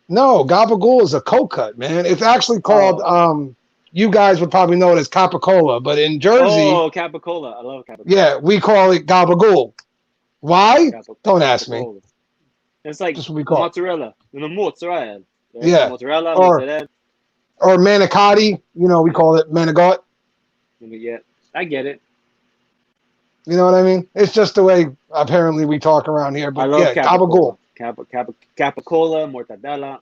No, gabagool is a co-cut, man. It's actually called, Oh. you guys would probably know it as Capicola, but in Jersey, Oh, Capicola. I love Capicola. yeah, we call it gabagool. Why? Don't ask me. Capicola. It's like Just what we call it. mozzarella. The mozzarella. Right? Yeah. Mozzarella, Or mozzarella. manicotti, we call it manigot. Yeah, I get it. You know what I mean? It's just the way apparently we talk around here. I But love yeah, gabagool. Capicola. Capicola, mortadella.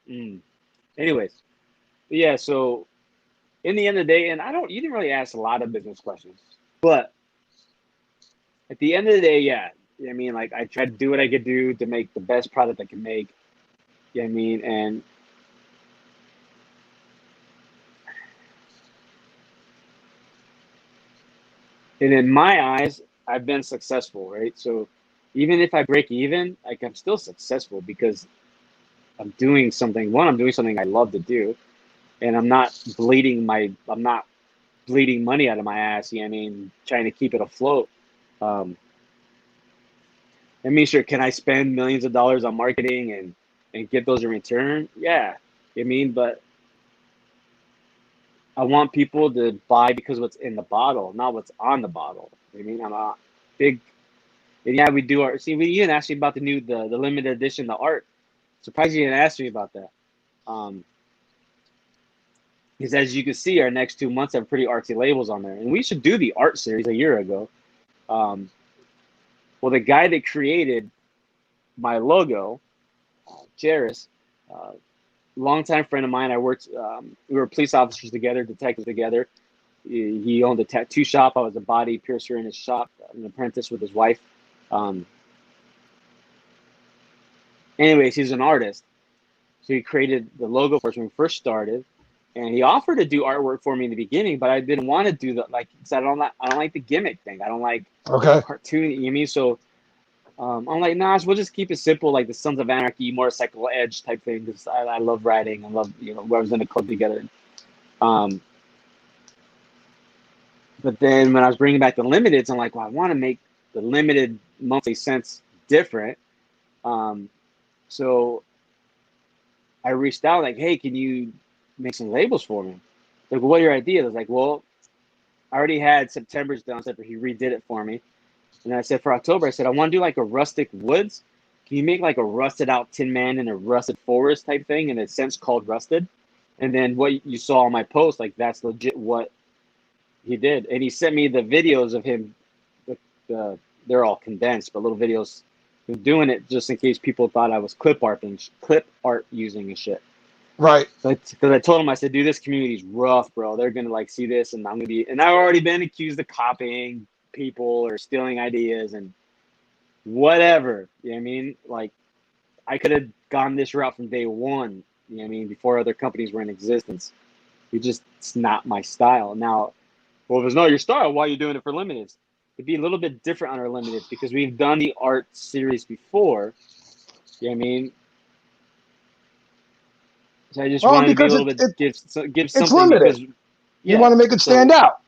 Anyways, yeah, so in the end of the day, and you didn't really ask a lot of business questions, but at the end of the day, yeah, I mean, like I tried to do what I could do to make the best product I can make. You know what I mean? And in my eyes, I've been successful, right? So even if I break even, like I'm still successful because I'm doing something. One, I'm doing something I love to do, and I'm not bleeding money out of my ass. You know what I mean? Trying to keep it afloat. I mean, sure, can I spend millions of dollars on marketing and get those in return? Yeah. You know what I mean? But I want people to buy because what's in the bottle, not what's on the bottle. You know what I mean? I'm a big, and yeah, we do art. See, we didn't ask me about the limited edition, the art. Surprised you didn't ask me about that. Because as you can see, our next 2 months have pretty artsy labels on there. And we should do the art series a year ago. Well, the guy that created my logo, Jairus, longtime friend of mine. We were police officers together, detectives together. He owned a tattoo shop. I was a body piercer in his shop, an apprentice with his wife. Anyways, he's an artist. So he created the logo for us when we first started. And he offered to do artwork for me in the beginning, but I didn't want to do that. Like, cause I don't like the gimmick thing. I don't like cartoon. You know what I mean? So I'm like, nah, we'll just keep it simple, like the Sons of Anarchy, motorcycle edge type thing. Because I love riding. I love, we was in a club together. But then when I was bringing back the limiteds, I'm like, well, I want to make the limited monthly cents different. So I reached out like, hey, can you make some labels for me? Like, well, what are your ideas? I was like, well, I already had September's done, so he redid it for me. And I said for October, I said, I want to do like a rustic woods. can you make like a rusted out Tin Man in a rusted forest type thing, in a sense called rusted? And then what you saw on my post, like that's legit what he did. And he sent me the videos of him. They're all condensed, but little videos of doing it just in case people thought I was clip art using and shit. Right. Because I told him, I said, dude, this community's rough, bro. They're gonna like see this, and I'm gonna be, and I've already been accused of copying people or stealing ideas and whatever. You know what I mean? Like, I could have gone this route from day one. You know what I mean? Before other companies were in existence. It's not my style. Now, well, if it's not your style, why are you doing it for limiteds? It'd be a little bit different on our limiteds because we've done the art series before. You know what I mean? So I just Well, wanted to be a because little bit give it's something limited. because You want to make it stand out.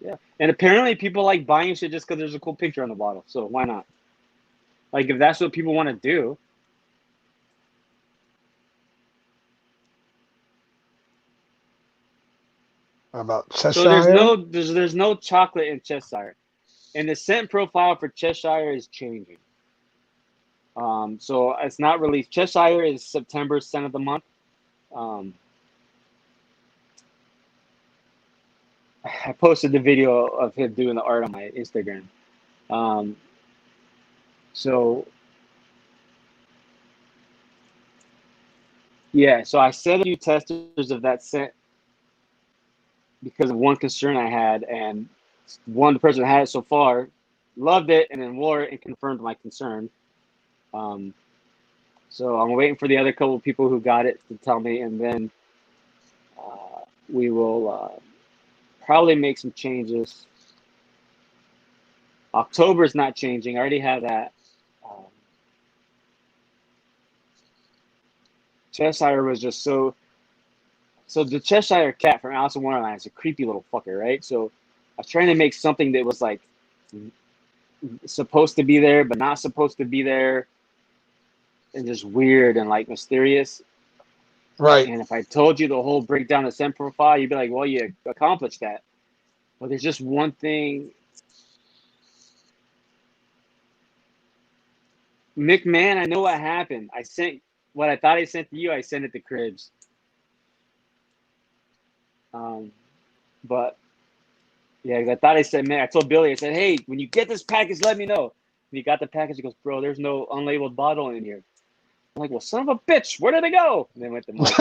Yeah, and apparently people like buying shit just because there's a cool picture on the bottle. So why not? Like if that's what people want to do. About Cheshire. So there's no chocolate in Cheshire, and the scent profile for Cheshire is changing. So it's not released. Cheshire is September's scent of the month. I posted the video of him doing the art on my Instagram. So yeah, so I sent a few testers of that scent because of one concern I had, and one person that had it so far loved it and then wore it and confirmed my concern. So I'm waiting for the other couple of people who got it to tell me, and then we will probably make some changes. October is not changing. I already have that. Cheshire was just so the Cheshire cat from Alice in Wonderland is a creepy little fucker, right? So I was trying to make something that was like supposed to be there, but not supposed to be there, and just weird and like mysterious. Right. And if I told you the whole breakdown of scent profile, you'd be like, well, you accomplished that. But there's just one thing. McMahon, I know what happened. I sent what I thought I sent to you, I sent it to Cribs. But yeah, I thought I said, man, I told Billy, I said, hey, when you get this package, let me know. And he got the package. He goes, bro, there's no unlabeled bottle in here. I'm like, well, son of a bitch, where did they go? And they went to Mike.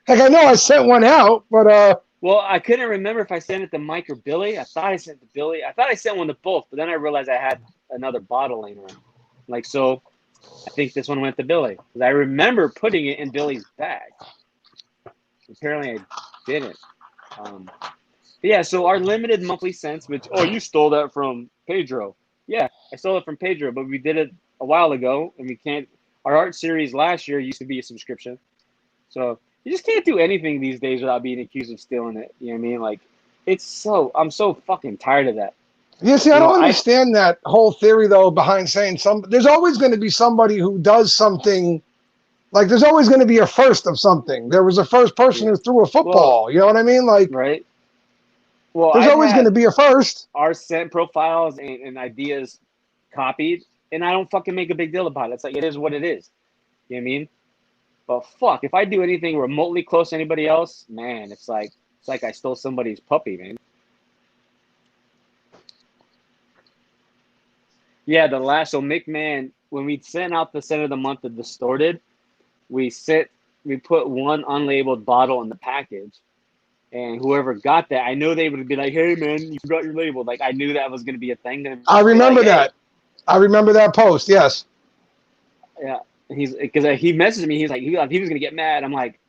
Like, I know I sent one out, but well, I couldn't remember if I sent it to Mike or Billy. I thought I sent it to Billy. I thought I sent one to both, but then I realized I had another bottle in there. Like, so I think this one went to Billy because I remember putting it in Billy's bag. Apparently, I didn't. Yeah, so our limited monthly scents, which, oh, you stole that from Pedro. Yeah, I stole it from Pedro, but we did it a while ago, and we can't. Our art series last year used to be a subscription. So you just can't do anything these days without being accused of stealing it. You know what I mean? Like, I'm so fucking tired of that. yeah, see, I don't understand that whole theory though behind saying there's always going to be somebody who does something. Like, there's always going to be a first of something. There was a first person who threw a football. Well, you know what I mean? Like, right. Well, there's always going to be a first. Our scent profiles and ideas copied, and I don't fucking make a big deal about it. It's like, it is what it is. You know what I mean? But fuck, if I do anything remotely close to anybody else, man, it's like I stole somebody's puppy, man. Yeah, so McMahon, when we sent out the scent of the month of Distorted, we put one unlabeled bottle in the package. And whoever got that, I know they would be like, hey, man, you forgot your label. Like, I knew that was going to be a thing. I remember that. I remember that post, yes. Yeah, because he messaged me. He's like, he was going to get mad. I'm like,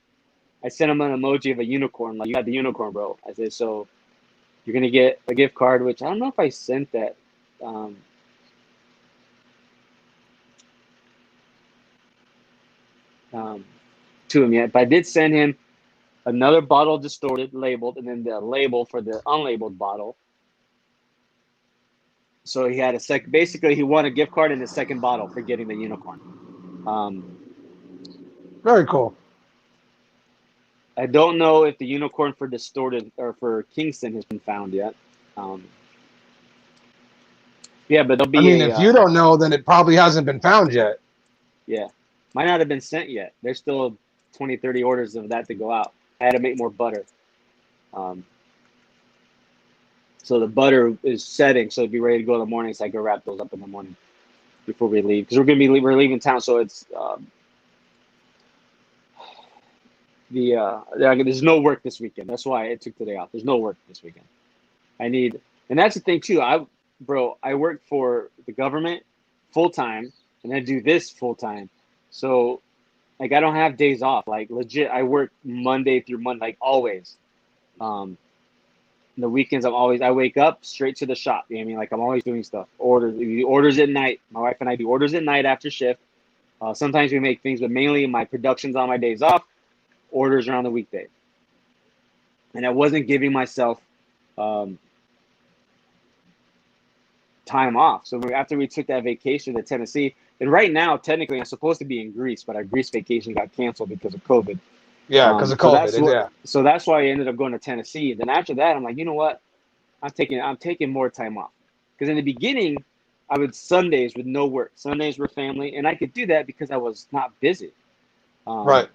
I sent him an emoji of a unicorn. Like, you got the unicorn, bro. I said, so you're going to get a gift card, which I don't know if I sent that. To him yet, but I did send him another bottle Distorted labeled, and then the label for the unlabeled bottle. So he had basically he won a gift card and a second bottle for getting the unicorn. Very cool. I don't know if the unicorn for Distorted or for Kingston has been found yet. Yeah, but there'll I be mean, if you don't know, then it probably hasn't been found yet. yeah. Might not have been sent yet. There's still 20, 30 orders of that to go out. I had to make more butter. So the butter is setting, so it'd be ready to go in the morning. So I can wrap those up in the morning before we leave, because we're leaving town. So it's there's no work this weekend. That's why I took today off. There's no work this weekend. And that's the thing too. I work for the government full time, and I do this full time. So like I don't have days off. Like legit, I work Monday through Monday, like always. The weekends I wake up straight to the shop. You know what I mean? Like I'm always doing stuff. Orders at night. My wife and I do orders at night after shift. Sometimes we make things, but mainly my production's on my days off. Orders are on the weekday. And I wasn't giving myself time off. So after we took that vacation to Tennessee, and right now technically I'm supposed to be in Greece, but our Greece vacation got canceled because of COVID. Yeah, because of COVID. So that's why I ended up going to Tennessee. Then after that, I'm like, you know what? I'm taking more time off. Because in the beginning, I would Sundays with no work. Sundays were family, and I could do that because I was not busy. Right.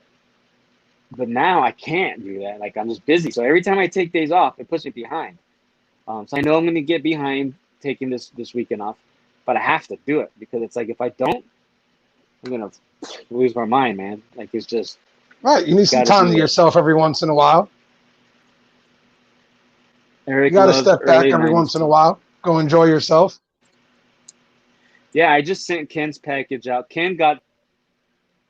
But now I can't do that. Like I'm just busy. So every time I take days off, it puts me behind. So I know I'm going to get behind taking this weekend off, but I have to do it because it's like if I don't, I'm going to lose my mind, man. Like it's just. Right, you need some time to yourself every once in a while. Eric, you got to step back every once in a while. Go enjoy yourself. Yeah, I just sent Ken's package out. Ken got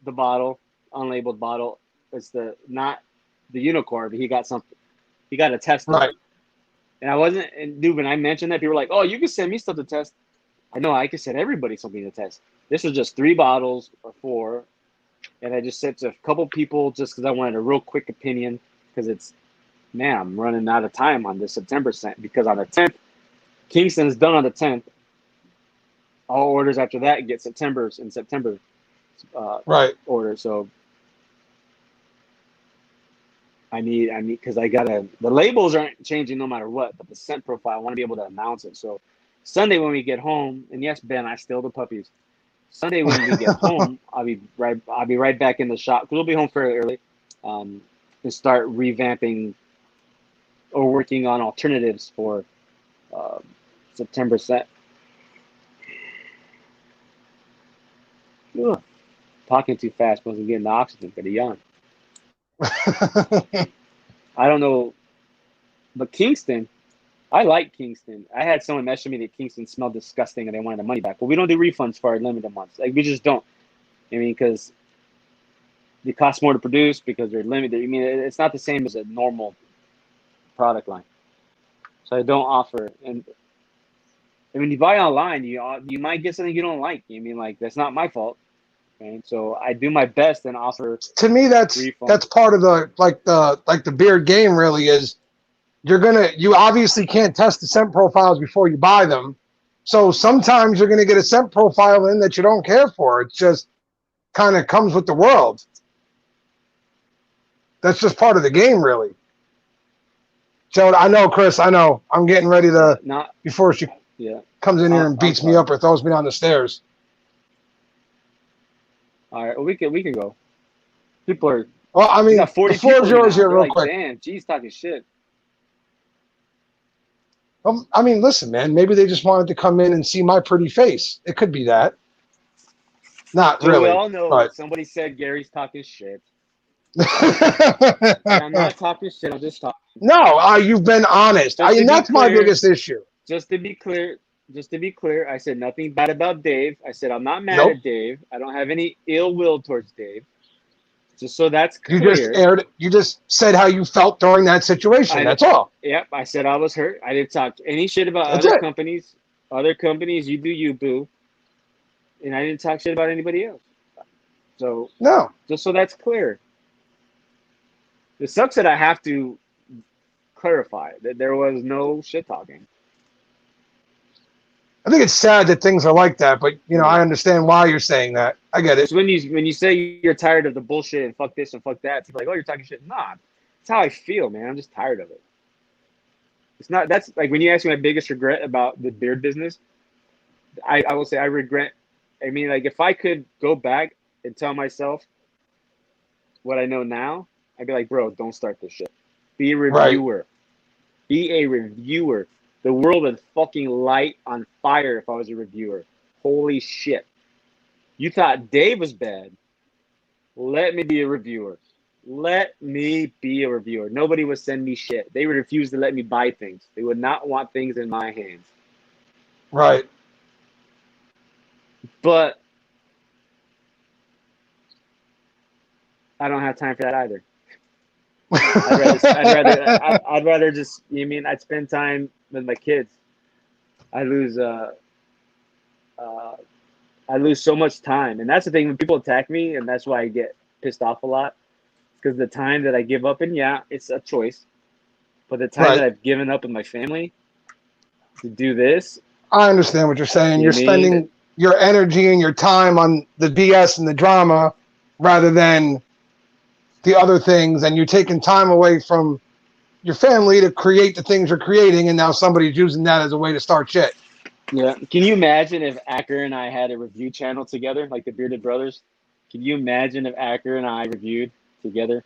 the bottle, unlabeled bottle. It's not the unicorn, but he got something. He got a test. Right. And I wasn't, and dude, when I mentioned that, people were like, "Oh, you can send me stuff to test." I know I can send everybody something to test. This was just 3 bottles or 4. And I just sent to a couple people just because I wanted a real quick opinion because I'm running out of time on this September scent because on the 10th, Kingston's done on the 10th. All orders after that get September right order. So I need because the labels aren't changing no matter what, but the scent profile I want to be able to announce it. So Sunday when we get home, and yes, Ben, I still the puppies. Sunday when we get home, I'll be right back in the shop because we'll be home fairly early, and start revamping or working on alternatives for September set. Ugh. Talking too fast wasn't getting the oxygen for the young. I don't know, but Kingston, I like Kingston. I had someone message me that Kingston smelled disgusting and they wanted the money back. Well, we don't do refunds for our limited months. Like we just don't. I mean, because they cost more to produce because they're limited. I mean, it's not the same as a normal product line. So I don't offer. And when you buy online, you might get something you don't like. I mean, like that's not my fault. Okay? So I do my best and offer. To me, that's part of the beard game. Really, is you obviously can't test the scent profiles before you buy them. So sometimes you're gonna get a scent profile in that you don't care for. It's just kind of comes with the world. That's just part of the game, really. Joe, I know, Chris. I know. I'm getting ready to before she comes in here and beats me up or throws me down the stairs. All right, well, we can go. People are. Well, I mean, the floor is yours here, real quick. Damn, geez, talking shit. I mean, listen, man. Maybe they just wanted to come in and see my pretty face. It could be that. Not so really. We all know but... somebody said Gary's talking shit. I'm not talking shit. I'm just talking. No, you've been honest. That's my biggest issue. Just to be clear, I said nothing bad about Dave. I said I'm not mad at Dave. I don't have any ill will towards Dave. Just so that's clear. You just said how you felt during that situation. That's all. Yep, I said I was hurt. I didn't talk any shit about other companies. Other companies, you do you, boo. And I didn't talk shit about anybody else. So no, just so that's clear. It sucks that I have to clarify that there was no shit talking. I think it's sad that things are like that, but I understand why you're saying that. I get it. So when you say you're tired of the bullshit and fuck this and fuck that, it's like, oh, you're talking shit. Nah, it's how I feel, man. I'm just tired of it. It's not. That's like when you ask me my biggest regret about the beard business. I will say I regret. I mean, like if I could go back and tell myself what I know now, I'd be like, bro, don't start this shit. Be a Right. reviewer. Be a reviewer. The world would fucking light on fire if I was a reviewer. Holy shit. You thought Dave was bad. Let me be a reviewer. Let me be a reviewer. Nobody would send me shit. They would refuse to let me buy things. They would not want things in my hands. Right. But I don't have time for that either. I'd rather just, you mean, I'd spend time with my kids. I lose so much time. And that's the thing when people attack me, and that's why I get pissed off a lot. Because the time that I give up, and yeah, it's a choice. But the time that I've given up with my family to do this. I understand what you're saying. You You're mean? spending your energy and your time on the BS and the drama rather than the other things, and you're taking time away from your family to create the things you're creating, and now somebody's using that as a way to start shit. Yeah. Can you imagine if Acker and I had a review channel together, like the Bearded Brothers? Can you imagine if Acker and I reviewed together?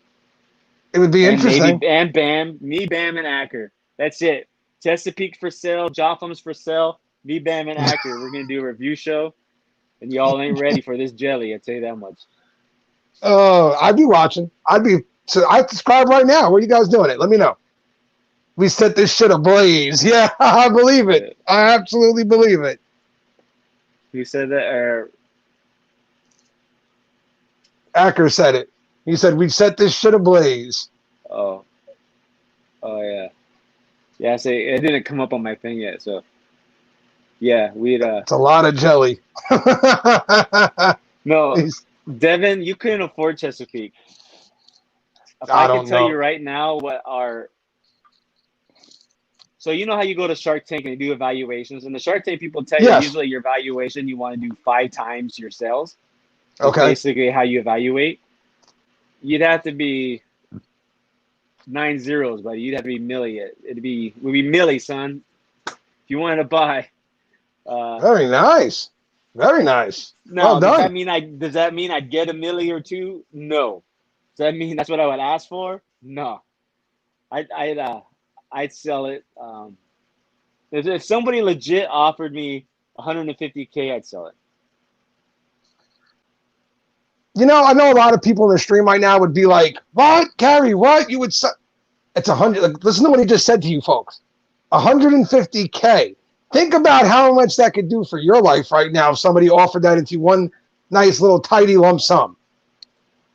It would be interesting. And Bam, me, Bam, and Acker. That's it. Chesapeake for sale, Jotham's for sale, me, Bam, and Acker. We're going to do a review show, and y'all ain't ready for this jelly, I'll tell you that much. I'd be watching. I'd subscribe right now. Where you guys doing it? Let me know. We set this shit ablaze. Yeah, I believe it. I absolutely believe it. Who said that? Acker said it. He said, we set this shit ablaze. Oh, yeah. Yeah, so it didn't come up on my thing yet, so. Yeah, we'd... It's a lot of jelly. No, Devin, you couldn't afford Chesapeake. If I can tell you right now what our... So you know how you go to Shark Tank and you do evaluations? And the Shark Tank people tell you usually your valuation, you want to do 5 times your sales. That's basically how you evaluate. You'd have to be 9 zeros, buddy. You'd have to be milli. We'd be milli, son. If you wanted to buy. Very nice. Very nice. Now, well done. Does that mean I'd get a milli or two? No. Does that mean that's what I would ask for? No. I'd sell it. If somebody legit offered me $150K, I'd sell it. You know, I know a lot of people in the stream right now would be like, "What, Gary? What you would?" It's 100. Like, listen to what he just said to you, folks. 150K. Think about how much that could do for your life right now if somebody offered that into one nice little tidy lump sum.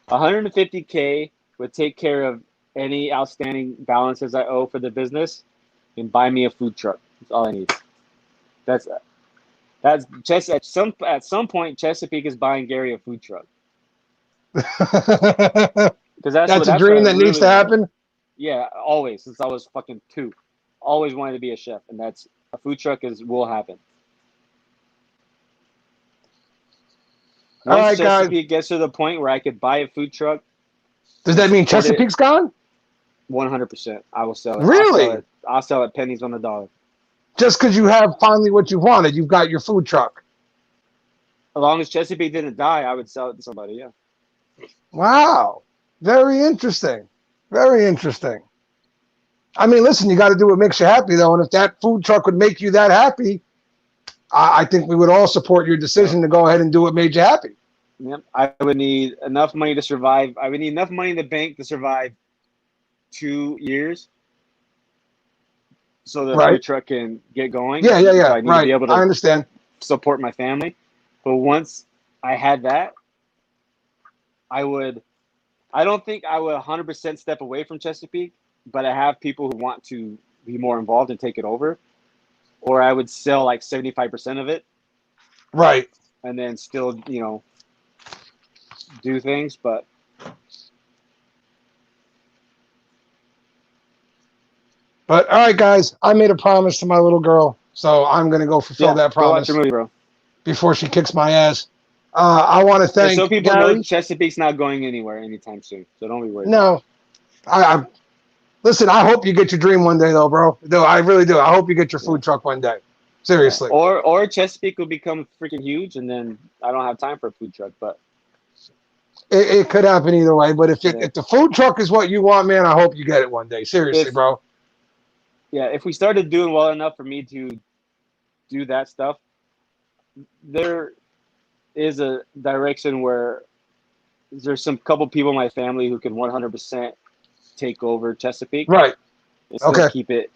150K would take care of any outstanding balances I owe for the business and buy me a food truck. That's all I need. That's just at some point Chesapeake is buying Gary a food truck. Because that's a dream that needs to happen. Yeah, always since I was fucking 2, always wanted to be a chef, and that's a food truck will happen. Once Chesapeake gets to the point where I could buy a food truck. Does that mean Chesapeake's gone? 100%. I will sell it. Really? I'll sell it pennies on the dollar. Just because you have finally what you wanted, you've got your food truck. As long as Chesapeake didn't die, I would sell it to somebody, yeah. Wow. Very interesting. Very interesting. I mean, listen, you got to do what makes you happy, though. And if that food truck would make you that happy, I think we would all support your decision to go ahead and do what made you happy. Yep. I would need enough money to survive. I would need enough money in the bank to survive 2 years. So the food truck can get going. Yeah. So I need to be able to understand. Support my family. But once I had that, I don't think I would 100% step away from Chesapeake, but I have people who want to be more involved and take it over. Or I would sell like 75% of it. Right. And then still, do things, but all right, guys, I made a promise to my little girl, so I'm going to go fulfill that promise. Go watch the movie, bro. Before she kicks my ass. I want to thank so people Gary. know Chesapeake's not going anywhere anytime soon, so don't be worried. No. Listen, I hope you get your dream one day, though, bro. I really do. I hope you get your food truck one day. Seriously. Or Chesapeake will become freaking huge, and then I don't have time for a food truck. But It could happen either way. But Yeah. if the food truck is what you want, man, I hope you get it one day. Seriously, If- bro. if we started doing well enough for me to do that stuff, there is a direction where there's some couple people in my family who can 100% take over Chesapeake. Right. And still Okay. keep it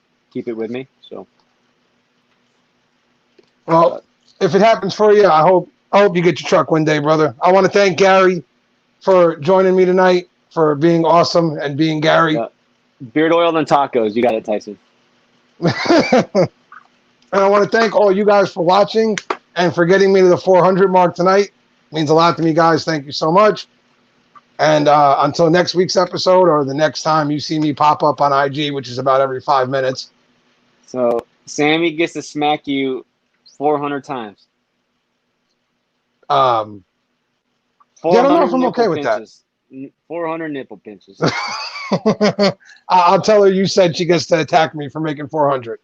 with me. So Well, if it happens for you, I hope you get your truck one day, brother. I want to thank Gary for joining me tonight, for being awesome and being Gary. Yeah. Beard oil and tacos. You got it, Tyson. And I want to thank all you guys for watching and for getting me to the 400 mark tonight. Means a lot to me, guys. Thank you so much. And until next week's episode or the next time you see me pop up on IG, which is about every 5 minutes. So Sammy gets to smack you 400 times. Yeah, I don't know if I'm okay with pinches. 400 nipple pinches. that. I'll tell her you said she gets to attack me for making 400.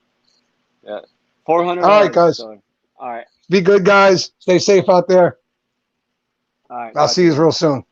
Yeah. 400. All right, guys. All right. Be good, guys. Stay safe out there. All right. I'll see you real soon.